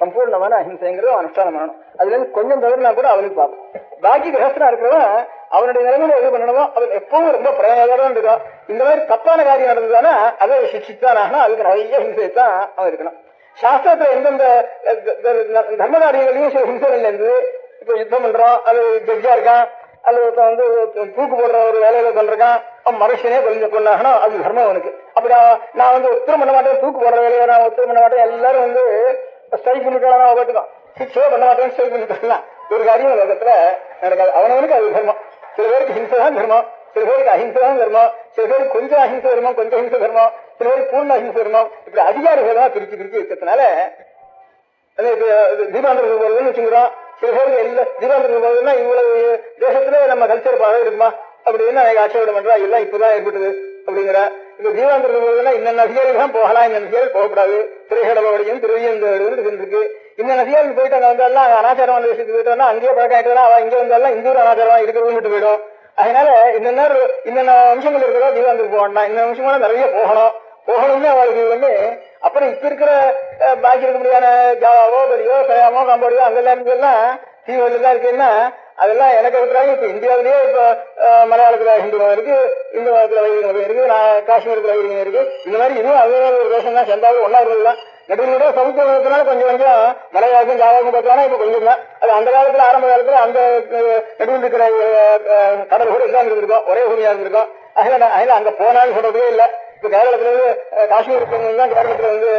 E: சம்பூர்ணமான அஹிம்சைங்கிறது அனுஷ்டானம் பண்ணணும். அதுல இருந்து கொஞ்சம் தவறுனா கூட அவனுக்கு பார்ப்போம். பாக்கி கிரகஸ்தனா இருக்கிறவன் அவனுடைய நிலைமையில எது பண்ணணுமோ அவன் எப்பவும் ரொம்ப பிரயோஜனம் இருக்கும். இந்த மாதிரி தப்பான காரியம் நடந்ததுன்னா அதை சிக்ஷித்தான் ஆகணும். அதுக்கு நிறைய ஹிம்சைத்தான் அவன் இருக்கணும். சாஸ்திரத்துல எந்தெந்த தர்ம காரியங்களையும் சில ஹிம்சைகள் இருந்தது. இப்ப யுத்தம் பண்றோம், அது ஜட்ஜா இருக்கான், அல்லது வந்து தூக்கு போடுற ஒரு வேலையில பண்றான், அவன் மனுஷனே கொஞ்சம் கொண்டாகணும், அது தர்மம் அவனுக்கு. அப்படி நான் வந்து உத்தரம் பண்ண மாட்டேன், தூக்கு போடுற வேலையை நான் உத்தரம் பண்ண மாட்டேன், எல்லாரும் வந்து ஸ்ட்ரைக் பண்ணிக்கலாம், போட்டுக்கலாம், சிக்ஸே பண்ண மாட்டேன், ஸ்ட்ரைக் பண்ணிக்கலாம். ஒரு காரியம் உலகத்துல நடக்காது. அவனவனுக்கு அது தர்மம். சில பேருக்கு ஹிம்சை தான் தர்மம், சில பேருக்கு அஹிம்சை தான் தர்மம், சில பேருக்கு கொஞ்சம் அஹிம்சை தர்மம், கொஞ்சம் ஹிம்சை தர்மம், சில பேருக்கு பூர்ண அஹிம்சை தர்மம். இப்படி அதிகாரிகள் தான் பிரிச்சு பிரிச்சு இருக்கிறதுனால தீபாந்திரத்துக்கு போறதுன்னு வச்சுக்கிறோம். சில பேருக்கு எல்லா தீபாந்திரத்துக்கு போறதுன்னா இவ்வளவு தேசத்துல நம்ம கல்ச்சர் பாடம் இருக்குமா அப்படின்னு எனக்கு ஆட்சேபம் பண்றா. எல்லாம் இப்பதான் ஏற்பட்டது அப்படிங்கிற. இந்த தீபாந்திரத்துக்கு போறதுன்னா இன்னென்ன அதிகாரிகள் தான் போகலாம், இன்னென்ன அதிகாரிகள் போகக்கூடாது. திரைகடலோடையும் திருவியந்தோடையும் இருக்கு. இந்த அதிகாரிகள் போயிட்டு அங்க வந்தாலும் அனாச்சாரமான விஷயத்துக்கு போயிட்டு அங்கேயே பழக்கம் ஆயிட்டு அவன் இங்க வந்தாலும் இங்க ஒரு அனாச்சாரமா இருக்கிறது விட்டு போயிடும். அதனால இன்னென்ன அம்சங்கள் இருக்கிறதோ தீபாந்திரத்துக்கு போகணும். இந்த அம்சங்களும் நிறைய போகணும்னு அவளுக்கு வந்து. அப்புறம் இப்ப இருக்கிற பாக்கி இருக்க முடியாத ஜாவாவோ பெரியோ சயாமோ காம்போடியோ அங்கெல்லாம் இருந்தெல்லாம் தீவிரம் தான் இருக்குன்னா அதெல்லாம் எனக்கு இருக்கிறாங்க. இப்ப இந்தியாவிலேயே இப்ப மலையாளத்துல ஹிந்து மதம் இருக்கு, இந்து மதத்துல வைதிக மதம் இருக்கு, காஷ்மீரத்துல வைதிகம் இருக்கு. இந்த மாதிரி இதுவும் அதே ஒரு தேசம் தான், சேர்ந்தாலும் ஒன்னா இருந்ததுதான். நடுவிலோட சமூக மதத்தினால கொஞ்சம் கொஞ்சம் மலையாளக்கும் ஜாவாக்கும் பார்த்தாலும் இப்ப கொஞ்சம் தான். அது அந்த காலத்துல ஆரம்ப காலத்துல அந்த நடுவில் இருக்கிற கடல் கூட எல்லாம் இருந்திருக்கும், ஒரே பூமியா இருந்திருக்கும். அதனால அங்க போனாலும் சொல்றதே இல்லை. இப்ப கேரளத்துல இருந்து காஷ்மீர் தான் கேரளத்துல வந்து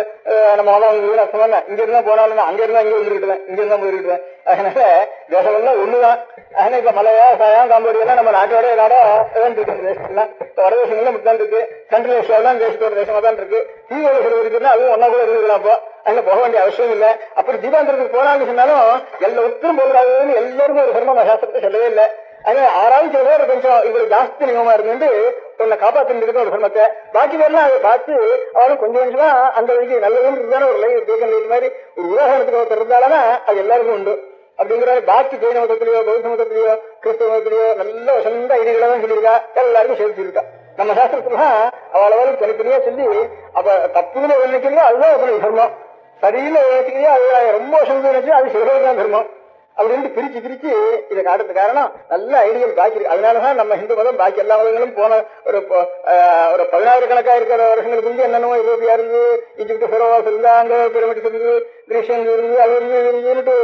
E: நம்ம மதம் வந்து அர்த்தம் இங்க இருந்தா போனாலும் அங்க இருந்தா இங்க வந்துருக்குவேன், இங்க இருந்தா போயிருக்குவேன். அதனால தேசங்கள்லாம் ஒண்ணுதான். அதனால இப்ப மலையா சாயம் காம்போடியெல்லாம் நம்ம நாட்டோட நாடா இருக்கு. தேசத்துலாம் இப்ப வடதேசங்கள்ல மட்டும்தான் இருக்கு. சென்ட்ரல் ஏஷியாவிலாம் தேசத்தோட தேசமா தான் இருக்கு. தீவிர இருக்குன்னா அதுவும் ஒன்னா கூட இருந்துக்கலாம். அப்போ அதுல போக வேண்டிய அவசியம் இல்லை. அப்புறம் தீபாந்திரத்துக்கு போனான்னு சொன்னாலும் எல்லா ஒத்தரும் போகிறாதுன்னு எல்லாருக்கும் ஒரு தர்ம சாஸ்திரத்தை சொல்லவே இல்லை. அதனால ஆறாவது சில பேர் கொஞ்சம் இவ்வளவு ஜாஸ்தி நியமமா இருந்து உன்னை காப்பாற்றிட்டு ஒரு தர்மத்தை பாக்கி பேர்லாம் அதை பார்த்து அவனும் கொஞ்சம் கொஞ்சமா அந்த வழிக்கு நல்லதுன்னு இருந்தாலும் ஒரு லைஃப் இந்த மாதிரி ஒரு உதாரணத்துக்கு ஒருத்தர் இருந்தாலும் அது எல்லாருக்கும் உண்டு. அப்படிங்கிற பாக்கி ஜெயின மதத்திலேயோ பௌத்த மதத்திலேயோ கிறிஸ்தவ மதத்திலேயோ நல்ல சொந்த ஐடியாகளை தான் சொல்லியிருக்கா, எல்லாருக்கும் சேர்த்துருக்கா. நம்ம சாஸ்திரத்துலாம் அவளவளும் தனித்தனியா சொல்லி அப்ப தப்புன்னு நினைக்கிறீங்க அதுதான் அப்படி தர்மம், சரின்னு நினைக்கிறீங்க அது ரொம்ப சொந்த நினைச்சு அது சிறுதான் தர்மம் அப்படின்னு பிரிச்சு பிரிச்சு இதை காட்டுறது காரணம் நல்ல ஐடியல் பாக்கி இருக்கு. அதனாலதான் நம்ம ஹிந்து மதம் பாக்கி எல்லா மதங்களும் போன ஒரு 16 கணக்கா இருக்கிற வருஷங்களுக்கு முந்தைய என்னென்னமோ இந்தியா இருந்து, ஈஜிப்ட் ஃபெரோவாஸ் இருந்தா, அங்க பிரமிட்ஸ் இருந்து, கிரீஷியன் இருந்து, அது இருந்துட்டு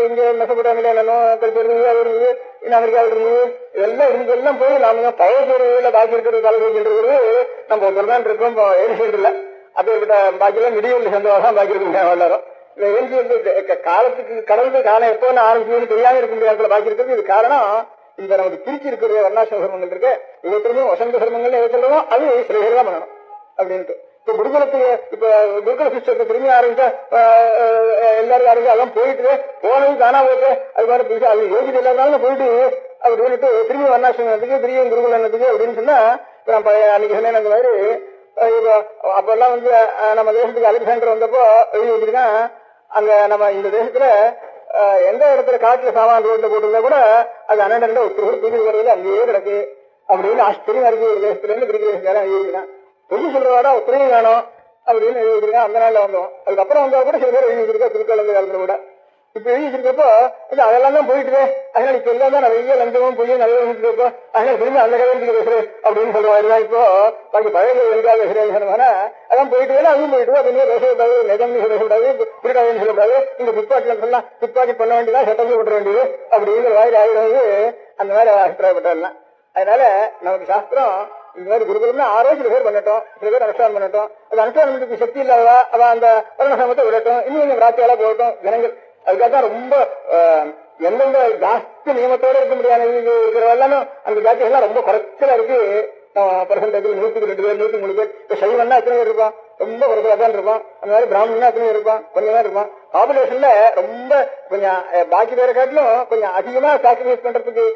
E: இங்க மெசபடாமில என்னென்னோ கல்ச்சர் இருந்தது, அது இருந்தது, இன்னும் அமெரிக்காவில் இருந்தது, இதெல்லாம் இருந்து எல்லாம் போய் நாம பழைய பேருல பாக்கி இருக்கிறது தலைவர்கள் நம்ம ஒருத்தர் தான் இருக்கோம். ஏன் இல்லை அப்பேற்பட்ட பாக்கியெல்லாம் மிடியல் சேர்ந்தவாதான் பாக்கி இருக்கு எல்லாரும். காலத்துக்கு கடவுளுக்கு காலம் எப்போ ஆரம்பிச்சு தெரியாம இருக்க முடியாத பாக்கி இருக்கிறது. இது காரணம் இந்த நமக்கு பிரிச்சு இருக்கிற வர்ணாசிரம தர்மங்கள் இருக்கு. இவற்றுமே வசந்த தர்மங்கள் எதை சொல்றோம் அது சில பேர் தான் பண்ணணும் அப்படின்ட்டு. இப்ப குருகுலத்துக்கு இப்ப குருகுல சிஸ்டத்தை திரும்பி ஆரம்பிச்சா எல்லாரும் ஆரம்பிச்சு அதான் போயிட்டு போனது தானா போயிட்டு அது மாதிரி புதுசு அது யோகிது இல்லாதனாலும் போயிட்டு அப்படின்ட்டு திரும்பி வர்ணாசிரமத்துக்கு திரும்பி குருகுலத்துக்கு அப்படின்னு சொன்னா அன்னைக்கு சொன்னேன் அந்த மாதிரி. அப்பெல்லாம் வந்து நம்ம தேசத்துக்கு அலெக்சாண்டர் வந்தப்போ எழுதி வச்சுருக்கான், அங்க நம்ம இந்த தேசத்துல எந்த இடத்துல காட்டுல சாமான் ரோட்ல போட்டுருந்தா கூட அது அண்ணன் ஒரு தூக்கி வருவது அங்கேயே கிடக்கு அப்படின்னு ஆச்சரியம் இருக்கு. ஒரு தேசத்துல இருந்து கிரிக்கெட் தேசத்துக்காரன் எழுதிருக்கான். பொது சொல்றவாடா ஒத்துழையும் வேணும் அப்படின்னு எழுதி வச்சிருக்கான். அந்த நாள்ல வந்தோம். அதுக்கப்புறம் வந்தா கூட சில பேர் எழுதி வச்சிருக்கா திருக்கோளந்த காலத்துல கூட. இப்ப எழுதி வச்சிருக்கப்போ அதெல்லாம் தான் போயிட்டு அதனால இப்ப எல்லாம் தான் நிறைய லஞ்சமும் போய் நல்ல இருக்கப்போ அதனால திரும்பி அந்த கதை பேசுறேன் அப்படின்னு சொல்றவாருதான். இப்போ பாக்கி பழைய எதுக்காக பேசுறேன்னு சொன்னா அதான் போயிட்டு அதுவும் போயிட்டு அப்படின்னு பேசக்கூடாது, நிஜம் சொல்லக்கூடாது, புரியாதுன்னு சொல்லக்கூடாது, இங்க பிற்பாட்டில சொல்லலாம் பிற்பாட்டி பண்ண வேண்டியதா சட்டம் போட்ட வேண்டியது அப்படிங்கிற மாதிரி ஆகிடுவது. அந்த மாதிரி அபிப்பிராயப்பட்டதெல்லாம். அதனால நமக்கு சாஸ்திரம் இந்த மாதிரி குருகுலம்னா ஆரோ சில பேர் பண்ணட்டும், சில பேர் அனுஷ்டானம் பண்ணட்டும். அது அனுஷ்டானத்துக்கு சக்தி இல்லாதவா அவ அந்த வருணசமத்தை விடட்டும், இன்னும் கொஞ்சம் ராத்தியால போகட்டும் ஜனங்கள். அதுக்காக தான் ரொம்ப எந்தெந்த ஜாஸ்தி நியமத்தோட இருக்க முடியாது இருக்கிறவெல்லாம் அந்த ஜாத்திகள்லாம் ரொம்ப குறைச்சலா இருக்கு. பர்சன்டேஜ் 100க்கு 2 பேர் 103 பேர். இப்ப சைவன்னா எத்தனை பேர் இருப்பான்? ரொம்ப குறைச்சலா தான் இருப்பான். அந்த மாதிரி பிராமணன்னா எத்தனை பேர் இருப்பான்? கொஞ்சம் தான் இருப்பான். பாப்புலேஷன்ல ரொம்ப கொஞ்சம் பாக்கி பேரை காட்டிலும் கொஞ்சம் அதிகமா சாக்ரிஃபைஸ் பண்றதுக்கு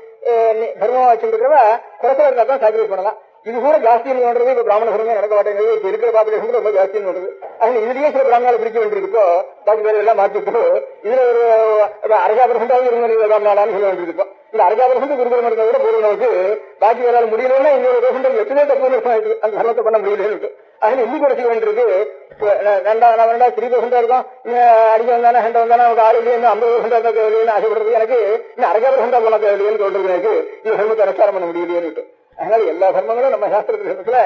E: தர்மமா வச்சுருக்கிறவ குறைச்சலா இருந்தா தான் சாக்ரிஃபைஸ் பண்ணலாம். இது கூட ஜாஸ்தியம் பண்றது இப்ப பிராமண தர்மம் நடக்க மாட்டேங்குது. இப்ப இருக்கிற பாப்புலேஷன் ரொம்ப ஜாஸ்தியம் பண்றது. அதனால இதுலயே சில பிராமணால பிரிக்க வேண்டியிருக்கோ, பாக்கி பேர் எல்லாம் மாற்றிட்டு இதுல ஒரு 60% இருந்த பிராமணாலான்னு சொல்ல வேண்டியிருக்கோம். இந்த 60% குருகுலம் இருந்தா கூட போதும் நமக்கு. பாக்கி வேறால் முடியலன்னா இன்னொரு பெர்சன்டேஜ் எத்தனை தப்பு அந்த தர்மத்தை பண்ண முடியலன்னு. அதனால இன்னும் குறைச்சிக்க வேண்டியிருக்கு. 3% இருக்கும். அடிக்க வந்தானே ஹெண்ட வந்தானே ஒரு 6 இல்லையா 50% தேவையில்லைன்னு ஆசைப்படுறது எனக்கு இன்னும் 60% போன தேவையில்லைன்னு சொல்றது எனக்கு இந்த தர்மத்தை ரசாரம் பண்ண முடியலையேன்னு. அதனால எல்லா தர்மங்களும் நம்ம சாஸ்திரத்துல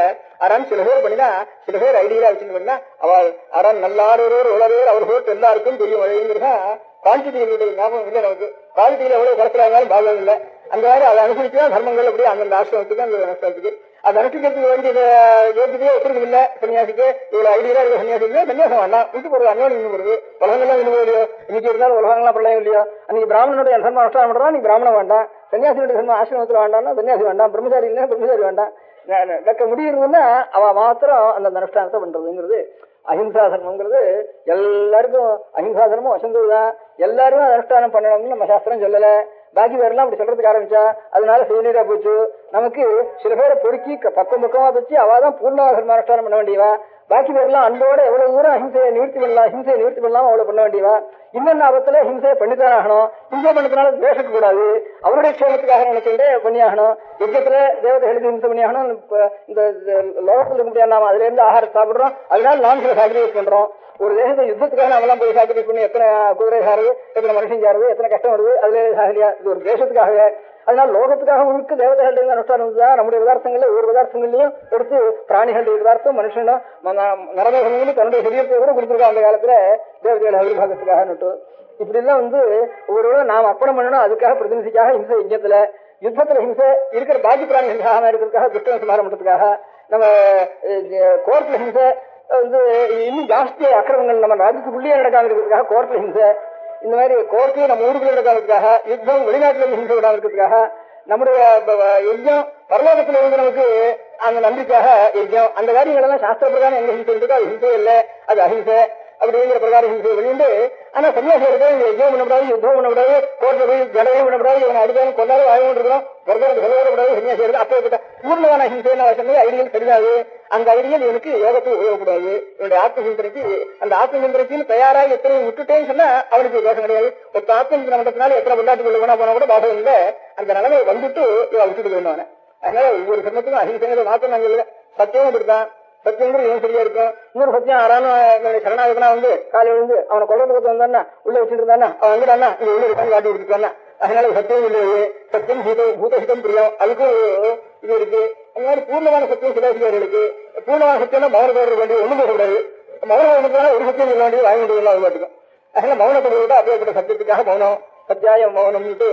E: அறான் சில பேர் பண்ணினா சில பேர் ஐடியா வச்சுன்னு பண்ணா அவள் அறான் நல்லாடுவோர் உலகர் அவர்கள் எல்லாருக்கும் பெரிய வழிங்கிறதா குவான்டிட்டிகளுடைய ஞாபகம் இல்லை நமக்கு. குவாலிட்டியில எவ்வளவு குறைச்சலாஇருந்தாலும் பாகம் இல்லை. அந்த மாதிரி அதை அனுசரிச்சுதான் தர்மங்கள் அப்படியே அந்தந்த ஆசிரமத்துக்கு அந்த நஷ்டத்துக்கு அதை அனுஷ்டிக்கிறதுக்கு வேண்டிய யோகியதையே ஒத்துருக்கு இல்லை. சன்னியாசிக்கு இவ்வளவு ஐடியா இருக்க சன்னியாசிக்கு சன்னியாசம் வேண்டாம். வீட்டு போறது அந்நியம் இன்னும் வருது. உலகங்கள்லாம் இன்னும் இல்லையோ இன்னைக்கு இருந்தாலும் உலகங்கள்லாம் பிரளயம் இல்லையோ. அன்னைக்கு பிராமணனுடைய தர்மம் அனுஷ்டானம் பண்றா நீ பிராமணம் வேண்டாம். சன்னியாசியுடைய தர்மம் ஆசிரமத்தில் வேண்டாம்னா சன்னியாசி வேண்டாம். பிரம்மசாரி இல்லைன்னா பிரம்மசாரி வேண்டாம். வைக்க முடியுதுன்னா அவ மாத்திரம் அந்த அனுஷ்டானத்தை பண்றதுங்கிறது அஹிம்சா தர்மங்கிறது. எல்லாருக்கும் அஹிம்சா தர்மம் வசந்ததுதான். எல்லாரும் அனுஷ்டானம் பண்ணணும்னு நம்ம சாஸ்திரம் சொல்லல. பாக்கி பேரெல்லாம் அப்படி சொல்றதுக்கு ஆரம்பிச்சா அதனால ஃபெயிலியரா போச்சு. நமக்கு சில பேரை பொறுக்கி பக்கமா வச்சு அவாதான் பூர்ண தர்மானுஷ்டானம் பண்ண வேண்டியவா. பாக்கி பேரெல்லாம் அன்போட எவ்வளவு தூரம் ஹிம்சையை நிவர்த்தி பண்ணலாம் அவ்வளவு பண்ண வேண்டியவா. இன்னொன்னு ஆபத்துல ஹிம்சையை பண்ணித்தான் ஆகணும். ஹிம்சை பண்ணதுனால பேசக்க கூடாது. அவருடைய க்ஷேமத்துக்காக நினைச்சுட்டே பண்ணி ஆகணும். யுத்தத்துல தேவதைகளுக்கு ஹிம்சை பண்ணி ஆகணும். இந்த லோகத்துல இருக்க முடியாது. நாம அதுல இருந்து ஆகாரம் சாப்பிடுறோம். அதனால நாம் சில சாக்ரிஃபைஸ் பண்றோம். ஒரு தேசத்தை யுத்தத்துக்காக நாமெல்லாம் போய் சாக்ரிஃபைஸ் பண்ணி எத்தனை குதிரை சாருது, எத்தனை மனுஷன் சாருது, எத்தனை கஷ்டம் வருது. அதுல சாகலியா இது ஒரு தேசத்துக்காகவே. அதனால லோகத்துக்காக முழுக்க தேவதைகள் அனுஷ்டானம் தான். நம்முடைய பதார்த்தங்கள்ல ஒவ்வொரு பதார்த்தங்களையும் எடுத்து பிராணிகளுடைய பதார்த்தம் மனுஷனும் நரமேகங்களும் தன்னுடைய சரீரத்தை கூட கொடுத்துருக்கோம் அந்த காலத்துல தேவதைகள் அவிர்வாகத்துக்காக நட்டு. இப்படி எல்லாம் ஒவ்வொரு நாம் அர்ப்பணம் பண்ணணும். அதுக்காக பிரதிநிதிக்காக ஹிம்சை யுத்தத்துல ஹிம்சை இருக்கிற பாக்கி பிராணிகளுக்காக இருக்கிறதுக்காக துஷ்ட சமாரம் பண்றதுக்காக நம்ம கோர்ட்ல ஹிம்சை இன்னும் ஜாஸ்தியா அக்கிரமங்கள் நம்ம ராஜ்யத்துக்குள்ளேயே நடக்காம இருக்கிறதுக்காக கோர்ட்ல ஹிம்சை. இந்த மாதிரி கோர்ட்லயே நம்ம ஊருக்குள்ள நடக்காததுக்காக யுத்தம் வெளிநாட்டுல இருந்து ஹிம்சை விடாம இருக்கிறதுக்காக நம்முடைய யஜ்யம் பரலோகத்துல இருந்து நமக்கு அந்த நம்பிக்கையாக யஜ்யம் அந்த காரியங்கள் எல்லாம் சாஸ்திர பிரகாரம் எங்க ஹிம்சை இருக்கோ அது ஹிம்சை இல்லை, அது அஹிம்சை அப்படிங்கிற பிரகாரம் ஹிம்சை வெளியிட்டு. ஆனா சன்னியாசி எடுத்து யஜ்யம் பண்ணக்கூடாது, யுத்தம் பண்ணக்கூடாது, கோர்ட்ல போய் ஜடையும் பண்ணக்கூடாது, இவனை அடுத்தாலும் கொண்டாலும் வாய கொண்டிருக்கிறோம், சொல்லக்கூடாது. சன்னியாசி எடுத்து அப்பேற்பட்ட பூர்ணமான ஹிம்சைன்னு சொன்னது ஐடியல் தெரியாது. அந்த ஐடியல் இவனுக்கு யோகத்துக்கு உபயோகப்படாது. இவனுடைய ஆத்ம சிந்தனைக்கு அந்த ஆத்ம சிந்தனைக்கு தயாராக எத்தனை விட்டுட்டேன்னு சொன்னா அவனுக்கு தோஷம் கிடையாது. ஒரு ஆத்ம சிந்தனை மட்டத்தினால எத்தனை கொண்டாட்டு வேணா போனா கூட பாசம் இல்லை. அந்த நிலைமை வந்துட்டு இவன் விட்டுட்டு வேண்டான. அதனால ஒவ்வொரு சமயத்துக்கும் அஹிம்சைங்கிற மாற்றம் நாங்கள் இல்லை. சத்தியம் இருக்கான். சத்தியங்கிறது இவன் சரியா இருக்கும். இன்னொரு சத்தியம் ஆறாலும் சரணாகனா காலை விழுந்து அவனை கொள்றதுக்கு வந்தானா உள்ள வச்சுட்டு இருந்தானா அவன் வந்துட்டானா இங்க உள்ள இருக்கான்னு காட்டி கொடுத்துட்டானா. அதனால சத்தியம் இல்லையே. சத்தியம் பூதஹிதம் பிரியம் அதுக்கும் இது இருக்கு. அந்த மாதிரி பூர்ணமான சத்தியம் சிதாசிகாரிகளுக்கு பூர்ணமான சத்தியம்னா மௌனத்தோடு வேண்டிய ஒண்ணும் பேசக்கூடாது. மௌனம் ஒரு சத்தியம் சொல்ல வேண்டியது வாங்கி கொண்டு அது பாட்டுக்கும். அதனால மௌனத்தை போட்டு அப்படியேப்பட்ட சத்தியத்துக்காக மௌனம் சத்தியாயம் மௌனம்ட்டு.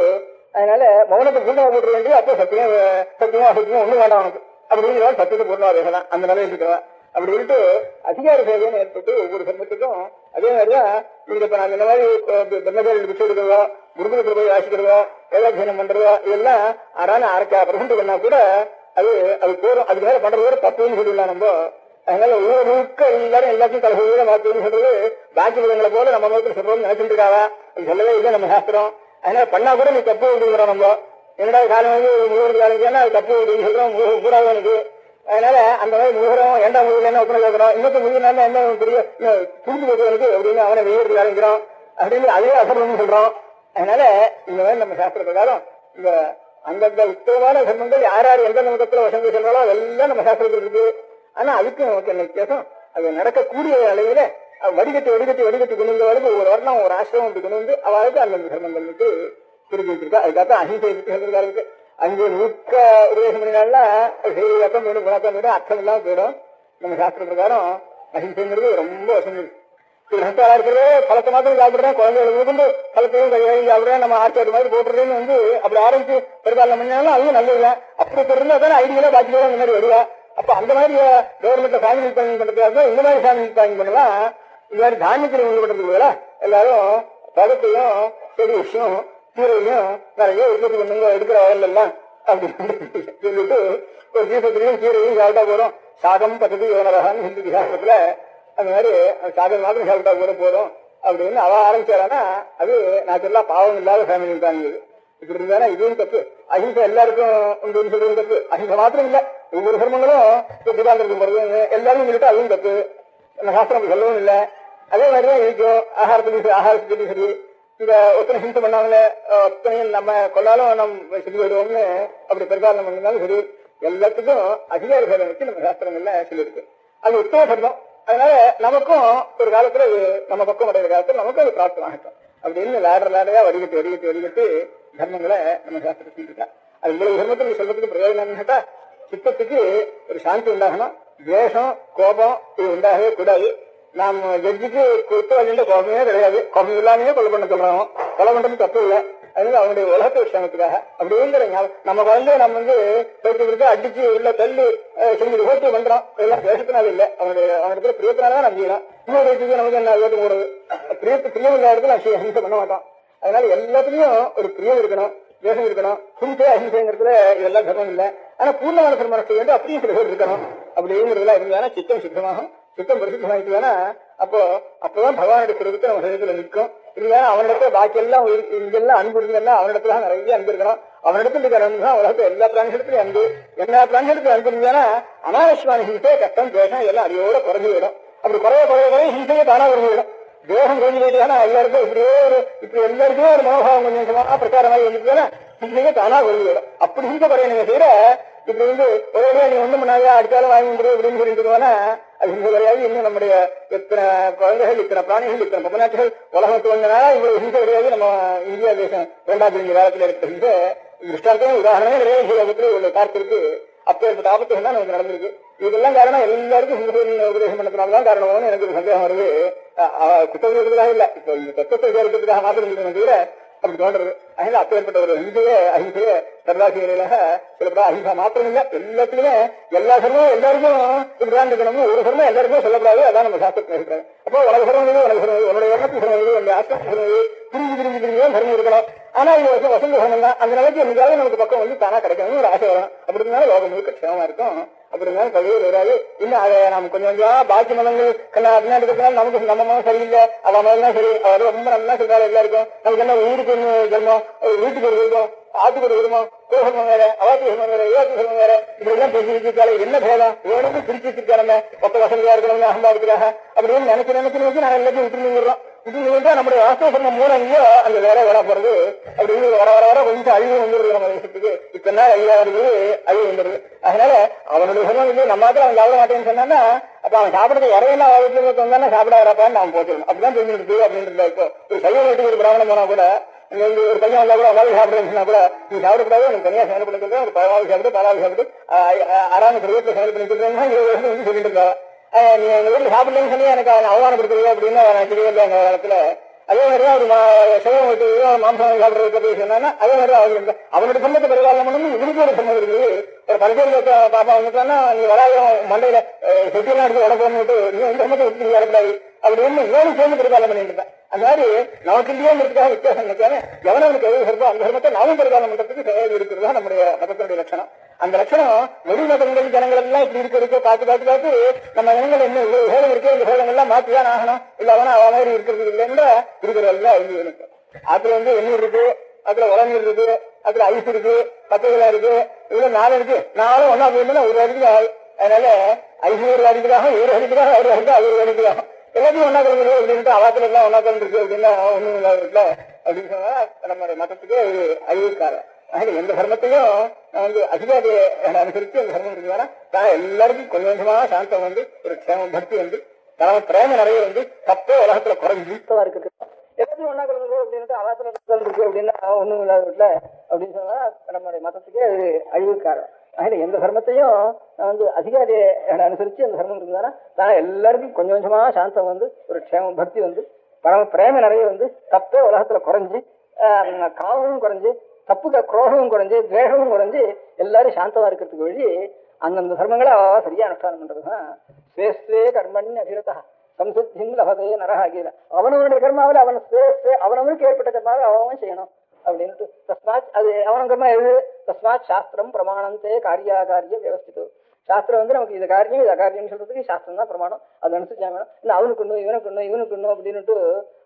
E: அதனால மௌனத்தை பூர்ணமா போட்டு வேண்டியது அப்போ சத்தியமா அசத்தியமா ஒண்ணும் வேண்டாம் அவனுக்கு. அப்படின்னு சத்தியத்தை பூர்ணமா பேசலாம். அந்த நிலையில் இருக்கிறவன் அப்படி சொல்லிட்டு அதிகார சேவைன்னு ஏற்பட்டு ஒவ்வொரு சமயத்துக்கும் அதே மாதிரிதான் நீங்க இப்ப நாங்க இந்த மாதிரி பிரம்மச்சாரிகள் பிச்சை எடுக்கிறதோ குருகுலத்தில் போய் வாசிக்கிறதோ வேதாத்தியனம் பண்றதோ இதெல்லாம் ஆறான 1/2% பண்ணா கூட அது போறோம். அதுக்கு மேல பண்றது கூட தப்புன்னு சொல்லிடலாம் நம்ம. அதனால ஒவ்வொரு எல்லாரும் எல்லாத்தையும் கலசூர மாத்துன்னு சொல்றது பாக்கி விதங்களை போல நம்ம நோக்கில் சொல்றோம்னு நினைச்சிட்டு இருக்காவா? அது சொல்லவே இல்லை நம்ம சாஸ்திரம். அதனால பண்ணா கூட நீ தப்பு அப்படிங்கிறோம் நம்ம. என்னடா காலம் முழுவதும் காலம் அது தப்பு அப்படின்னு சொல்றோம் கூடாது எனக்கு. அதனால அந்த மாதிரி முழுகிறோம் ஏண்டா முழுகலன்னு ஒப்பனை கேட்கிறோம். இன்னொரு முழுகினா என்ன பெரிய புரிஞ்சு கொடுக்கறதுக்கு அப்படின்னு அவனை வெயிறது ஆரம்பிக்கிறோம் அப்படின்னு அதே அசர்வம்னு சொல்றோம். அதனால இந்த மாதிரி நம்ம சாஸ்திர பிரகாரம் இந்த அந்தந்த உத்தமமான தர்மங்கள் யார் யார் எந்த நோக்கத்துல வசந்தி சொல்றாலோ அதெல்லாம் நம்ம சாஸ்திரத்தில் இருக்கு. ஆனா அதுக்கு நமக்கு என்ன வித்தியாசம்? அது நடக்கக்கூடிய அளவில வடிகட்டி கொண்டு வந்த வரைக்கும் ஒவ்வொரு வருடம் ஒரு ஆசிரமம் அப்படி கொண்டு வந்து அவளுக்கு அந்தந்த தர்மங்களுக்கு திருப்பி வச்சிருக்கா. அதுக்காக அஹிம்சை இருக்கு. அஞ்சு நூற்க உபதேசம் பண்ணினால அர்த்தம் வேணும் குணாத்தம் வேணும் அர்த்தம் இல்லாம போயிடும். நம்ம சாஸ்திர பிரகாரம் அஹிம்சைங்கிறது ரொம்ப வசதி. கிரகத்தாளா இருக்கிறது பழத்தை மாத்திரம் சாப்பிடுறேன், குழந்தைகளுக்கு வந்து பழத்தையும் கையாளையும் சாப்பிடுறேன், நம்ம ஆர்ச்சாடு மாதிரி போட்டுறேன்னு அப்படி ஆரம்பிச்சு பெரும்பாலும் பண்ணினாலும் அதுவும் நல்லது. அப்படி இருந்தா தானே ஐடியா பாக்கி அந்த மாதிரி வருவா. அப்ப அந்த மாதிரி கவர்மெண்ட்ல ஃபேமிலி பிளானிங் பண்றதுக்காக இந்த மாதிரி ஃபேமிலி பிளானிங் பண்ணலாம். இந்த மாதிரி தானியத்தில் உள்ள பண்றதுக்கு எல்லாரும் பழத்தையும் செடி விஷயம் கீரையும் நிறைய உற்பத்தி பண்ணுங்க எடுக்கிற வயல் எல்லாம் அப்படின்னு சொல்லிட்டு ஒரு தீபத்திலையும் கீரையும் சாப்பிட்டா போறோம். சாதம் பத்தது யோனரகான்னு ஹிந்தி சாஸ்திரத்துல அந்த மாதிரி சாதம் மாத்திரம் சாப்பிட்டா கூட போதும் அப்படின்னு அவ ஆரம்பிச்சாரானா அது நேச்சுரலா பாவம் இல்லாத ஃபேமிலி தான் இது. இப்படி இருந்தானா இதுவும் தப்பு. அஹிம்சை எல்லாருக்கும் உண்டு சொல்றது தப்பு. அஹிம்சை மாத்திரம் இல்ல, ஒவ்வொரு தர்மங்களும் திபாந்திரத்துக்கு போறது எல்லாரும் சொல்லிட்டு அதுவும் தப்பு. நம்ம சாஸ்திரம் சொல்லவும் இல்லை. அதே மாதிரிதான் இருக்கும். ஆகாரத்துக்கு சரி, இந்த ஒத்தனை ஹிம்சை பண்ணாமல ஒத்தனையும் நம்ம கொண்டாலும் நம்ம செஞ்சு போயிடுவோம்னு அப்படி பிரகாரம் பண்ணிருந்தாலும் சரி, எல்லாத்துக்கும் அதிகார பேரம் வச்சு நம்ம சாஸ்திரங்கள்ல சொல்லியிருக்கு. அது உத்தம தர்மம். அதனால நமக்கும் ஒரு காலத்துல நம்ம பக்கம் அடைகிற காலத்துல நமக்கும் அது பிராப்தம் ஆகட்டும் அப்படின்னு லேடரையா வடிகட்டு தர்மங்களை நம்ம சாஸ்திரம் சொல்லிருக்கா. அது இவ்வளவு தர்மத்துக்கு சொல்றதுக்கு பிரயோஜனம் கேட்டா, சித்தத்துக்கு ஒரு சாந்தி உண்டாகணும். துவேஷம் கோபம் இது உண்டாகவே கூடாது. நாம் ஜட்ஜுக்கு குற்றவாளின்ற கோபமே கிடையாது. கோபம் இல்லாமே கொலை பண்ண சொல்றாங்க. கொலை பண்றது தப்பு இல்லை. அதனால அவனுடைய உலகத்தை விஷயத்துக்காக அப்படிங்கிற நம்ம நம்ம போயிட்டு அடிச்சு உள்ள தள்ளி செஞ்சு ஓட்டு பண்றோம். இதெல்லாம் தேசத்தினால இல்லை, அவனுடைய பிரியத்தினாலதான் நம்ம செய்யலாம். இன்னொரு வீட்டுக்கு நமக்கு என்ன ஓட்டு போடுறது? பிரியம் இல்லாத இடத்துல ஹிம்சை பண்ண மாட்டோம். அதனால எல்லாத்துலயும் ஒரு பிரியம் இருக்கணும், தேசம் இருக்கணும். ஹிம்சை அஹிம்சைங்கிறதுல இதெல்லாம் தர்மம் இல்லை. ஆனா பூர்ணமான தர்மம் வேண்டும் அப்படியும் சில பேர் இருக்கணும். அப்படிங்கிறதுலாம் இருந்தாலும் சித்தம் சித்தமாகும். சித்தம் பரிசுத்தமாயிட்டுதானா அப்பதான் பகவானுடைய குருவத்தை நம்ம சரீரத்துல நிற்கும். இல்லையா அவனிடத்துல பாக்கி எல்லாம் இங்கெல்லாம் அன்பு இருந்தா அவனிடத்துல நிறைய அன்பு இருக்கணும். அவனிடத்துல இருக்கிற அன்பு தான் உலகத்துல எல்லா பிராணிகளுக்கும் அன்பு. எல்லா பிராணிகளுக்கும் அன்பு இருந்தானா அனாவசியமான ஹிம்சை, கஷ்டம், துவேஷம் இதெல்லாம் அடியோட குறைஞ்சு விடும். அப்படி குறைய ஹிம்சையே தானா குறைஞ்சிடும். தேகம் குறைஞ்சு போயிட்டுதானா எல்லாருக்கும் இப்படி எல்லாருக்குமே ஒரு மனோபாவம் கொஞ்சம் பிரச்சாரமாக வந்துட்டுதானா ஹிம்சையே தானா குறைஞ்சு விடும். அப்படி ஹிம்சை குறைய நீங்க செய்யற இப்படி ஒரே நீ ஒண்ணும் பண்ணாத அடிச்சாலும் வாங்கி வந்துடும் அப்படின்னு சொல்லிட்டுவானா அது ஹிம்சை கிடையாது. இன்னும் நம்முடைய இத்தனை குழந்தைகள், இத்தனை பிராணிகள், இத்தனை பொம்மநாட்டுகள் உலகத்துக்கு வந்தனால இவ்வளவு ஹிம்சை கிடையாது. நம்ம இந்தியா தேசம் 2ஆம் காலத்துல இருக்கிற ஹிம்சை திருஷ்டாந்தமே உதாரணமே கிடையாது. உலகத்துல இவ்வளவு பார்த்திருக்கு. அப்பேற்பட்ட ஆபத்துகள் தான் நமக்கு நடந்திருக்கு. இதெல்லாம் காரணம் எல்லாருக்கும் ஹிம்சை உபதேசம் பண்ணதுனாலதான் காரணம்னு எனக்கு ஒரு சந்தேகம் வருது. குற்றத்துக்காக இல்ல, இப்போ இந்த தத்துவத்தை விசாரிக்கிறதுக்காக மாத்திரம் தவிர அப்படி தோன்றது. அதனால அப்பேற்பட்ட ஒரு அஹிம்சையே சர்வாசிகளாக சொல்லப்படாது. அஹிம்சா மாத்திரம் இல்ல, எல்லாத்துக்குமே எல்லா சர்மமும் எல்லாருக்கும் இப்படிதான் இருக்கணும். ஒரு சர்மம் எல்லாருக்கும் சொல்லப்படாது. அதான் நம்ம சாஸ்திரத்தில் இருக்கிறாங்க. அப்போ உனக்கு சர்மம் உன்னுடைய எண்ணத்துக்கு சர்மம், உன்னுடைய ஆஸ்திரத்துக்கு சர்மம், திரும்பி சர்மம் இருக்கணும். ஆனா இது வசந்த சர்மம் தான். அந்த நிலைக்கு என்னைக்காவது நமக்கு பக்கம் தானா கிடைக்கணும்னு ஒரு ஆசை வரும். அப்படி இருந்தாலும் லோகம் முழுக்க க்ஷேமமா இருக்கும். அப்படி இருந்தாலும் கழுவு வராது. இன்னும் அதை நம்ம கொஞ்சம் பாக்கி மதங்கள் பின்னாடி இருக்கிறதுனால நமக்கு நம்ம மதம் சரியில்லை, அவ மதம் தான் சரி, அவர் ரொம்ப நல்லா சொல்றாரு எல்லாருக்கும். நமக்கு என்ன ஊருக்கு ஒரு ஜென்மம், வீட்டுக்கு ஒரு விருப்பம், ஆத்துக்கு ஒரு விருப்பம், கோசம் வேற, அவாத்து சர்மம் வேற, ஏவாத்து சர்மம் வேற, இப்படி எல்லாம் பிரிச்சு வச்சிருக்காரு. என்ன பேதம் இவனுக்கு பிரிச்சு வச்சிருக்காரு. ஒத்த வசதியா இருக்கணும் அகம்பாவத்துக்காக அப்படின்னு நினைச்சு நாங்க எல்லாத்தையும் விட்டுருவோம். இது நம்முடைய வாஸ்தவ சர்மம் மூலம் அந்த வேற வேலை போறது அப்படின்னு வர கொஞ்சம் அழிவு வந்துடுது. நம்ம தேசத்துக்கு இப்ப என்ன அழிவாகிறது, அழிவு வந்துடுது. அதனால அவனுடைய சர்மம் நம்ம அவன் சாப்பிட மாட்டேன்னு சொன்னா அப்ப அவன் சாப்பிடறது இறையெல்லாம் வீட்டுல வந்தானே சாப்பிட வரப்பான்னு அவன் போச்சிடணும். அப்படிதான் தெரிஞ்சுட்டு அப்படின்னு இப்போ ஒரு சைவ வீட்டுக்கு ஒரு பிராமணம் போனா கூட ஒரு பையன் வந்தா கூட அதாவது சாப்பிடுறேன்னு கூட நீ சாப்பிடக்கூடாது, எனக்கு தனியா செயல் பண்ணிட்டு ஒரு 10 சாப்பிட்டு 12 சாப்பிட்டு 6 வீட்டுல செயல் பண்ணிட்டு சொல்லிட்டு இருந்தா நீ எங்க வீட்டுல சாப்பிடலன்னு சொல்லி எனக்கு அவமானப்படுத்துறது அப்படின்னு நான் தெரியவில்லை அந்த காலத்துல. அதே மாதிரிதான் ஒரு சைவம் வீட்டு மாம்சம் சாப்பிடுறது சொன்னா அதே மாதிரிதான் அவனுடைய சம்பத்தை பெருகாலம் பண்ணணும். இவனுக்கு ஒரு சம்பம் இருக்குது. ஒரு பரிசோதனை பாப்பா வந்துட்டான்னா நீ வராத மண்டையில செட்டியெல்லாம் எடுத்து உடம்பு நீ இந்த சம்பத்தை விட்டு நீ வரக்கூடாது அப்படின்னு இவனும் சேர்ந்து பெருகாலம் பண்ணிட்டு இருந்தேன். அந்த மாதிரி நமக்கு இல்லையோங்கிறதுக்காக வித்தியாசம் நினைச்சானே எவனவனுக்கு எது இருக்கோ அந்த தர்மத்தை நாமும் பெருகாலம் பண்றதுக்கு செயல் இருக்கிறது தான் நம்முடைய மதத்தினுடைய லட்சணம். அந்த லட்சணம் வெளிநகரங்கள் ஜனங்கள் எல்லாம் இப்படி இருக்கிறதுக்கு பார்த்து நம்ம ஜனங்கள் என்ன வேலை இருக்கு, இந்த வேலைகள்லாம் மாற்றிதான் ஆகணும். இல்ல அவனா அவ மாதிரி இருக்கிறது இல்லைன்னா இருக்கிறதெல்லாம் இருக்கு. அதுல எண்ணூர் இருக்கு, அதுல உளநீர் இருக்கு, அதுல ஐஸ் இருக்கு, பச்சைகளா இருக்கு, இதுல 4 இருக்கு. 4 ஒன்னா போயிருந்தா ஒரு அடிக்கு ஆகும். அதனால ஐஸ் ஒரு அடிக்குதாக, ஒரு அடிக்குதாக, ஒரு அடிக்கு அது ஒரு அடிக்குதாக எல்லாத்தையும் ஒன்னா கலந்து அப்படின்ட்டு அவாத்துல எல்லாம் ஒன்னா கலந்து இருக்கு அப்படின்னா ஒண்ணும் இல்லாத இருக்குல்ல அப்படின்னு சொன்னா நம்மளுடைய மதத்துக்கு ஒரு அறிவுக்காக. அதனால எந்த தர்மத்தையும் அதிகாரியை அனுசரிச்சு அந்த தர்மம் இருக்குன்னா தான் எல்லாருக்கும் கொஞ்சம் கொஞ்சமா சாந்தம் ஒரு க்ஷேமம் பக்தி பிரேம நிறைய தப்பே உலகத்துல குறைஞ்சு இருக்கு. எல்லாத்தையும் ஒன்னா கலந்து அப்படின்ட்டு அவாத்துல இருக்கு அப்படின்னா ஒண்ணும் இல்லாத இருக்குல்ல அப்படின்னு சொன்னா நம்மளுடைய மதத்துக்கே அது அழிவுக்காரன். அதனால எந்த தர்மத்தையும் அதிகாரியை அனுசரிச்சு அந்த தர்மம் இருக்குதுன்னா தான் எல்லாருக்கும் கொஞ்சம் கொஞ்சமா சாந்தம் ஒரு க்ஷேமம் பக்தி பரம பிரேம நிறைய தப்பே உலகத்துல குறைஞ்சு காமமும் குறைஞ்சு தப்புக்கு குரோகமும் குறைஞ்சு துவேஷமும் குறைஞ்சு எல்லாரும் சாந்தமா இருக்கிறதுக்கு வழி அந்தந்த தர்மங்களை சரியா அனுஷ்டானம் பண்றதுதான் ஸ்வேஸ்வே கர்மணி அபிரதா சம்சுத்தின் லபதே நரஹாகில. அவனவனுடைய கர்மாவில் அவன் அவனவனுக்கு ஏற்பட்ட கர்மாவை அவன் செய்யணும். அப்படின்ட்டு தஸ்மாத் அது அவனங்கமா எழுது தஸ்மாத் சாஸ்திரம் பிரமாணந்தே காரியாகாரிய வியவஸ்திதம். சாஸ்திரம் வந்து நமக்கு இது காரியம் இது அகாரியம்னு சொல்றதுக்கு சாஸ்திரம் தான் பிரமாணம். அது அனுசரிச்சா வேணும். இன்னும் அவனுக்கு ஒண்ணு இவனுக்கு ஒண்ணு இவனுக்கு ஒண்ணு அப்படின்னுட்டு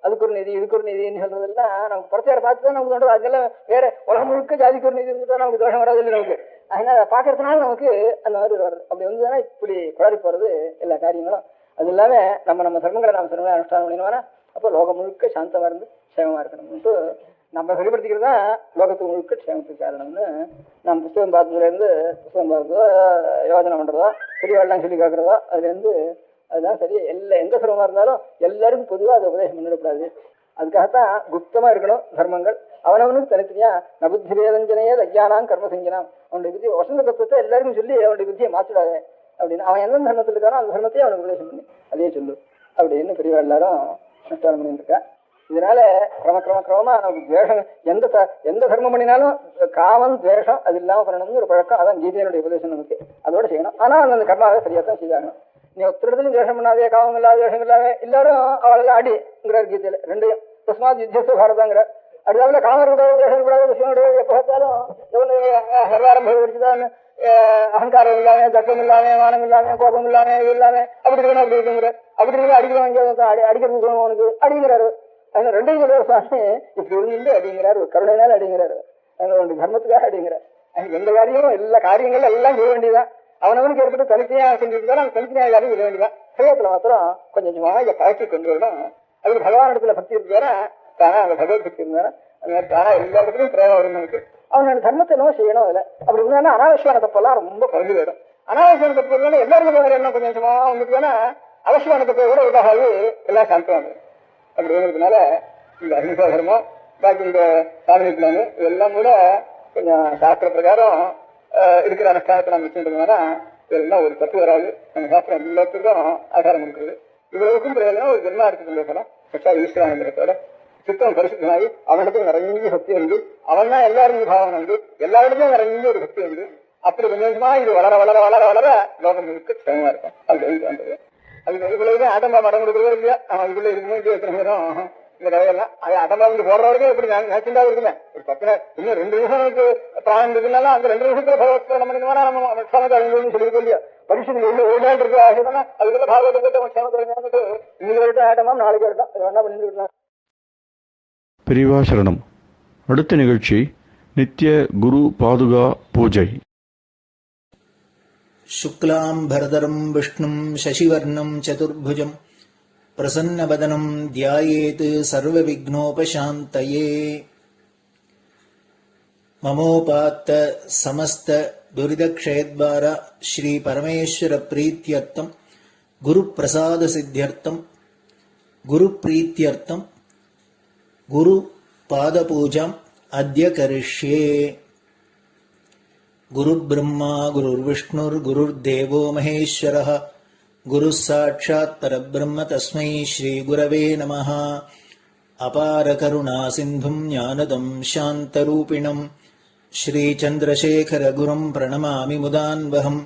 E: அதுக்கு ஒரு நிதி இதுக்கு ஒரு நிதின்னு சொல்றதெல்லாம் நமக்கு புறத்தையார பார்த்து தான் நமக்கு தோன்றது. அதெல்லாம் வேற உலகம் முழுக்க ஜாதிக்கு ஒரு நிதி இருந்துட்டா நமக்கு தோஷம் வராது இல்லை நமக்கு. அதனால அதை பாக்குறதுனால நமக்கு அந்த மாதிரி வருது. அப்படி வந்துதானே இப்படி குளறி போறது எல்லா காரியங்களும். அது இல்லாம நம்ம தர்மங்களை நம்ம அனுஷ்டானம் பண்ணினோம்னா அப்போ லோகம் முழுக்க சாந்தமா இருந்து சேமமா இருக்கணும்ட்டு நம்ம வெளிப்படுத்திக்கிறது தான் லோகத்துக்கு முழுக்க க்ஷேமத்துக்கு காரணம்னு நம்ம புத்தகம் பார்த்ததுலேருந்து புத்தகம் பார்த்ததோ யோஜனை பண்ணுறதோ பெரியவாள்லாம் சொல்லி கேட்குறதோ அதுலேருந்து அதுதான் சரி. எந்த தர்மமாக இருந்தாலும் எல்லாருக்கும் பொதுவாக அதை உபதேசம் பண்ணிடக்கூடாது. அதுக்காகத்தான் குப்தமாக இருக்கணும் தர்மங்கள். அவனவனுக்கு தனித்தனியா நபுத்தி வேதஞ்சனையே அஜ்ஞானாம் கர்ம செஞ்சனாம். அவனுடைய புத்தி வசந்த தத்துவத்தை எல்லாருக்கும் சொல்லி அவனுடைய புத்தியை மாற்றிடாது அப்படின்னு அவன் எந்த தர்மத்தில் இருக்கானோ அந்த தர்மத்தையும் அவனுக்கு உபதேசம் பண்ணி அதே சொல்லு அப்படின்னு பெரியவா எல்லாரும் அனுஷ்டானம் பண்ணிட்டு இருக்கா. இதனால கிரமமா நமக்கு துவேஷம் எந்த தர்மம் பண்ணினாலும் காமம் துவேஷம் அது இல்லாம பண்ணணும்னு ஒரு பழக்கம். அதான் கீதையினுடைய உபதேசம் நமக்கு. அதோட செய்யணும். ஆனா அந்த கர்மாவை சரியா தான் செய்யணும். நீ ஒருத்தரத்துலையும் துவேஷம் பண்ணாதே காமம் இல்லாத துவேஷம் இல்லாம எல்லாரும் அவளெல்லாம் அடிங்கிறார் கீதையில ரெண்டையும். தஸ்மாத் யுத்தஸ்ய பாரதங்கிறார். அடுத்தாப்புல காமர் கூடாது துவேஷம் கூடாது விஷயம் கூடாது எப்ப பார்த்தாலும் சர்வாரம்பம் வச்சுதான் அகங்காரம் இல்லாம தர்க்கம் இல்லாம மானம் இல்லாம கோபம் இல்லாம இது இல்லாம அப்படி இருக்கணும் அப்படி இருக்குங்கிற அப்படி இருக்கணும் அடிக்கிறவங்க அடிக்கிறது தோணும் அவனுக்கு அடிங்கிறாரு. அதனால ரெண்டையும் சொல்லுவார் சுவாமி இப்படி இருந்து அடிங்கிறார். ஒரு கருணைனால அடிங்கிறாரு. அதனால தர்மத்துக்காக அடிங்கிறார். எந்த காரியமும் எல்லா காரியங்களும் எல்லாம் செய்ய வேண்டியதான். அவனவனுக்கு ஏற்பட்டு தனித்தனியா செஞ்சுட்டு அந்த தனித்தனியா எல்லாரும் செய்ய வேண்டியதான். ஹயத்துல மாத்திரம் கொஞ்சம் கொஞ்சமாக இதை பழக்கி கொண்டு வரணும். அதுக்கு பகவான் இடத்துல பக்தி இருந்தாரா தானே அந்த பகவத் பக்தி இருந்தாரா அந்த மாதிரி தானே எல்லா இடத்துலையும் பிரேமம் வரும் நமக்கு. அவனோட தர்மத்தை என்னவோ செய்யணும். இல்லை அப்படி இருந்தாலும் அனாவசியமான தப்பெல்லாம் ரொம்ப குறைஞ்சு போயிடும். அனாவசியமான தப்பு இருந்தாலும் எல்லாருக்கும் என்ன கொஞ்சம் கொஞ்சமாக வந்துட்டு வேணா அவசியமான தப்பை கூட உண்டாகாது எல்லாம் சாந்தம். அப்படி வந்ததுனால இந்த அஹிம்சா தர்மம் பாக்கி இந்த சாதனை பிளானு இதெல்லாம் கூட கொஞ்சம் சாஸ்திர பிரகாரம் இருக்கிற அனுஷ்டானத்தை நம்ம வச்சுருந்தோம்னா இதெல்லாம் ஒரு தப்பு வராது. நம்ம சாஸ்திரம் எல்லாத்துக்கும் ஆதாரம் கொடுக்குறது. இவ்வளவுக்கும் பிரயோஜனம் ஒரு ஜென்மா இருக்குது சொல்லலாம். கட்டா ஈஸ்வரானந்தத்தோட சித்தம் பரிசுத்தமாகி அவனிடத்துல நிறைய சக்தி உண்டு. அவன் தான் எல்லாரும் பாவனை உண்டு. எல்லா இடத்துலையும் நிறைய ஒரு சக்தி உண்டு. அப்படி கொஞ்சம் கொஞ்சமா இது வளர வளர வளர வளர லோகம் முழுக்க சிரமமா இருக்கும். அது வந்தது அதுக்கு அதுக்குள்ளதான் ஆட்டம்பா மடம் கொடுக்குறதோ இல்லையா அவன் அதுக்குள்ள இருக்கும்போது எத்தனை நேரம் இந்த கதையெல்லாம் அது அடம்பா வந்து போடுற வரைக்கும் எப்படி நேச்சுண்டா இருக்குமே. ஒரு 10 இன்னும் 2 நிமிஷத்துக்கு பிராணம் இருக்குனாலும் அந்த 2 நிமிஷத்துல பகவத் நம்ம நம்ம சொல்லிருக்கோம் இல்லையா. பரிசுக்கு ஓடாண்டு இருக்க ஆசைனா அதுக்குள்ள பாகவதத்தை இன்னைக்கு வரட்டும் ஆட்டமா நாளைக்கு வரட்டும் வேணா பண்ணிட்டு இருக்கலாம்.
D: பெரியவா சரணம். அடுத்த நிகழ்ச்சி நித்திய குரு பாதுகா பூஜை.
B: शुक्लाम्बरधरम् विष्णुम् शशिवर्णम् चतुर्भुजम् प्रसन्नवदनम् ध्यायेत् सर्वविघ्नोपशान्तये. ममोपात्त समस्त दुरितक्षयद्वार श्री परमेश्वर प्रीत्यर्थम् गुरुप्रसाद सिद्ध्यर्थम् गुरुप्रीत्यर्थम् गुरुपादपूजाम् अद्य करिष्ये. गुरुर्ब्रह्मा गुरुर्विष्णुर्गुरुर्देवो महेश्वरः गुरुः साक्षात् परब्रह्म तस्मै श्रीगुरवे नमः. अपारकरुणासिन्धुम् ज्ञानदम् शान्तरूपिणम् श्रीचन्द्रशेखरगुरुम् प्रणमामि मुदान्वहम्.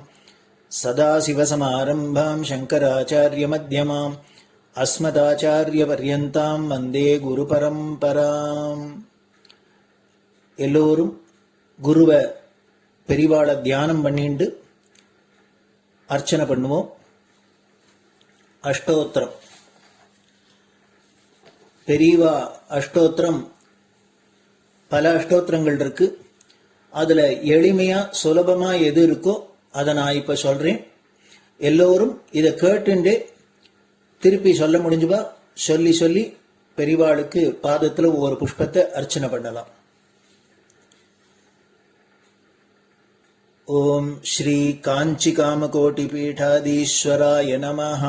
B: सदाशिवसमारम्भाम् शङ्कराचार्यमध्यमाम् अस्मदाचार्यपर्यन्ताम् वन्दे गुरुपरम्पराम्. எல்லோரும் குருவை பெரிவாளை தியானம் பண்ணிண்டு அர்ச்சனை பண்ணுவோம். அஷ்டோத்திரம் பெரியவா அஷ்டோத்திரம் பல அஷ்டோத்திரங்கள் இருக்கு. அதுல எளிமையா சுலபமா எது இருக்கோ அதை நான் இப்ப சொல்றேன். எல்லோரும் இதை கேட்டுண்டே திருப்பி சொல்ல முடிஞ்சுபா சொல்லி சொல்லி பெரிவாளுக்கு பாதத்துல ஒவ்வொரு புஷ்பத்தை அர்ச்சனை பண்ணலாம். ओम श्री कांची कामकोटि पीठाधीश्वराय नमः.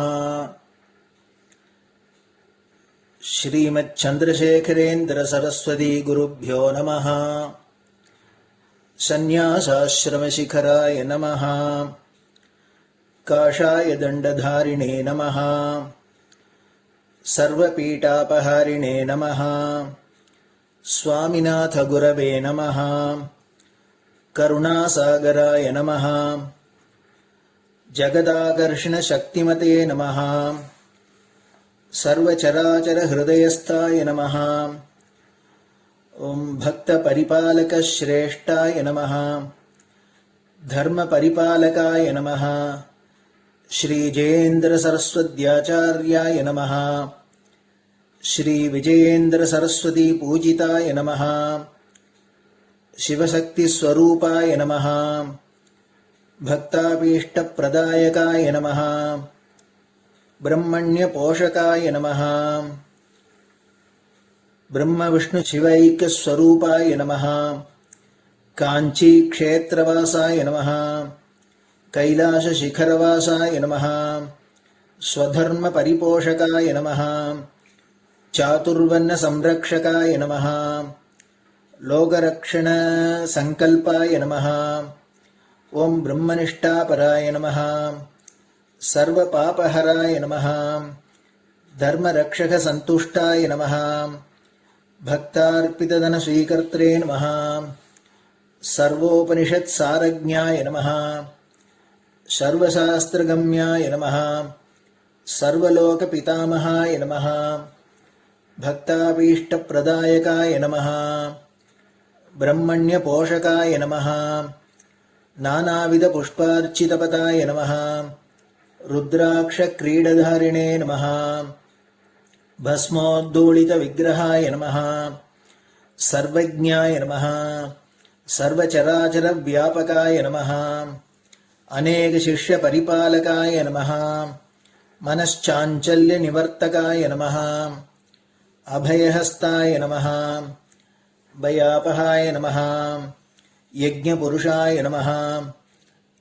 B: श्रीमत् चंद्रशेखरेन्द्र सरस्वती गुरुभ्यो नमः. संन्यासाश्रम शिखराय नमः. काषाय दंडधारिणे नमः. सर्वपीठापहारिणे नमः. स्वामिनाथ गुरवे नमः. करुणासागराय नमः. जगदाकर्षण शक्तिमते नमः. सर्वचराचर हृदयस्थाय नमः. ॐ भक्तपरिपालकश्रेष्ठाय नमः। धर्मपरिपालकाय नमः। श्रीजयेन्द्रसरस्वत्याचार्याय नमः। श्रीविजयेन्द्रसरस्वतीपूजिताय नमः। शिवशक्तिस्वरूपाय नमः। भक्ताभीष्टप्रदायकाय नमः। ब्रह्मण्यपोषकाय नमः। ब्रह्मविष्णुशिवैक्यस्वरूपाय नमः। काञ्चीक्षेत्रवासाय नमः। कैलासशिखरवासाय नमः। स्वधर्मपरिपोषकाय नमः। चातुर्वर्णसंरक्षकाय नमः। लोकरक्षणसङ्कल्पाय नमः। ॐ ब्रह्मनिष्ठापराय नमः। सर्वपापहराय नमः। धर्मरक्षकसन्तुष्टाय नमः। भक्तार्पितधनस्वीकर्त्रे नमः। सर्वोपनिषत्सारज्ञाय नमः। सर्वशास्त्रगम्याय नमः। सर्वलोकपितामहाय नमः। भक्ताभीष्टप्रदायकाय नमः। ब्रह्मण्यपोषकाय नमः। नानाविधपुष्पार्चितपताय नमः। रुद्राक्षक्रीडधारिणे नमः। भस्मोद्धूलितविग्रहाय नमः। सर्वज्ञाय नमः। सर्वचराचरव्यापकाय नमः। अनेकशिष्यपरिपालकाय नमः। मनश्चाञ्चल्यनिवर्तकाय नमः। अभयहस्ताय नमः। भयापहाय नमः। यज्ञपुरुषाय नमः।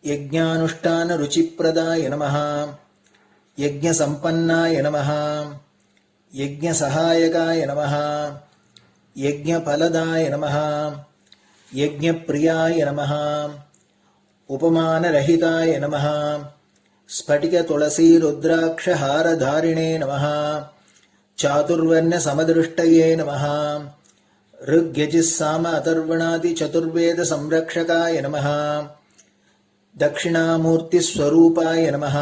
B: यज्ञानुष्ठानरुचिप्रदाय नमः। यज्ञसम्पन्नाय नमः। यज्ञसहायकाय नमः। यज्ञफलदाय नमः। यज्ञप्रियाय नमः। उपमानरहिताय नमः। स्फटिकतुलसीरुद्राक्षहारधारिणे नमः। चातुर्वर्ण्यसमदृष्टये नमः। ऋग्यजुस्साम अथर्वणादिचतुर्वेदसंरक्षकाय नमः। दक्षिणामूर्तिस्वरूपाय नमः।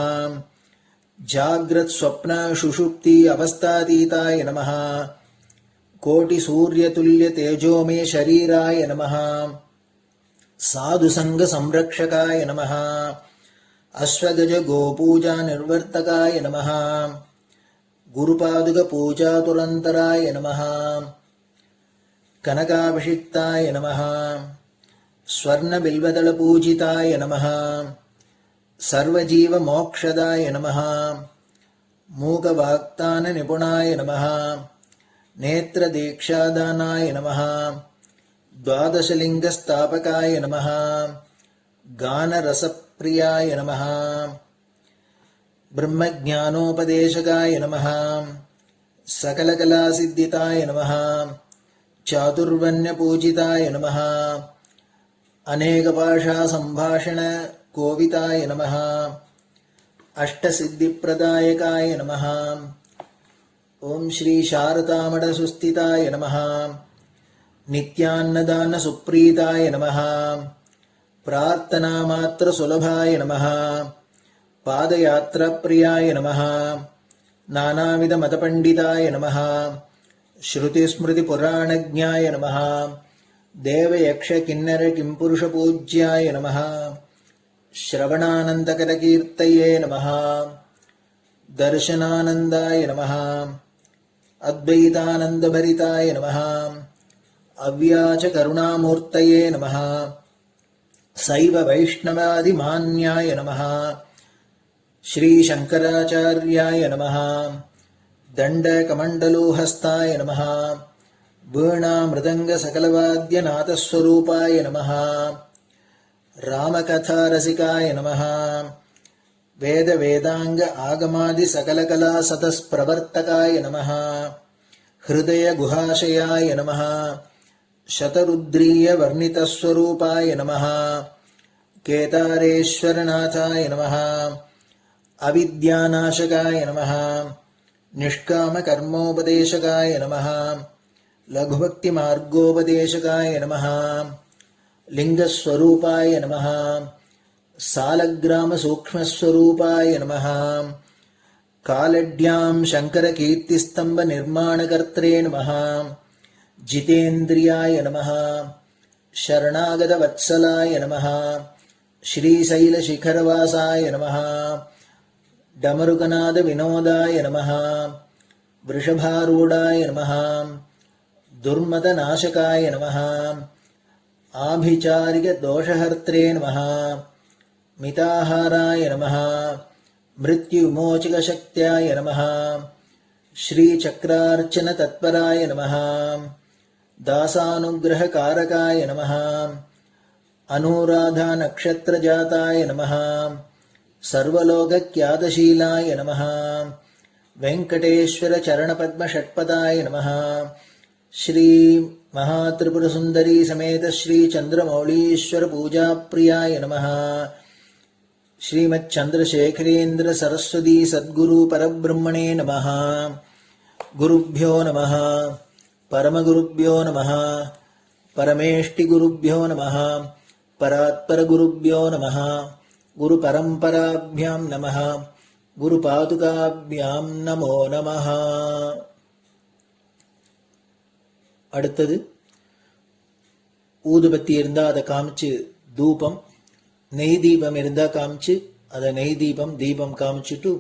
B: जाग्रत्स्वप्नसुषुप्ति अवस्थातीताय नमः। कोटिसूर्यतुल्यतेजोमे शरीराय नमः। साधुसङ्गसंरक्षकाय नमः। अश्वगजगोपूजानिर्वर्तकाय नमः। गुरुपादुकपूजातुरन्तराय नमः। कनकाभिषिक्ताय नमः। स्वर्णबिल्वदलपूजिताय नमः। सर्वजीवमोक्षदाय नमः। मूकवाक्ताननिपुणाय नमः। नेत्रदीक्षादानाय नमः। द्वादशलिङ्गस्थापकाय नमः। गानरसप्रियाय नमः। ब्रह्मज्ञानोपदेशकाय नमः। सकलकलासिद्धिताय नमः। चातुर्वर्ण्यपूजिताय नमः। अनेकभाषासम्भाषणकोविताय नमः। अष्टसिद्धिप्रदायकाय नमः। ॐ श्रीशारदामठसुस्थिताय नमः। नित्यान्नदानसुप्रीताय नमः। प्रार्थनामात्रसुलभाय नमः। पादयात्राप्रियाय नमः। नानाविधमतपण्डिताय नमः। श्रुतिस्मृतिपुराणज्ञाय नमः। देवयक्षकिन्नरकिंपुरुषपूज्याय नमः। श्रवणानन्दकरकीर्तये नमः। दर्शनानन्दाय नमः। अद्वैतानन्दभरिताय नमः। अव्याचकरुणामूर्तये नमः। शैव वैष्णवादिमान्याय नमः। श्रीशङ्कराचार्याय नमः। दण्डकमण्डलोहस्ताय नमः। वीणामृदङ्गसकलवाद्यनाथस्वरूपाय नमः। रामकथारसिकाय नमः। वेदवेदाङ्ग आगमादिसकलकलासतस्प्रवर्तकाय नमः। हृदयगुहाशयाय नमः। शतरुद्रीयवर्णितस्वरूपाय नमः। केदारेश्वरनाथाय नमः। अविद्यानाशकाय नमः। निष्कामकर्मोपदेशकाय नमः। लघुभक्तिमार्गोपदेशकाय नमः। लिङ्गस्वरूपाय नमः। सालग्रामसूक्ष्मस्वरूपाय नमः। कालड्यां शङ्करकीर्तिस्तम्भनिर्माणकर्त्रे नमः। जितेन्द्रियाय नमः शरणागतवत्सलाय नमः श्रीशैलशिखरवासाय नमः डमरुकनादविनोदाय नमः वृषभारूढाय नमः दुर्मदनाशकाय नमः आभिचारिकदोषहर्त्रे नमः मिताहाराय नमः मृत्युविमोचकशक्त्याय नमः श्रीचक्रार्चनतत्पराय नमः दासानुग्रहकारकाय नमः अनुराधानक्षत्रजाताय नमः सर्वलोकख्यातशीलाय नमः वेङ्कटेश्वरचरणपद्मषट्पदाय नमः श्री महात्रिपुरसुन्दरी समेत श्री चन्द्रमौळीश्वर पूजाप्रियाय नमः श्रीमच्चन्द्रशेखरेन्द्र सरस्वती सद्गुरु परब्रह्मणे नमः गुरुभ्यो नमः परमगुरुभ्यो नमः परमेष्टिगुरुभ्यो नमः परात्परगुरुभ्यो नमः गुरुपरम्पराभ्यां नमः गुरुपादुकाभ्यां नमो नमः. அடுத்தது ஊதுபத்தி இருந்தா அதை காமிச்சு தூபம், நெய் தீபம் இருந்தா காமிச்சு அதை நெய் தீபம் தீபம் காமிச்சுட்டு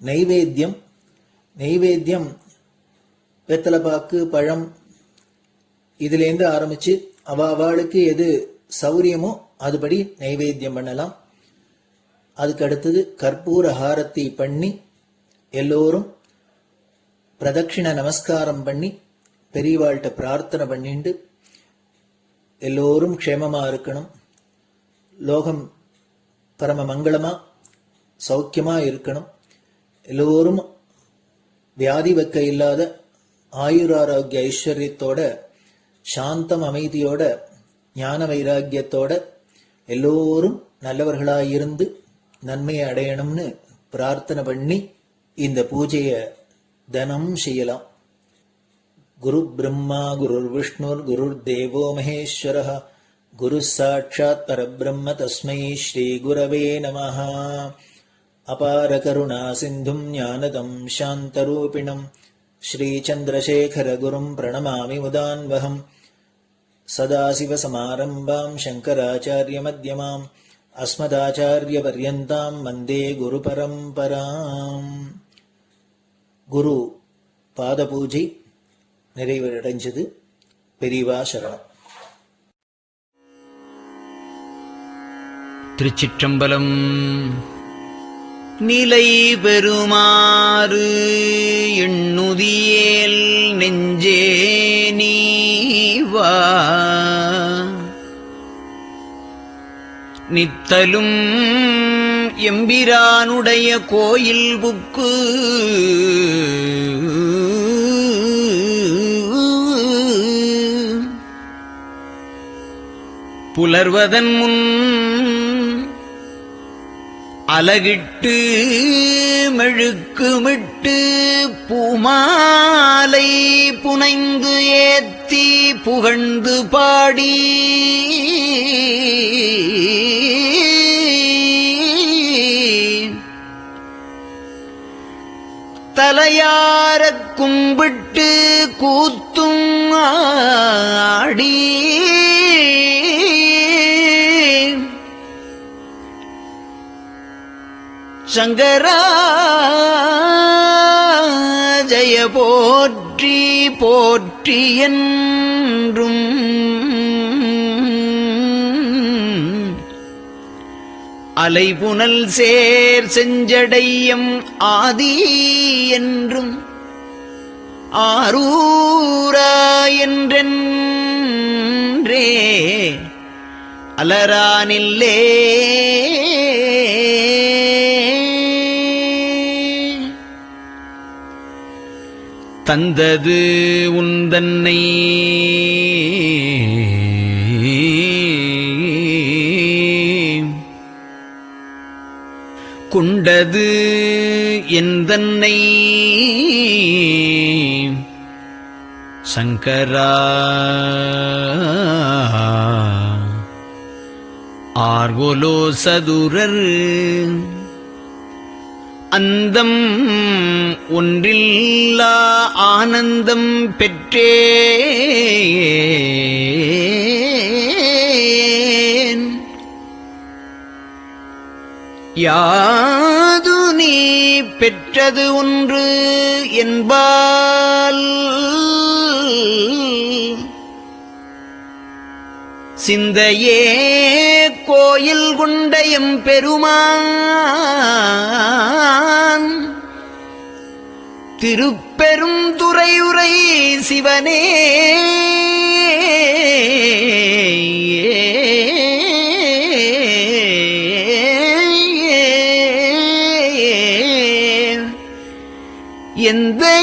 B: நைவேத்தியம் வெத்தலைப்பாக்கு பழம் இதுலேருந்து ஆரம்பிச்சு அவளுக்கு எது சௌரியமோ அதுபடி நைவேத்தியம் பண்ணலாம். அதுக்கு அடுத்தது கற்பூர ஹாரத்தி பண்ணி எல்லோரும் பிரதட்சிண நமஸ்காரம் பண்ணி பெரியவாள்கிட்ட பிரார்த்தனை பண்ணிண்டு எல்லோரும் க்ஷேமமா இருக்கணும், லோகம் பரம மங்களமா சௌக்கியமா இருக்கணும், எல்லோரும் வியாதி வெக்க இல்லாத ஆயுராரோக்கிய ஐஸ்வர்யத்தோட சாந்தம் அமைதியோட ஞான வைராக்கியத்தோட எல்லோரும் நல்லவர்களாயிருந்து நன்மையை அடையணும்னு பிரார்த்தனை பண்ணி இந்த பூஜையை தினம் செய்யலாம். குரு பிரம்மா குருர் விஷ்ணுர் குருர் தேவோ மகேஸ்வரः குரு சாட்சாத் பரபிரம்ம தஸ்மை ஸ்ரீ குரவே நமः. அபார கருணா சிந்தும் ஞானதம் சாந்தரூபிணம் ஸ்ரீ சந்திரசேகர குரும் பிரணமாமி முதான்வகம். சதாசிவசமாரம்பாம் சங்கராச்சாரிய மத்யமாம் அஸ்மதாச்சாரிய பர்யந்தாம் வந்தே குரு பரம்பராம். குரு பாத பூஜை நிறைவடைஞ்சது. பெரியவா சரணம்.
F: திருச்சிற்றம்பலம். நிலை பெறுமாறு எண்ணுதியேல் நெஞ்சே நீவா நித்தலும் எம்பிரானுடைய கோயில் புக்கு புலர்வதன் முன் அலகிட்டு மெழுக்குமிட்டு பூமாலை புனைந்து ஏத்தி புகழ்ந்து பாடி தலையாரக் கும்பிட்டு கூத்தும் ஆடி சங்கரா ஜய போற்றி போற்றி என்றும் அலைபுனல் சேர் செஞ்சடையம் ஆதி என்றும் ஆரூரா என்றென்றே அலரானில்லே தந்தது உந்தன்னை கொண்டது எந்தன்னை சங்கரா ஆர்கோலோ சதுரர் அந்தம் ஒன்றில்லா ஆனந்தம் பெற்றேன். யாது நீ பெற்றது ஒன்று என்பால் சிந்தையே கோயில் கொண்டயம் பெருமான் திருப்பெரும் துறையுரை சிவனே. எந்த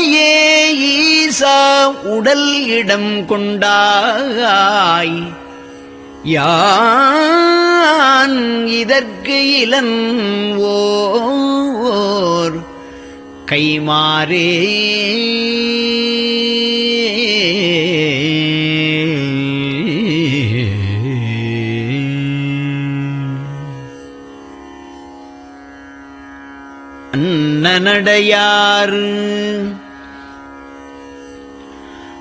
F: ஈசா உடல் இடம் கொண்டாய் யான் இதற்கு இளன்வோர் கைமாறே. அன்னநடையார்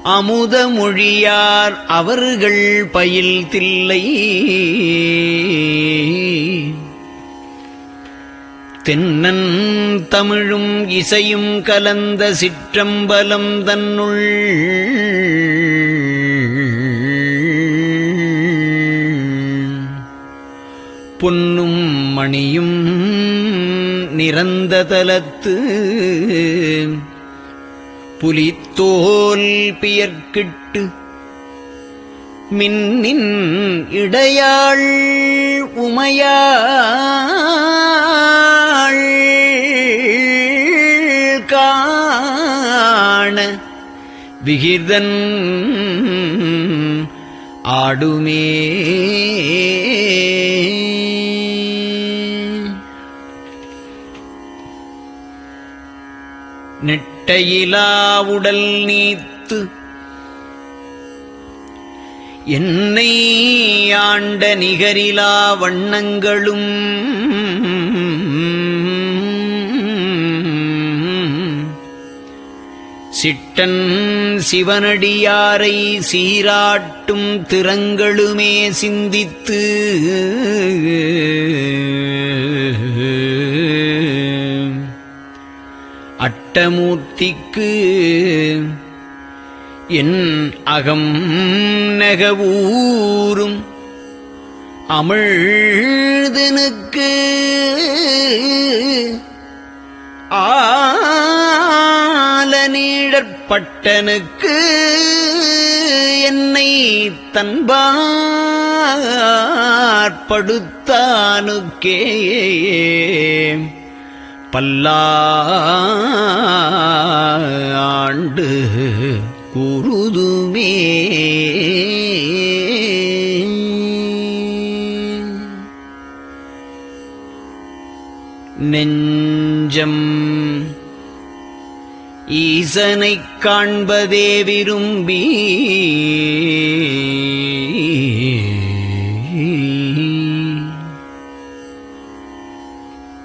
F: அமுத மொழியார் அவர்கள் பயில் தில்லை தென்னன் தமிழும் இசையும் கலந்த சிற்றம்பலம் தன்னுள் பொன்னும் மணியும் நிறந்த தலத்து புலித்தோல் பியர்க்கிட்டு மின்னின் இடையாள் உமையாள் காண விகிர்தன் ஆடுமே. நெட்டையிலா உடல் நீத்து என்னை ஆண்ட நிகரிலா வண்ணங்களும் சிட்டன் சிவனடியாரை சீராட்டும் திறங்களுமே சிந்தித்து அட்டமூர்த்திக்கு என் அகம் நெகவூரும் அமிழ்தனுக்கு ஆலநீழற்பட்டனுக்கு என்னை தன்பாற்படுத்தானுக்கே பல்லாண்டு குருதுமே. நெஞ்சம் ஈசனைக் காண்பதே விரும்பி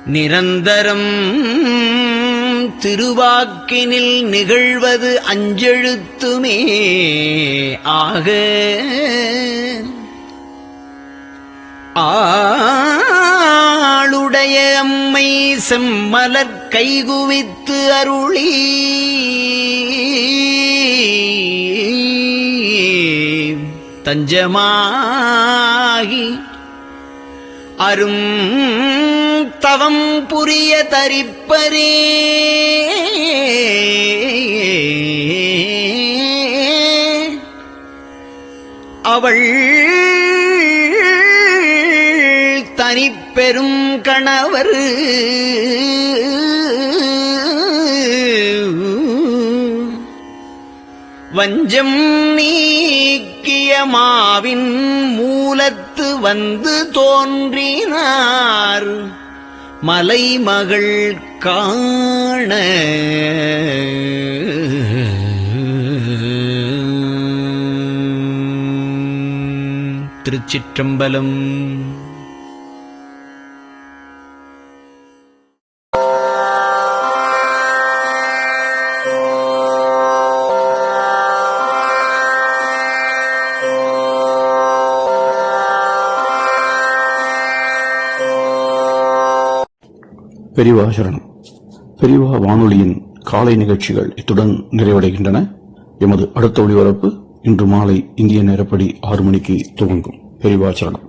F: நிரந்தரம் திருவாக்கினில் நிகழ்வது அஞ்செழுத்துமே ஆக ஆளுடைய அம்மை செம்மலர் கைகுவித்து அருளி தஞ்சமாகி அரும் தவம் புரிய தரிப்பரே. அவள் தனிப்பெரும் கணவர் வஞ்சம் நீக்கிய மாவின் மூலத்து வந்து தோன்றினார் மலைமகள் காண. திருச்சிற்றம்பலம்.
D: பெரியவா சரணம். பெரியவா வானொலியின் காலை நிகழ்ச்சிகள் இத்துடன் நிறைவடைகின்றன. எமது அடுத்த ஒளிபரப்பு இன்று மாலை இந்திய நேரப்படி 6 மணிக்கு துவங்கும். பெரியவா சரணம்.